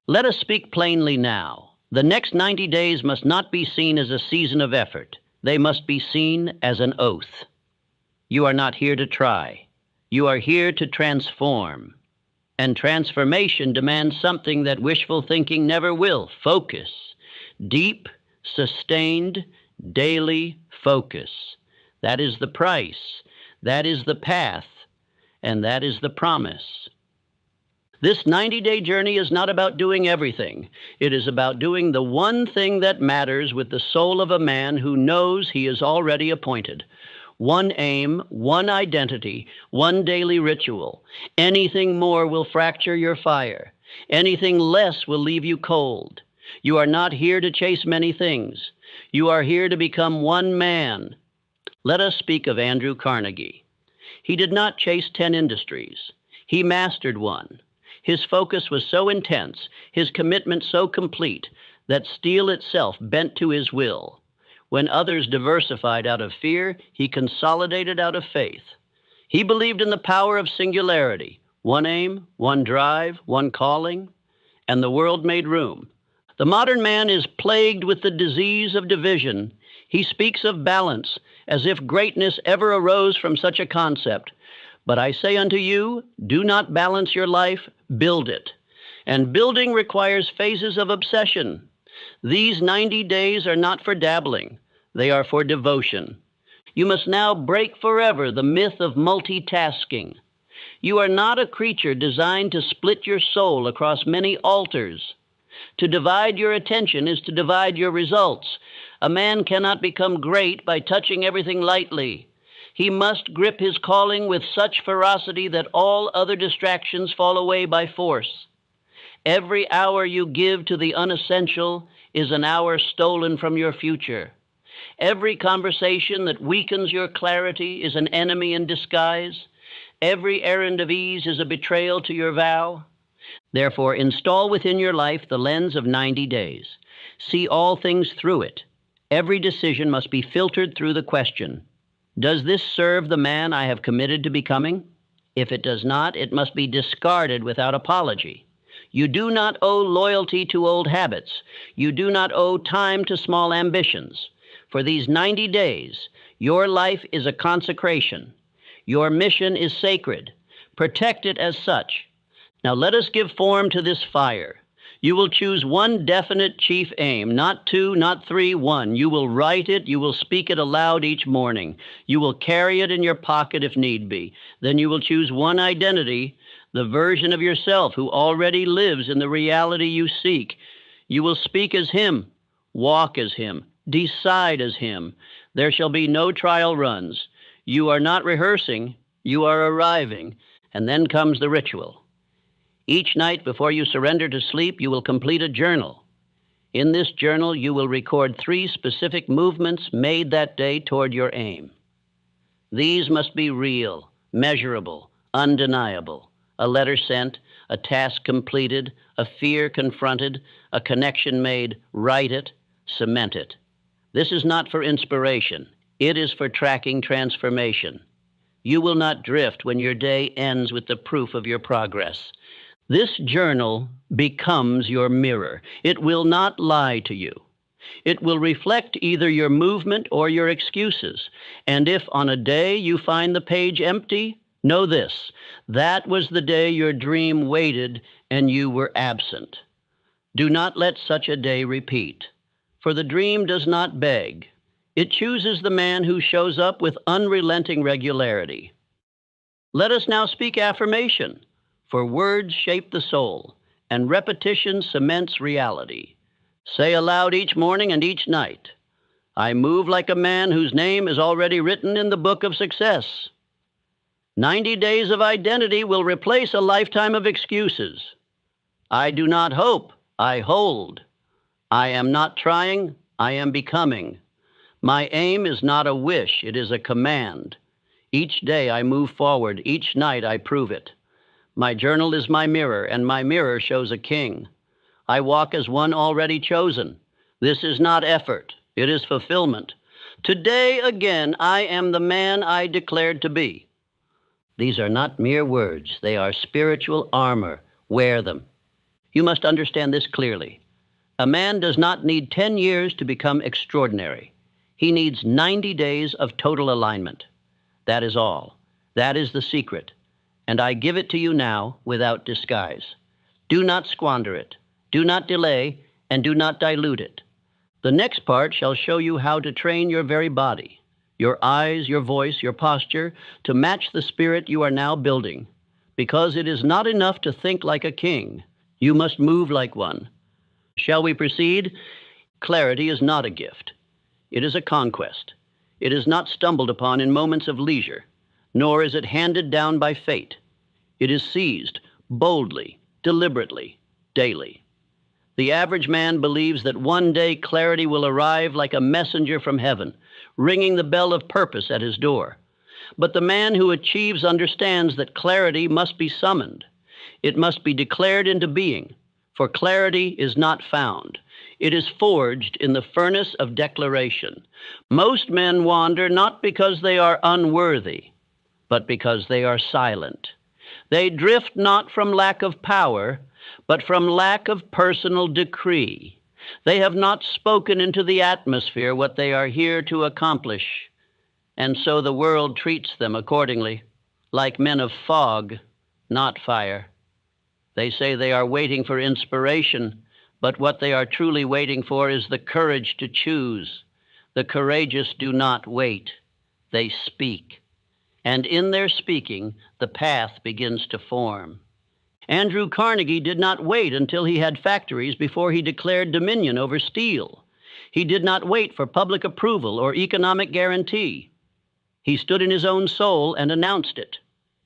Let us speak plainly now. The next 90 days must not be seen as a season of effort. They must be seen as an oath. You are not here to try. You are here to transform. And transformation demands something that wishful thinking never will: focus. Deep, sustained, daily focus. That is the price. That is the path. And that is the promise. This 90-day journey is not about doing everything. It is about doing the one thing that matters with the soul of a man who knows he is already appointed. One aim, one identity, one daily ritual. Anything more will fracture your fire. Anything less will leave you cold. You are not here to chase many things. You are here to become one man. Let us speak of Andrew Carnegie. He did not chase 10 industries. He mastered one. His focus was so intense, his commitment so complete, that steel itself bent to his will. When others diversified out of fear, he consolidated out of faith. He believed in the power of singularity, one aim, one drive, one calling, and the world made room. The modern man is plagued with the disease of division. He speaks of balance, as if greatness ever arose from such a concept. But I say unto you, do not balance your life, build it. And building requires phases of obsession. These 90 days are not for dabbling. They are for devotion. You must now break forever the myth of multitasking. You are not a creature designed to split your soul across many altars. To divide your attention is to divide your results. A man cannot become great by touching everything lightly. He must grip his calling with such ferocity that all other distractions fall away by force. Every hour you give to the unessential is an hour stolen from your future. Every conversation that weakens your clarity is an enemy in disguise. Every errand of ease is a betrayal to your vow. Therefore, install within your life the lens of 90 days. See all things through it. Every decision must be filtered through the question, does this serve the man I have committed to becoming? If it does not, it must be discarded without apology. You do not owe loyalty to old habits. You do not owe time to small ambitions. For these 90 days, your life is a consecration. Your mission is sacred. Protect it as such. Now let us give form to this fire. You will choose one definite chief aim, not two, not three, one. You will write it, you will speak it aloud each morning. You will carry it in your pocket if need be. Then you will choose one identity, the version of yourself who already lives in the reality you seek. You will speak as him, walk as him, decide as him. There shall be no trial runs. You are not rehearsing, you are arriving. And then comes the ritual. Each night before you surrender to sleep, you will complete a journal. In this journal, you will record 3 specific movements made that day toward your aim. These must be real, measurable, undeniable. A letter sent, a task completed, a fear confronted, a connection made. Write it, cement it. This is not for inspiration. It is for tracking transformation. You will not drift when your day ends with the proof of your progress. This journal becomes your mirror. It will not lie to you. It will reflect either your movement or your excuses. And if on a day you find the page empty, know this: that was the day your dream waited and you were absent. Do not let such a day repeat, for the dream does not beg. It chooses the man who shows up with unrelenting regularity. Let us now speak affirmation. For words shape the soul, and repetition cements reality. Say aloud each morning and each night, I move like a man whose name is already written in the book of success. 90 days of identity will replace a lifetime of excuses. I do not hope, I hold. I am not trying, I am becoming. My aim is not a wish, it is a command. Each day I move forward, each night I prove it. My journal is my mirror, and my mirror shows a king. I walk as one already chosen. This is not effort, it is fulfillment. Today again, I am the man I declared to be. These are not mere words, they are spiritual armor. Wear them. You must understand this clearly. A man does not need 10 years to become extraordinary. He needs 90 days of total alignment. That is all. That is the secret. And I give it to you now without disguise. Do not squander it. Do not delay, and do not dilute it. The next part shall show you how to train your very body, your eyes, your voice, your posture, to match the spirit you are now building. Because it is not enough to think like a king. You must move like one. Shall we proceed? Clarity is not a gift. It is a conquest. It is not stumbled upon in moments of leisure, nor is it handed down by fate. It is seized boldly, deliberately, daily. The average man believes that one day clarity will arrive like a messenger from heaven, ringing the bell of purpose at his door. But the man who achieves understands that clarity must be summoned. It must be declared into being, for clarity is not found. It is forged in the furnace of declaration. Most men wander not because they are unworthy, but because they are silent. They drift not from lack of power, but from lack of personal decree. They have not spoken into the atmosphere what they are here to accomplish, and so the world treats them accordingly, like men of fog, not fire. They say they are waiting for inspiration, but what they are truly waiting for is the courage to choose. The courageous do not wait, they speak. And in their speaking, the path begins to form. Andrew Carnegie did not wait until he had factories before he declared dominion over steel. He did not wait for public approval or economic guarantee. He stood in his own soul and announced it.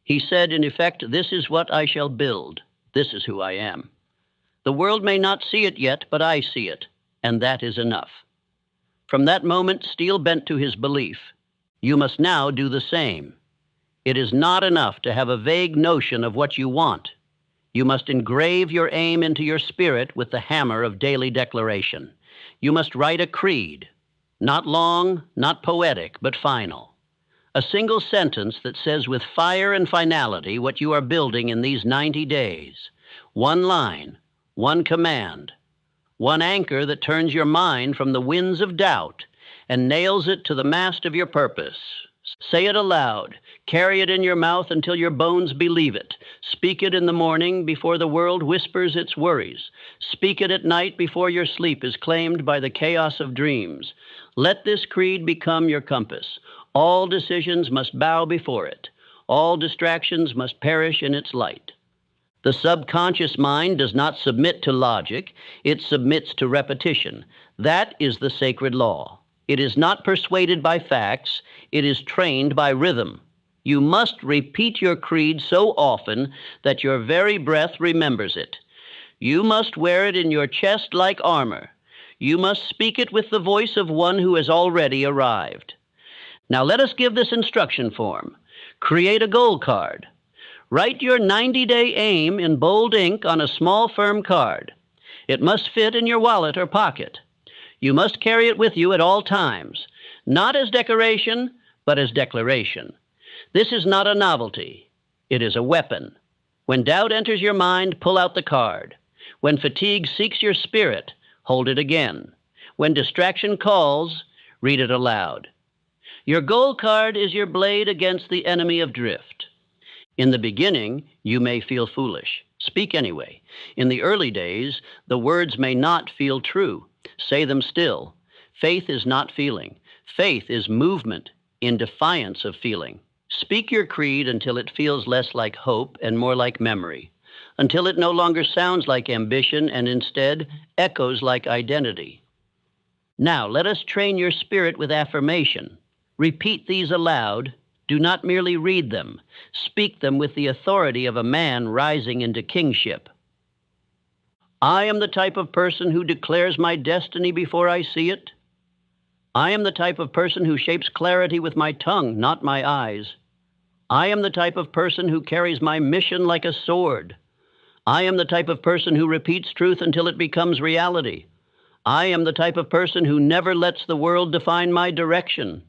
He said, in effect, this is what I shall build. This is who I am. The world may not see it yet, but I see it, and that is enough. From that moment, Steele bent to his belief. You must now do the same. It is not enough to have a vague notion of what you want. You must engrave your aim into your spirit with the hammer of daily declaration. You must write a creed, not long, not poetic, but final. A single sentence that says with fire and finality what you are building in these 90 days. One line, one command, one anchor that turns your mind from the winds of doubt and nails it to the mast of your purpose. Say it aloud. Carry it in your mouth until your bones believe it. Speak it in the morning before the world whispers its worries. Speak it at night before your sleep is claimed by the chaos of dreams. Let this creed become your compass. All decisions must bow before it. All distractions must perish in its light. The subconscious mind does not submit to logic, it submits to repetition. That is the sacred law. It is not persuaded by facts, it is trained by rhythm. You must repeat your creed so often that your very breath remembers it. You must wear it in your chest like armor. You must speak it with the voice of one who has already arrived. Now let us give this instruction form. Create a goal card. Write your 90-day aim in bold ink on a small, firm card. It must fit in your wallet or pocket. You must carry it with you at all times, not as decoration, but as declaration. This is not a novelty. It is a weapon. When doubt enters your mind, pull out the card. When fatigue seeks your spirit, hold it again. When distraction calls, read it aloud. Your goal card is your blade against the enemy of drift. In the beginning, you may feel foolish. Speak anyway. In the early days, the words may not feel true. Say them still. Faith is not feeling. Faith is movement in defiance of feeling. Speak your creed until it feels less like hope and more like memory, until it no longer sounds like ambition and instead echoes like identity. Now, let us train your spirit with affirmation. Repeat these aloud. Do not merely read them. Speak them with the authority of a man rising into kingship. I am the type of person who declares my destiny before I see it. I am the type of person who shapes clarity with my tongue, not my eyes. I am the type of person who carries my mission like a sword. I am the type of person who repeats truth until it becomes reality. I am the type of person who never lets the world define my direction.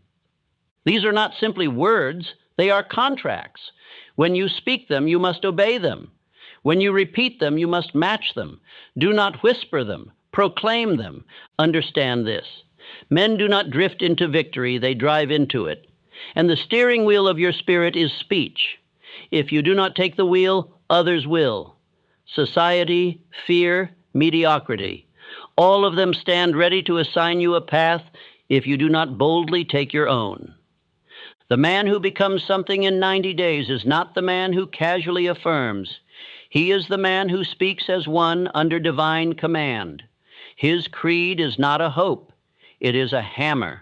These are not simply words, they are contracts. When you speak them, you must obey them. When you repeat them, you must match them. Do not whisper them, proclaim them. Understand this. Men do not drift into victory, they drive into it. And the steering wheel of your spirit is speech. If you do not take the wheel, others will. Society, fear, mediocrity. All of them stand ready to assign you a path if you do not boldly take your own. The man who becomes something in 90 days is not the man who casually affirms. He is the man who speaks as one under divine command. His creed is not a hope. It is a hammer.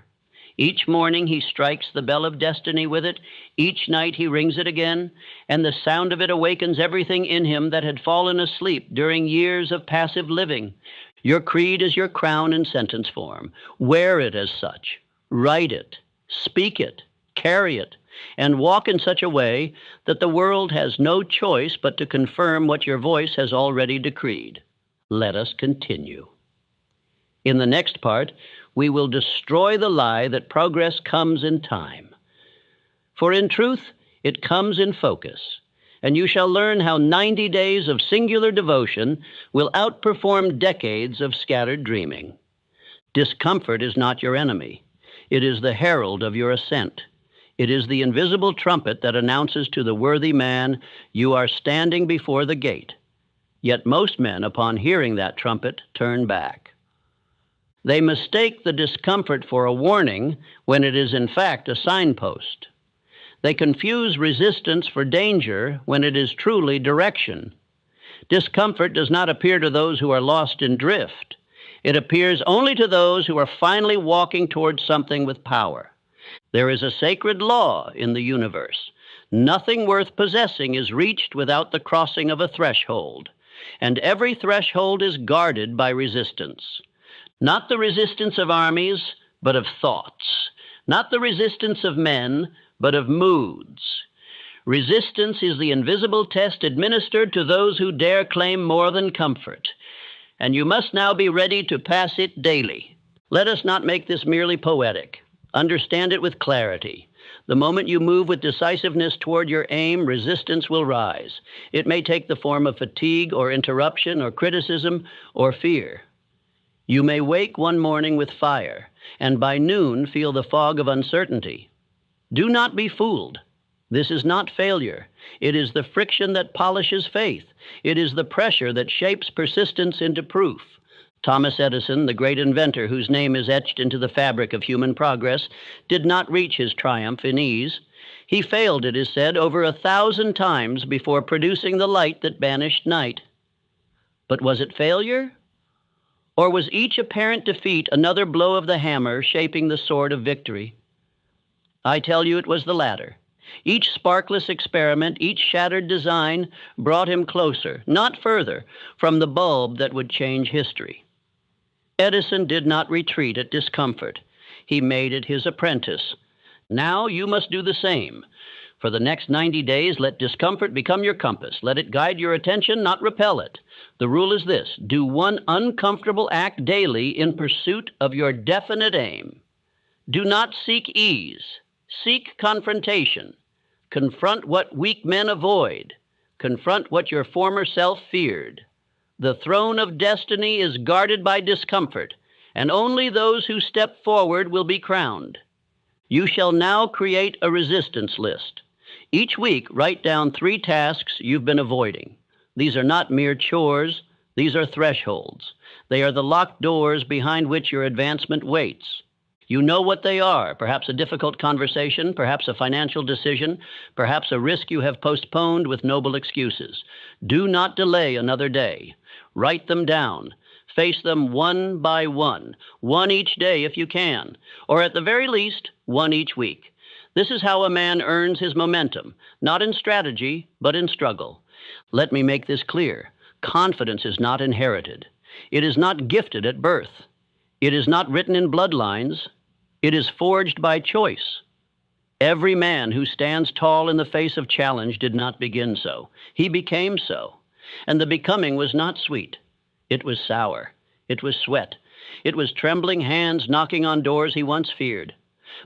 Each morning he strikes the bell of destiny with it. Each night he rings it again, and the sound of it awakens everything in him that had fallen asleep during years of passive living. Your creed is your crown in sentence form. Wear it as such. Write it. Speak it. Carry it. And walk in such a way that the world has no choice but to confirm what your voice has already decreed. Let us continue. In the next part, we will destroy the lie that progress comes in time. For in truth, it comes in focus, and you shall learn how 90 days of singular devotion will outperform decades of scattered dreaming. Discomfort is not your enemy. It is the herald of your ascent. It is the invisible trumpet that announces to the worthy man, you are standing before the gate. Yet most men, upon hearing that trumpet, turn back. They mistake the discomfort for a warning when it is in fact a signpost. They confuse resistance for danger when it is truly direction. Discomfort does not appear to those who are lost in drift. It appears only to those who are finally walking towards something with power. There is a sacred law in the universe. Nothing worth possessing is reached without the crossing of a threshold, and every threshold is guarded by resistance. Not the resistance of armies, but of thoughts. Not the resistance of men, but of moods. Resistance is the invisible test administered to those who dare claim more than comfort, and you must now be ready to pass it daily. Let us not make this merely poetic. Understand it with clarity. The moment you move with decisiveness toward your aim, resistance will rise. It may take the form of fatigue or interruption or criticism or fear. You may wake one morning with fire, and by noon feel the fog of uncertainty. Do not be fooled. This is not failure. It is the friction that polishes faith. It is the pressure that shapes persistence into proof. Thomas Edison, the great inventor whose name is etched into the fabric of human progress, did not reach his triumph in ease. He failed, it is said, over 1,000 times before producing the light that banished night. But was it failure? Or was each apparent defeat another blow of the hammer shaping the sword of victory? I tell you it was the latter. Each sparkless experiment, each shattered design brought him closer, not further, from the bulb that would change history. Edison did not retreat at discomfort. He made it his apprentice. Now you must do the same. For the next 90 days, let discomfort become your compass. Let it guide your attention, not repel it. The rule is this: do one uncomfortable act daily in pursuit of your definite aim. Do not seek ease. Seek confrontation. Confront what weak men avoid. Confront what your former self feared. The throne of destiny is guarded by discomfort, and only those who step forward will be crowned. You shall now create a resistance list. Each week, write down 3 tasks you've been avoiding. These are not mere chores. These are thresholds. They are the locked doors behind which your advancement waits. You know what they are: perhaps a difficult conversation, perhaps a financial decision, perhaps a risk you have postponed with noble excuses. Do not delay another day. Write them down. Face them one by one each day if you can, or at the very least, one each week. This is how a man earns his momentum, not in strategy, but in struggle. Let me make this clear. Confidence is not inherited. It is not gifted at birth. It is not written in bloodlines. It is forged by choice. Every man who stands tall in the face of challenge did not begin so. He became so. And the becoming was not sweet. It was sour. It was sweat. It was trembling hands knocking on doors he once feared.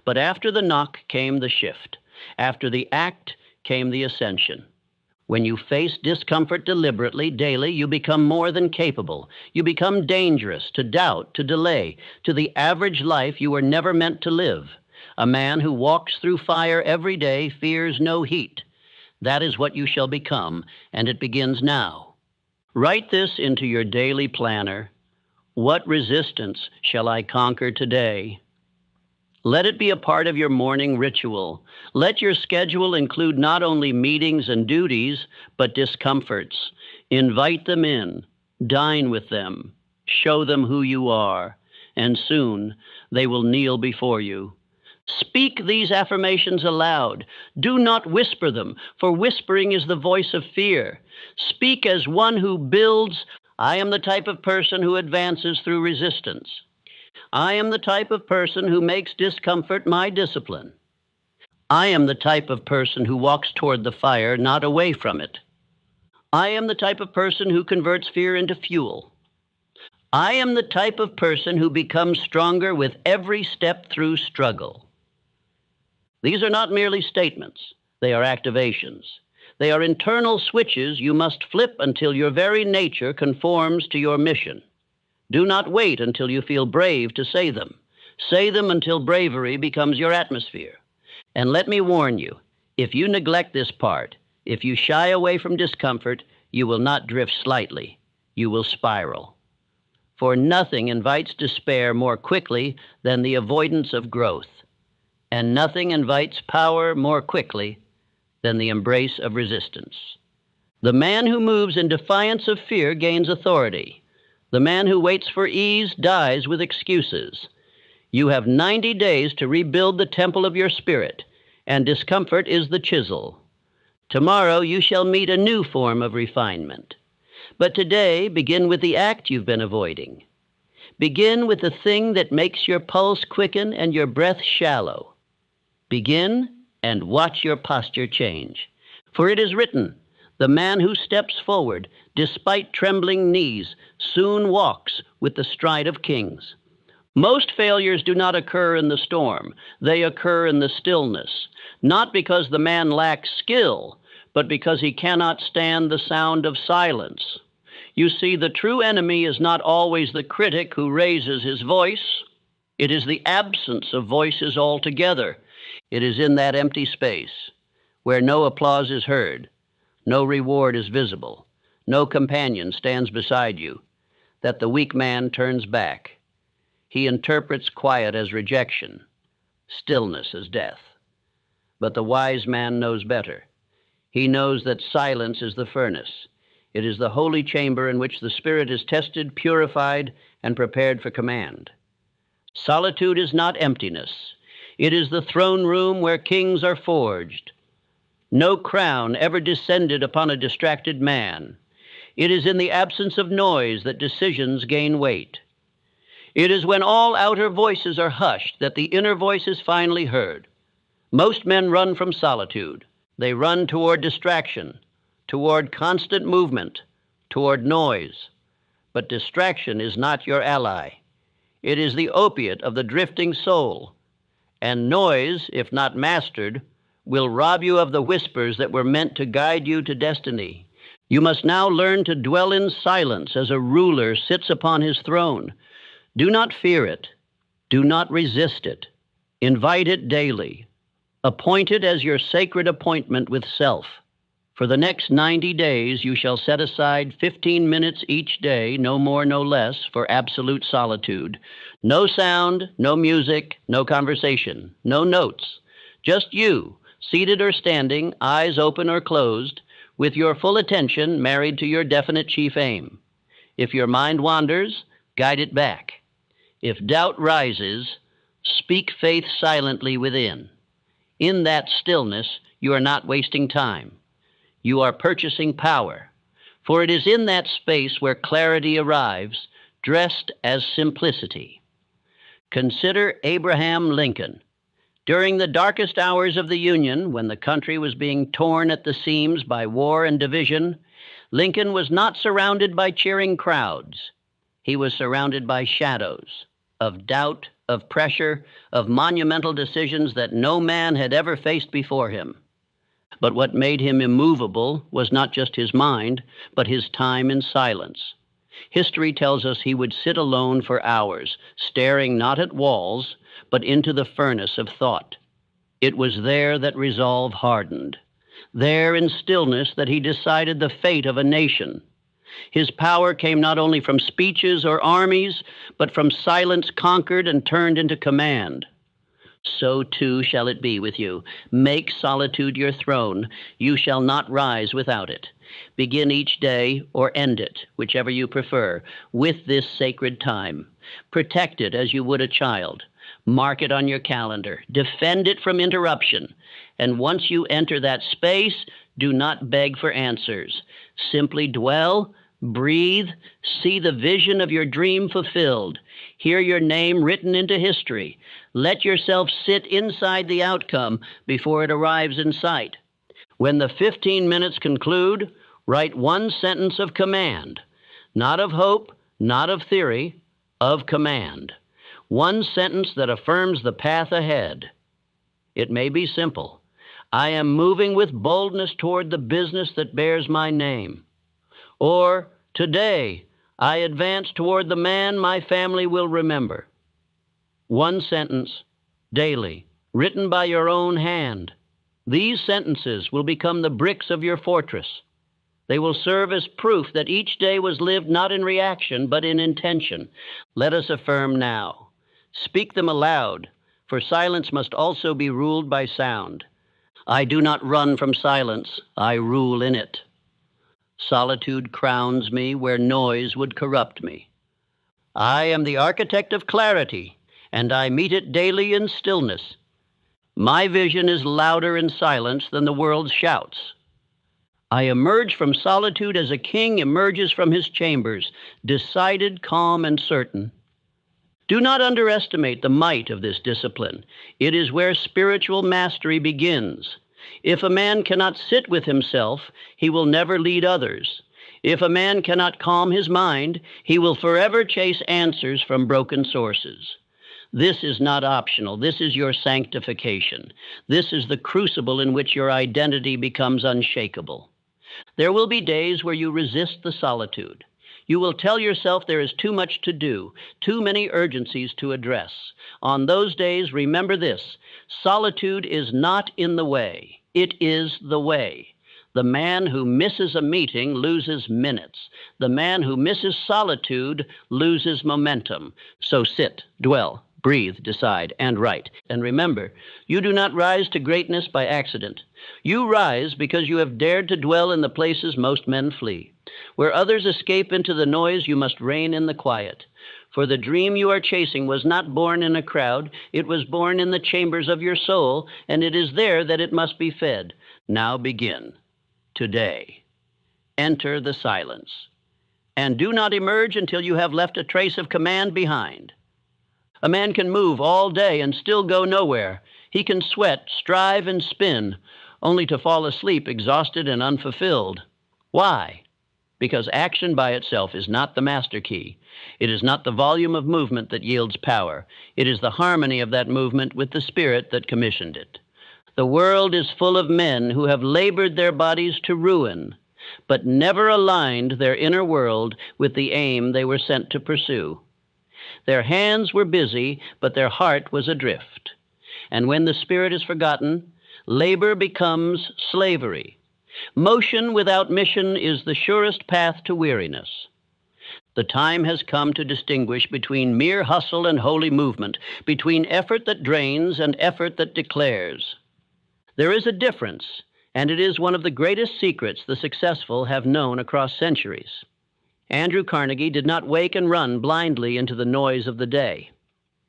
But after the knock came the shift. After the act came the ascension. When you face discomfort deliberately, daily, you become more than capable. You become dangerous to doubt, to delay, to the average life you were never meant to live. A man who walks through fire every day fears no heat. That is what you shall become, and it begins now. Write this into your daily planner. What resistance shall I conquer today? Let it be a part of your morning ritual. Let your schedule include not only meetings and duties, but discomforts. Invite them in. Dine with them. Show them who you are. And soon they will kneel before you. Speak these affirmations aloud. Do not whisper them, for whispering is the voice of fear. Speak as one who builds. I am the type of person who advances through resistance. I am the type of person who makes discomfort my discipline. I am the type of person who walks toward the fire, not away from it. I am the type of person who converts fear into fuel. I am the type of person who becomes stronger with every step through struggle. These are not merely statements. They are activations. They are internal switches you must flip until your very nature conforms to your mission. Do not wait until you feel brave to say them. Say them until bravery becomes your atmosphere. And let me warn you, if you neglect this part, if you shy away from discomfort, you will not drift slightly. You will spiral. For nothing invites despair more quickly than the avoidance of growth. And nothing invites power more quickly than the embrace of resistance. The man who moves in defiance of fear gains authority. The man who waits for ease dies with excuses. You have 90 days to rebuild the temple of your spirit, and discomfort is the chisel. Tomorrow you shall meet a new form of refinement. But today, begin with the act you've been avoiding. Begin with the thing that makes your pulse quicken and your breath shallow. Begin and watch your posture change. For it is written, the man who steps forward, despite trembling knees, soon walks with the stride of kings. Most failures do not occur in the storm. They occur in the stillness, not because the man lacks skill, but because he cannot stand the sound of silence. You see, the true enemy is not always the critic who raises his voice. It is the absence of voices altogether. It is in that empty space, where no applause is heard, no reward is visible, no companion stands beside you, that the weak man turns back. He interprets quiet as rejection, stillness as death. But the wise man knows better. He knows that silence is the furnace. It is the holy chamber in which the spirit is tested, purified, and prepared for command. Solitude is not emptiness. It is the throne room where kings are forged. No crown ever descended upon a distracted man. It is in the absence of noise that decisions gain weight. It is when all outer voices are hushed that the inner voice is finally heard. Most men run from solitude. They run toward distraction, toward constant movement, toward noise. But distraction is not your ally. It is the opiate of the drifting soul. And noise, if not mastered, will rob you of the whispers that were meant to guide you to destiny. You must now learn to dwell in silence as a ruler sits upon his throne. Do not fear it. Do not resist it. Invite it daily. Appoint it as your sacred appointment with self. For the next 90 days, you shall set aside 15 minutes each day, no more, no less, for absolute solitude. No sound, no music, no conversation, no notes. Just you, seated or standing, eyes open or closed, with your full attention married to your definite chief aim. If your mind wanders, guide it back. If doubt rises, speak faith silently within. In that stillness, you are not wasting time. You are purchasing power, for it is in that space where clarity arrives, dressed as simplicity. Consider Abraham Lincoln. During the darkest hours of the Union, when the country was being torn at the seams by war and division, Lincoln was not surrounded by cheering crowds. He was surrounded by shadows of doubt, of pressure, of monumental decisions that no man had ever faced before him. But what made him immovable was not just his mind, but his time in silence. History tells us he would sit alone for hours, staring not at walls, but into the furnace of thought. It was there that resolve hardened. There in stillness that he decided the fate of a nation. His power came not only from speeches or armies, but from silence conquered and turned into command. So too shall it be with you. Make solitude your throne. You shall not rise without it. Begin each day, or end it, whichever you prefer, with this sacred time. Protect it as you would a child. Mark it on your calendar. Defend it from interruption. And once you enter that space, do not beg for answers. Simply dwell, breathe, see the vision of your dream fulfilled. Hear your name written into history. Let yourself sit inside the outcome before it arrives in sight. When the 15 minutes conclude, write one sentence of command, not of hope, not of theory, of command. One sentence that affirms the path ahead. It may be simple. I am moving with boldness toward the business that bears my name. Or, today, I advance toward the man my family will remember. One sentence, daily, written by your own hand. These sentences will become the bricks of your fortress. They will serve as proof that each day was lived not in reaction, but in intention. Let us affirm now. Speak them aloud, for silence must also be ruled by sound. I do not run from silence, I rule in it. Solitude crowns me where noise would corrupt me. I am the architect of clarity, and I meet it daily in stillness. My vision is louder in silence than the world's shouts. I emerge from solitude as a king emerges from his chambers, decided, calm, and certain. Do not underestimate the might of this discipline. It is where spiritual mastery begins. If a man cannot sit with himself, he will never lead others. If a man cannot calm his mind, he will forever chase answers from broken sources. This is not optional. This is your sanctification. This is the crucible in which your identity becomes unshakable. There will be days where you resist the solitude. You will tell yourself there is too much to do, too many urgencies to address. On those days, remember this: solitude is not in the way, it is the way. The man who misses a meeting loses minutes. The man who misses solitude loses momentum. So sit, dwell, breathe, decide, and write. And remember, you do not rise to greatness by accident. You rise because you have dared to dwell in the places most men flee. Where others escape into the noise, you must reign in the quiet. For the dream you are chasing was not born in a crowd. It was born in the chambers of your soul, and it is there that it must be fed. Now begin. Today. Enter the silence. And do not emerge until you have left a trace of command behind. A man can move all day and still go nowhere. He can sweat, strive, and spin, only to fall asleep exhausted and unfulfilled. Why? Because action by itself is not the master key. It is not the volume of movement that yields power. It is the harmony of that movement with the spirit that commissioned it. The world is full of men who have labored their bodies to ruin, but never aligned their inner world with the aim they were sent to pursue. Their hands were busy, but their heart was adrift. And when the spirit is forgotten, labor becomes slavery. Motion without mission is the surest path to weariness. The time has come to distinguish between mere hustle and holy movement, between effort that drains and effort that declares. There is a difference, and it is one of the greatest secrets the successful have known across centuries. Andrew Carnegie did not wake and run blindly into the noise of the day.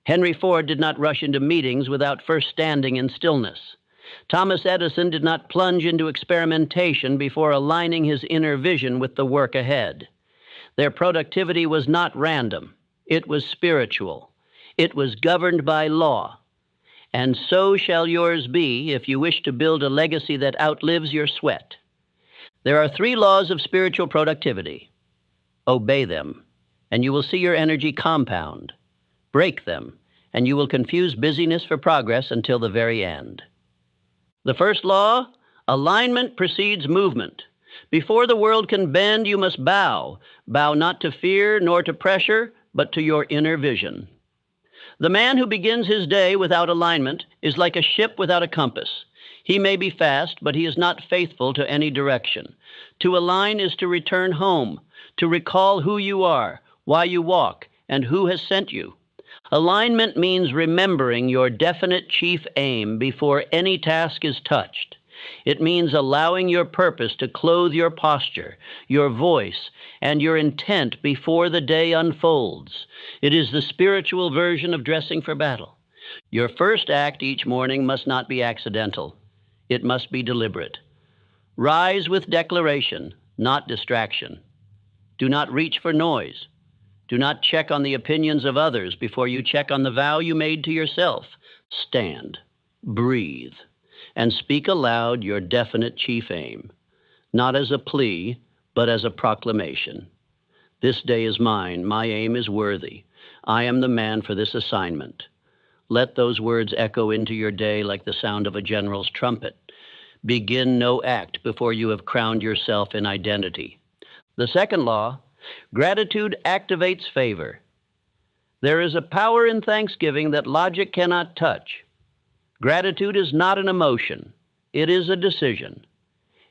Henry Ford did not rush into meetings without first standing in stillness. Thomas Edison did not plunge into experimentation before aligning his inner vision with the work ahead. Their productivity was not random. It was spiritual. It was governed by law. And so shall yours be if you wish to build a legacy that outlives your sweat. There are 3 laws of spiritual productivity. Obey them, and you will see your energy compound. Break them, and you will confuse busyness for progress until the very end. The first law: alignment precedes movement. Before the world can bend, you must bow. Bow not to fear nor to pressure, but to your inner vision. The man who begins his day without alignment is like a ship without a compass. He may be fast, but he is not faithful to any direction. To align is to return home, to recall who you are, why you walk, and who has sent you. Alignment means remembering your definite chief aim before any task is touched. It means allowing your purpose to clothe your posture, your voice, and your intent before the day unfolds. It is the spiritual version of dressing for battle. Your first act each morning must not be accidental. It must be deliberate. Rise with declaration, not distraction. Do not reach for noise. Do not check on the opinions of others before you check on the vow you made to yourself. Stand, breathe, and speak aloud your definite chief aim, not as a plea, but as a proclamation. This day is mine. My aim is worthy. I am the man for this assignment. Let those words echo into your day like the sound of a general's trumpet. Begin no act before you have crowned yourself in identity. The second law: gratitude activates favor. There is a power in thanksgiving that logic cannot touch. Gratitude is not an emotion. It is a decision.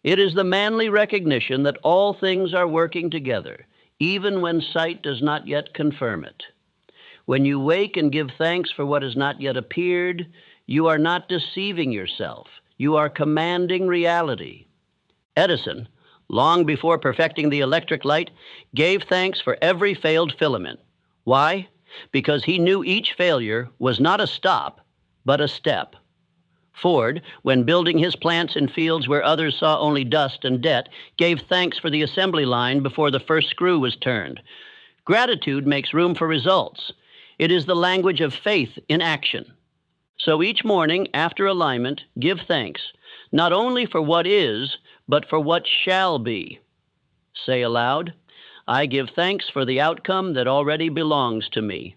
It is the manly recognition that all things are working together, even when sight does not yet confirm it. When you wake and give thanks for what has not yet appeared, you are not deceiving yourself. You are commanding reality. Edison, long before perfecting the electric light, gave thanks for every failed filament. Why? Because he knew each failure was not a stop, but a step. Ford, when building his plants in fields where others saw only dust and debt, gave thanks for the assembly line before the first screw was turned. Gratitude makes room for results. It is the language of faith in action. So each morning after alignment, give thanks, not only for what is, but for what shall be. Say aloud, I give thanks for the outcome that already belongs to me.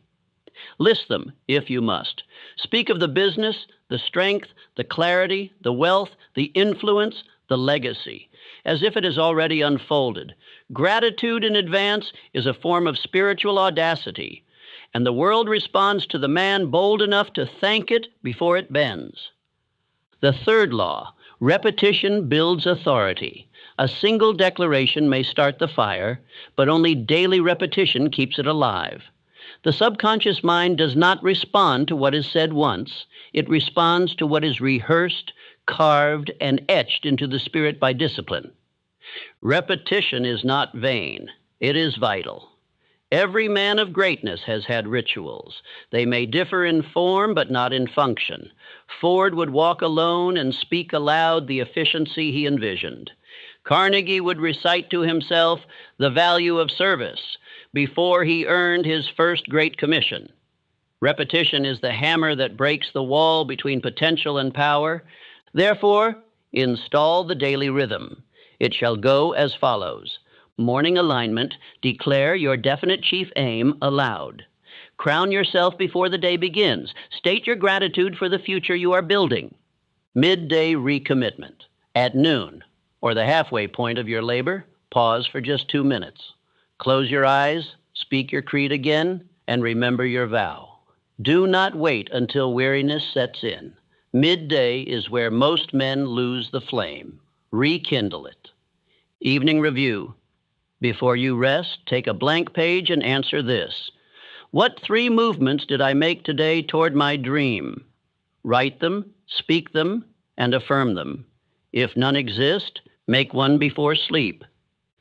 List them, if you must. Speak of the business, the strength, the clarity, the wealth, the influence, the legacy. as if it has already unfolded. Gratitude in advance is a form of spiritual audacity, and the world responds to the man bold enough to thank it before it bends. The third law, repetition builds authority. A single declaration may start the fire, but only daily repetition keeps it alive. The subconscious mind does not respond to what is said once. It responds to what is rehearsed, carved, and etched into the spirit by discipline. Repetition is not vain. It is vital. Every man of greatness has had rituals. They may differ in form, but not in function. Ford would walk alone and speak aloud the efficiency he envisioned. Carnegie would recite to himself the value of service before he earned his first great commission. Repetition is the hammer that breaks the wall between potential and power. Therefore, install the daily rhythm. It shall go as follows. Morning alignment, declare your definite chief aim aloud. Crown yourself before the day begins. State your gratitude for the future you are building. Midday recommitment. At noon, or the halfway point of your labor, pause for just 2 minutes. Close your eyes, speak your creed again, and remember your vow. Do not wait until weariness sets in. Midday is where most men lose the flame. Rekindle it. Evening review. Before you rest, take a blank page and answer this. What 3 movements did I make today toward my dream? Write them, speak them, and affirm them. If none exist, make one before sleep.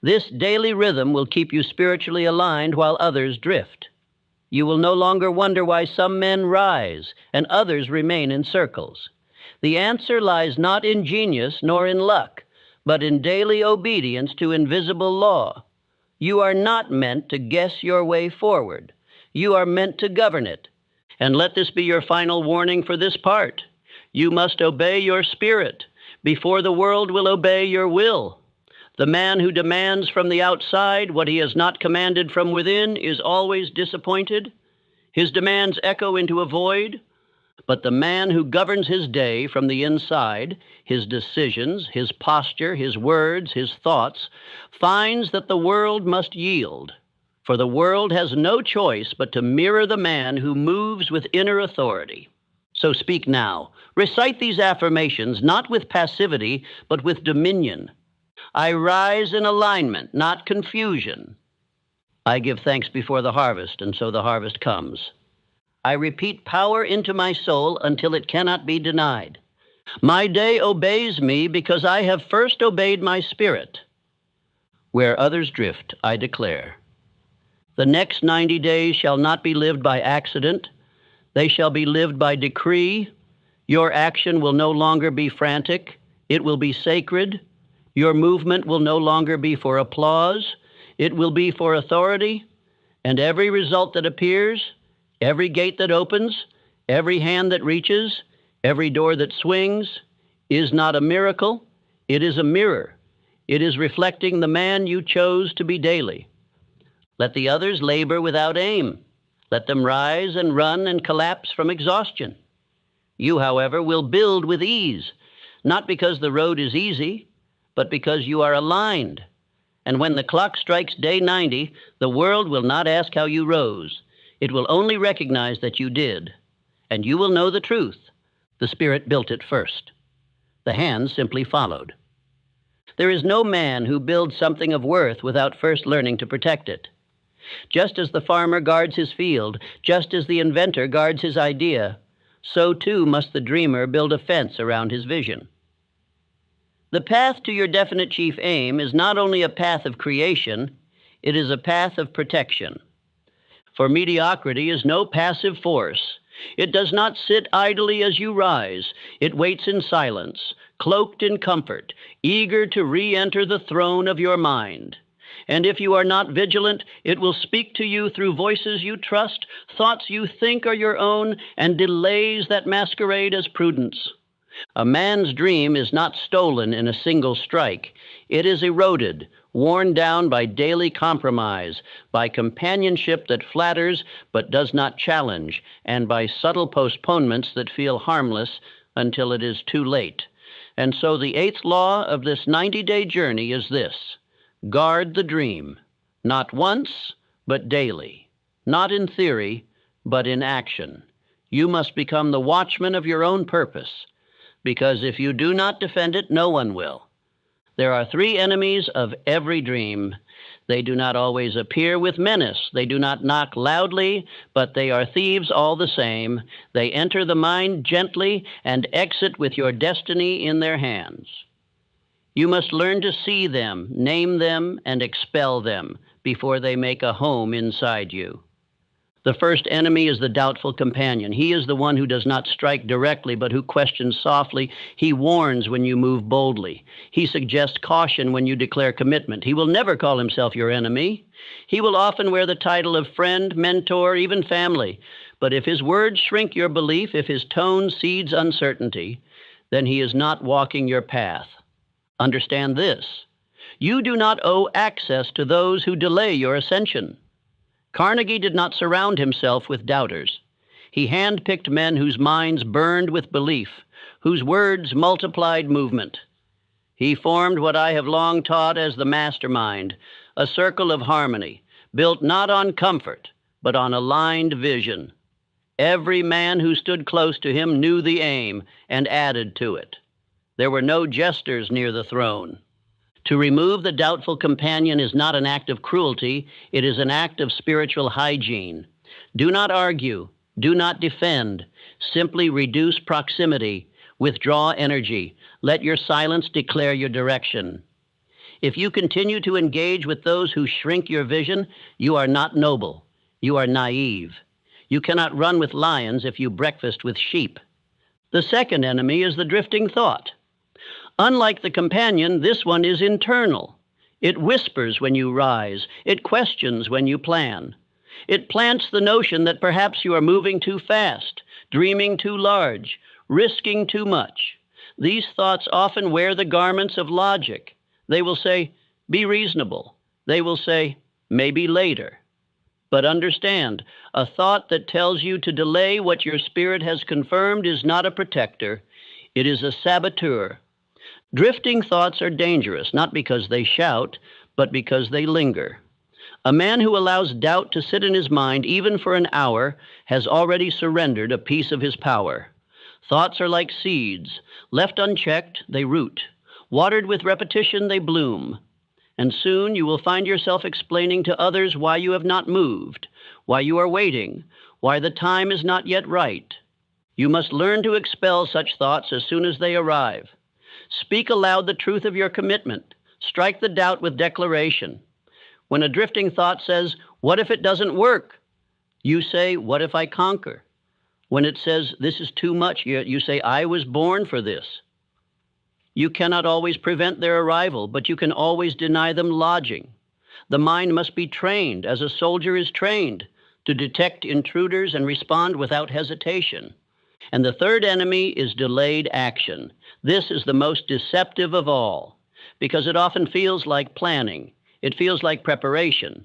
This daily rhythm will keep you spiritually aligned while others drift. You will no longer wonder why some men rise and others remain in circles. The answer lies not in genius nor in luck, but in daily obedience to invisible law. You are not meant to guess your way forward. You are meant to govern it. And let this be your final warning for this part. You must obey your spirit before the world will obey your will. The man who demands from the outside what he has not commanded from within is always disappointed. His demands echo into a void. But the man who governs his day from the inside, his decisions, his posture, his words, his thoughts, finds that the world must yield. For the world has no choice but to mirror the man who moves with inner authority. So speak now. Recite these affirmations not with passivity, but with dominion. I rise in alignment, not confusion. I give thanks before the harvest, and so the harvest comes. I repeat power into my soul until it cannot be denied. My day obeys me because I have first obeyed my spirit. Where others drift, I declare. The next 90 days shall not be lived by accident. They shall be lived by decree. Your action will no longer be frantic. It will be sacred. Your movement will no longer be for applause. It will be for authority. And every result that appears, every gate that opens, every hand that reaches, every door that swings, is not a miracle. It is a mirror. It is reflecting the man you chose to be daily. Let the others labor without aim. Let them rise and run and collapse from exhaustion. You, however, will build with ease, not because the road is easy, but because you are aligned. And when the clock strikes day 90, the world will not ask how you rose. It will only recognize that you did. And you will know the truth. The Spirit built it first. The hands simply followed. There is no man who builds something of worth without first learning to protect it. Just as the farmer guards his field, just as the inventor guards his idea, so too must the dreamer build a fence around his vision. The path to your definite chief aim is not only a path of creation, it is a path of protection. For mediocrity is no passive force. It does not sit idly as you rise. It waits in silence, cloaked in comfort, eager to re-enter the throne of your mind. And if you are not vigilant, it will speak to you through voices you trust, thoughts you think are your own, and delays that masquerade as prudence. A man's dream is not stolen in a single strike. It is eroded, worn down by daily compromise, by companionship that flatters but does not challenge, and by subtle postponements that feel harmless until it is too late. And so the eighth law of this 90-day journey is this: guard the dream, not once, but daily, not in theory, but in action. You must become the watchman of your own purpose, because if you do not defend it, no one will. There are three enemies of every dream. They do not always appear with menace. They do not knock loudly, but they are thieves all the same. They enter the mind gently and exit with your destiny in their hands. You must learn to see them, name them, and expel them before they make a home inside you. The first enemy is the doubtful companion. He is the one who does not strike directly, but who questions softly. He warns when you move boldly. He suggests caution when you declare commitment. He will never call himself your enemy. He will often wear the title of friend, mentor, even family. But if his words shrink your belief, if his tone seeds uncertainty, then he is not walking your path. Understand this: you do not owe access to those who delay your ascension. Carnegie did not surround himself with doubters. He handpicked men whose minds burned with belief, whose words multiplied movement. He formed what I have long taught as the mastermind, a circle of harmony, built not on comfort, but on aligned vision. Every man who stood close to him knew the aim and added to it. There were no jesters near the throne. To remove the doubtful companion is not an act of cruelty, it is an act of spiritual hygiene. Do not argue, do not defend, simply reduce proximity, withdraw energy, let your silence declare your direction. If you continue to engage with those who shrink your vision, you are not noble, you are naive. You cannot run with lions if you breakfast with sheep. The second enemy is the drifting thought. Unlike the companion, this one is internal. It whispers when you rise. It questions when you plan. It plants the notion that perhaps you are moving too fast, dreaming too large, risking too much. These thoughts often wear the garments of logic. They will say, be reasonable. They will say, maybe later. But understand, a thought that tells you to delay what your spirit has confirmed is not a protector. It is a saboteur. Drifting thoughts are dangerous, not because they shout, but because they linger. A man who allows doubt to sit in his mind even for an hour has already surrendered a piece of his power. Thoughts are like seeds. Left unchecked, they root. Watered with repetition, they bloom. And soon you will find yourself explaining to others why you have not moved, why you are waiting, why the time is not yet right. You must learn to expel such thoughts as soon as they arrive. Speak aloud the truth of your commitment. Strike the doubt with declaration. When a drifting thought says, what if it doesn't work? You say, what if I conquer? When it says, this is too much, you say, I was born for this. You cannot always prevent their arrival, but you can always deny them lodging. The mind must be trained, as a soldier is trained, to detect intruders and respond without hesitation. And the third enemy is delayed action. This is the most deceptive of all, because it often feels like planning. It feels like preparation.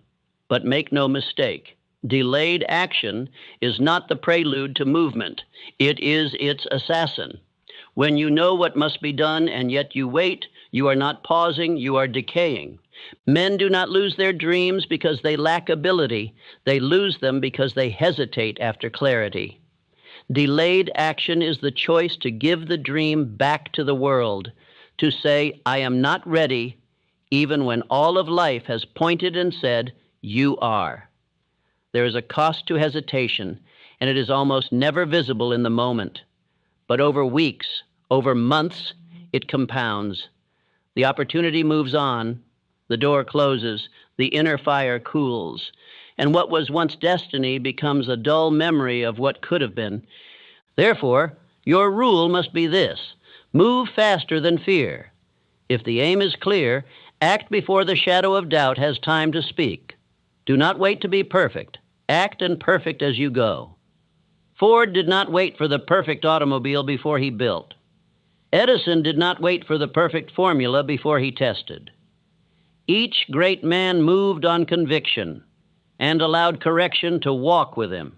But make no mistake, delayed action is not the prelude to movement. It is its assassin. When you know what must be done and yet you wait, you are not pausing, you are decaying. Men do not lose their dreams because they lack ability. They lose them because they hesitate after clarity. Delayed action is the choice to give the dream back to the world, to say, I am not ready, even when all of life has pointed and said, you are. There is a cost to hesitation, and it is almost never visible in the moment. But over weeks, over months, it compounds. The opportunity moves on, the door closes, the inner fire cools, and what was once destiny becomes a dull memory of what could have been. Therefore, your rule must be this: move faster than fear. If the aim is clear, act before the shadow of doubt has time to speak. Do not wait to be perfect. Act and perfect as you go. Ford did not wait for the perfect automobile before he built. Edison did not wait for the perfect formula before he tested. Each great man moved on conviction and allowed correction to walk with him.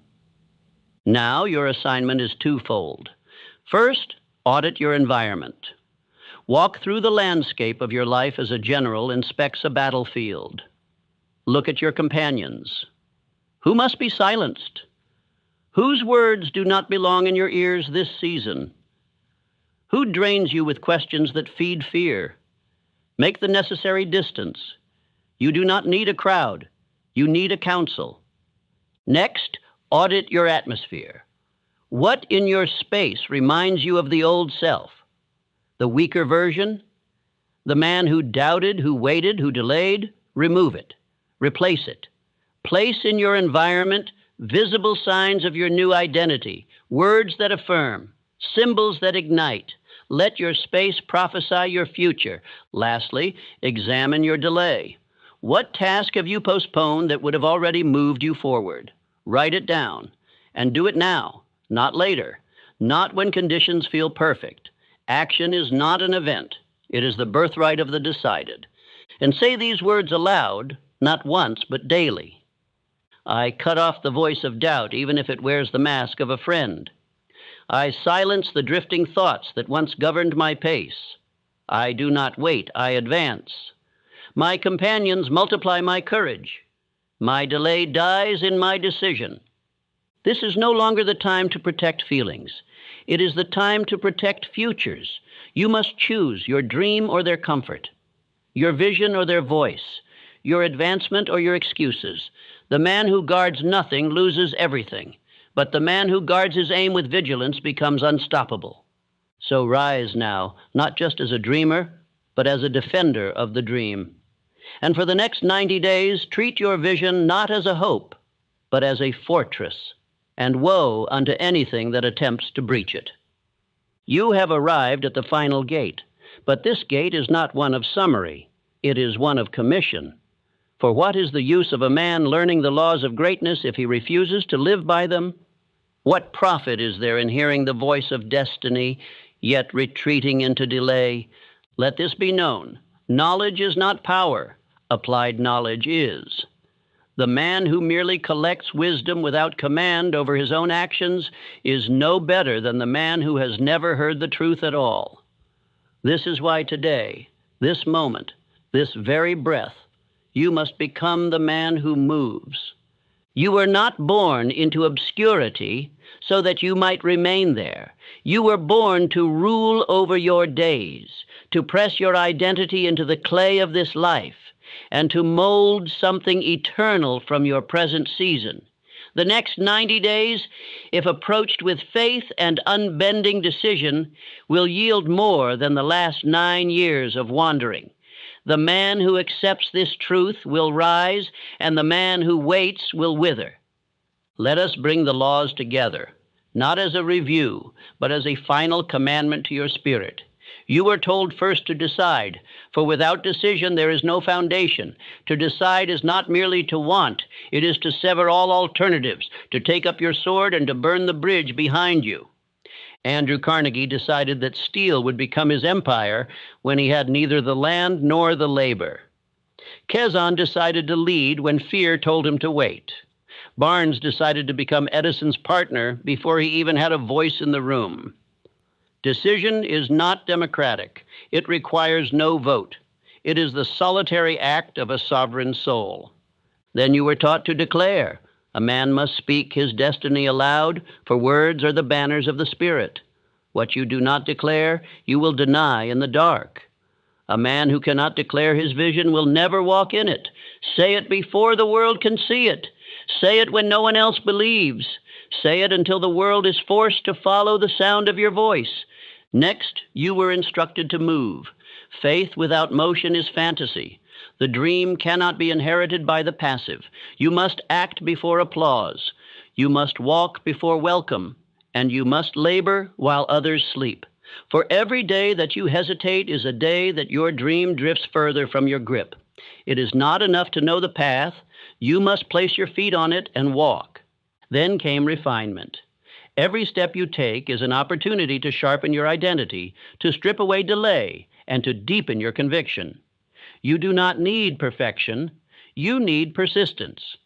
Now your assignment is twofold. First, audit your environment. Walk through the landscape of your life as a general inspects a battlefield. Look at your companions. Who must be silenced? Whose words do not belong in your ears this season? Who drains you with questions that feed fear? Make the necessary distance. You do not need a crowd. You need a council. Next, audit your atmosphere. What in your space reminds you of the old self? The weaker version? The man who doubted, who waited, who delayed? Remove it. Replace it. Place in your environment visible signs of your new identity, words that affirm, symbols that ignite. Let your space prophesy your future. Lastly, examine your delay. What task have you postponed that would have already moved you forward? Write it down, and do it now, not later, not when conditions feel perfect. Action is not an event. It is the birthright of the decided. And say these words aloud, not once, but daily. I cut off the voice of doubt, even if it wears the mask of a friend. I silence the drifting thoughts that once governed my pace. I do not wait, I advance. My companions multiply my courage. My delay dies in my decision. This is no longer the time to protect feelings. It is the time to protect futures. You must choose your dream or their comfort, your vision or their voice, your advancement or your excuses. The man who guards nothing loses everything, but the man who guards his aim with vigilance becomes unstoppable. So rise now, not just as a dreamer, but as a defender of the dream. And for the next 90 days, treat your vision not as a hope, but as a fortress, and woe unto anything that attempts to breach it. You have arrived at the final gate, but this gate is not one of summary. It is one of commission. For what is the use of a man learning the laws of greatness if he refuses to live by them? What profit is there in hearing the voice of destiny, yet retreating into delay? Let this be known. Knowledge is not power. Applied knowledge is. The man who merely collects wisdom without command over his own actions is no better than the man who has never heard the truth at all. This is why today, this moment, this very breath, you must become the man who moves. You were not born into obscurity so that you might remain there. You were born to rule over your days, to press your identity into the clay of this life, and to mold something eternal from your present season. The next 90 days, if approached with faith and unbending decision, will yield more than the last 9 years of wandering. The man who accepts this truth will rise, and the man who waits will wither. Let us bring the laws together, not as a review, but as a final commandment to your spirit. You were told first to decide, for without decision there is no foundation. To decide is not merely to want, it is to sever all alternatives, to take up your sword and to burn the bridge behind you. Andrew Carnegie decided that steel would become his empire when he had neither the land nor the labor. Kazan decided to lead when fear told him to wait. Barnes decided to become Edison's partner before he even had a voice in the room. Decision is not democratic. It requires no vote. It is the solitary act of a sovereign soul. Then you were taught to declare. A man must speak his destiny aloud, for words are the banners of the Spirit. What you do not declare, you will deny in the dark. A man who cannot declare his vision will never walk in it. Say it before the world can see it. Say it when no one else believes. Say it until the world is forced to follow the sound of your voice. Next, you were instructed to move. Faith without motion is fantasy. The dream cannot be inherited by the passive. You must act before applause. You must walk before welcome. And you must labor while others sleep. For every day that you hesitate is a day that your dream drifts further from your grip. It is not enough to know the path. You must place your feet on it and walk. Then came refinement. Every step you take is an opportunity to sharpen your identity, to strip away delay, and to deepen your conviction. You do not need perfection. You need persistence.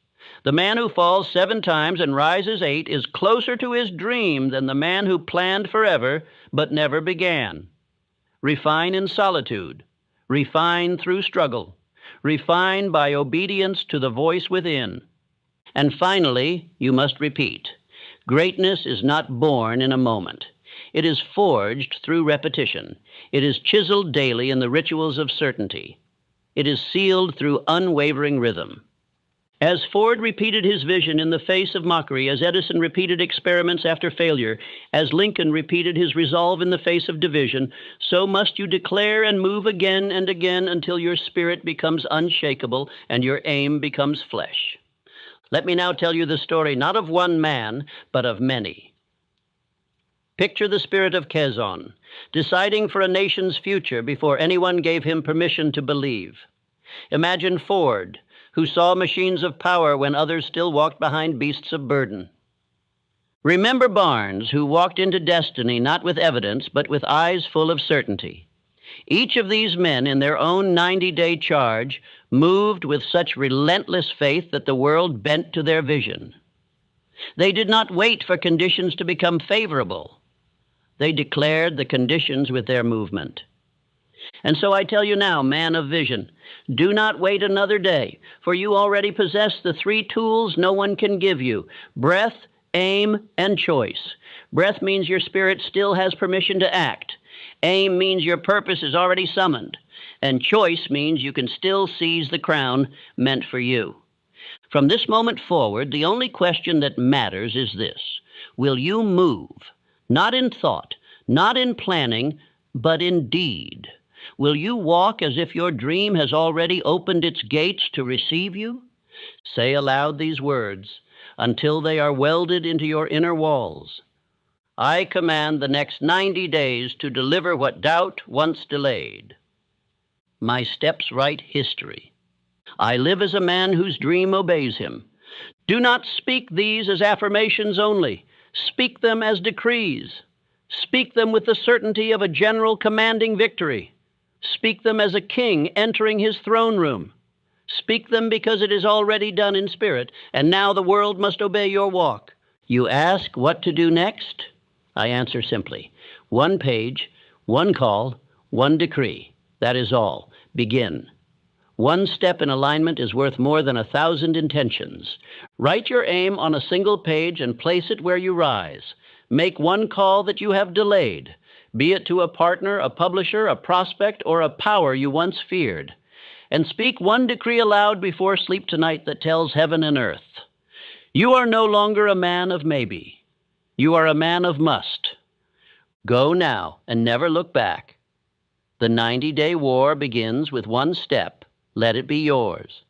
The man who falls 7 times and rises 8 is closer to his dream than the man who planned forever but never began. refine in solitude, refine through struggle, refine by obedience to the voice within. And finally, you must repeat. Greatness is not born in a moment. It is forged through repetition. It is chiseled daily in the rituals of certainty. It is sealed through unwavering rhythm. As Ford repeated his vision in the face of mockery, as Edison repeated experiments after failure, as Lincoln repeated his resolve in the face of division, so must you declare and move again and again until your spirit becomes unshakable and your aim becomes flesh. Let me now tell you the story not of one man, but of many. Picture the spirit of Quezon, deciding for a nation's future before anyone gave him permission to believe. Imagine Ford, who saw machines of power when others still walked behind beasts of burden. Remember Barnes, who walked into destiny not with evidence, but with eyes full of certainty. Each of these men, in their own 90-day charge, moved with such relentless faith that the world bent to their vision. They did not wait for conditions to become favorable. They declared the conditions with their movement. And so I tell you now, man of vision, do not wait another day, for you already possess the three tools no one can give you: breath, aim, and choice. Breath means your spirit still has permission to act. Aim means your purpose is already summoned. And choice means you can still seize the crown meant for you. From this moment forward, the only question that matters is this: will you move? Not in thought, not in planning, but in deed. Will you walk as if your dream has already opened its gates to receive you? Say aloud these words until they are welded into your inner walls. I command the next 90 days to deliver what doubt once delayed. My steps write history. I live as a man whose dream obeys him. Do not speak these as affirmations only. Speak them as decrees. Speak them with the certainty of a general commanding victory. Speak them as a king entering his throne room. Speak them because it is already done in spirit, and now the world must obey your walk. You ask what to do next? I answer simply: one page, one call, one decree. That is all. Begin. One step in alignment is worth more than 1,000 intentions. Write your aim on a single page and place it where you rise. Make one call that you have delayed, be it to a partner, a publisher, a prospect, or a power you once feared. And speak one decree aloud before sleep tonight that tells heaven and earth: you are no longer a man of maybe. You are a man of must. Go now and never look back. The 90-day war begins with one step. Let it be yours.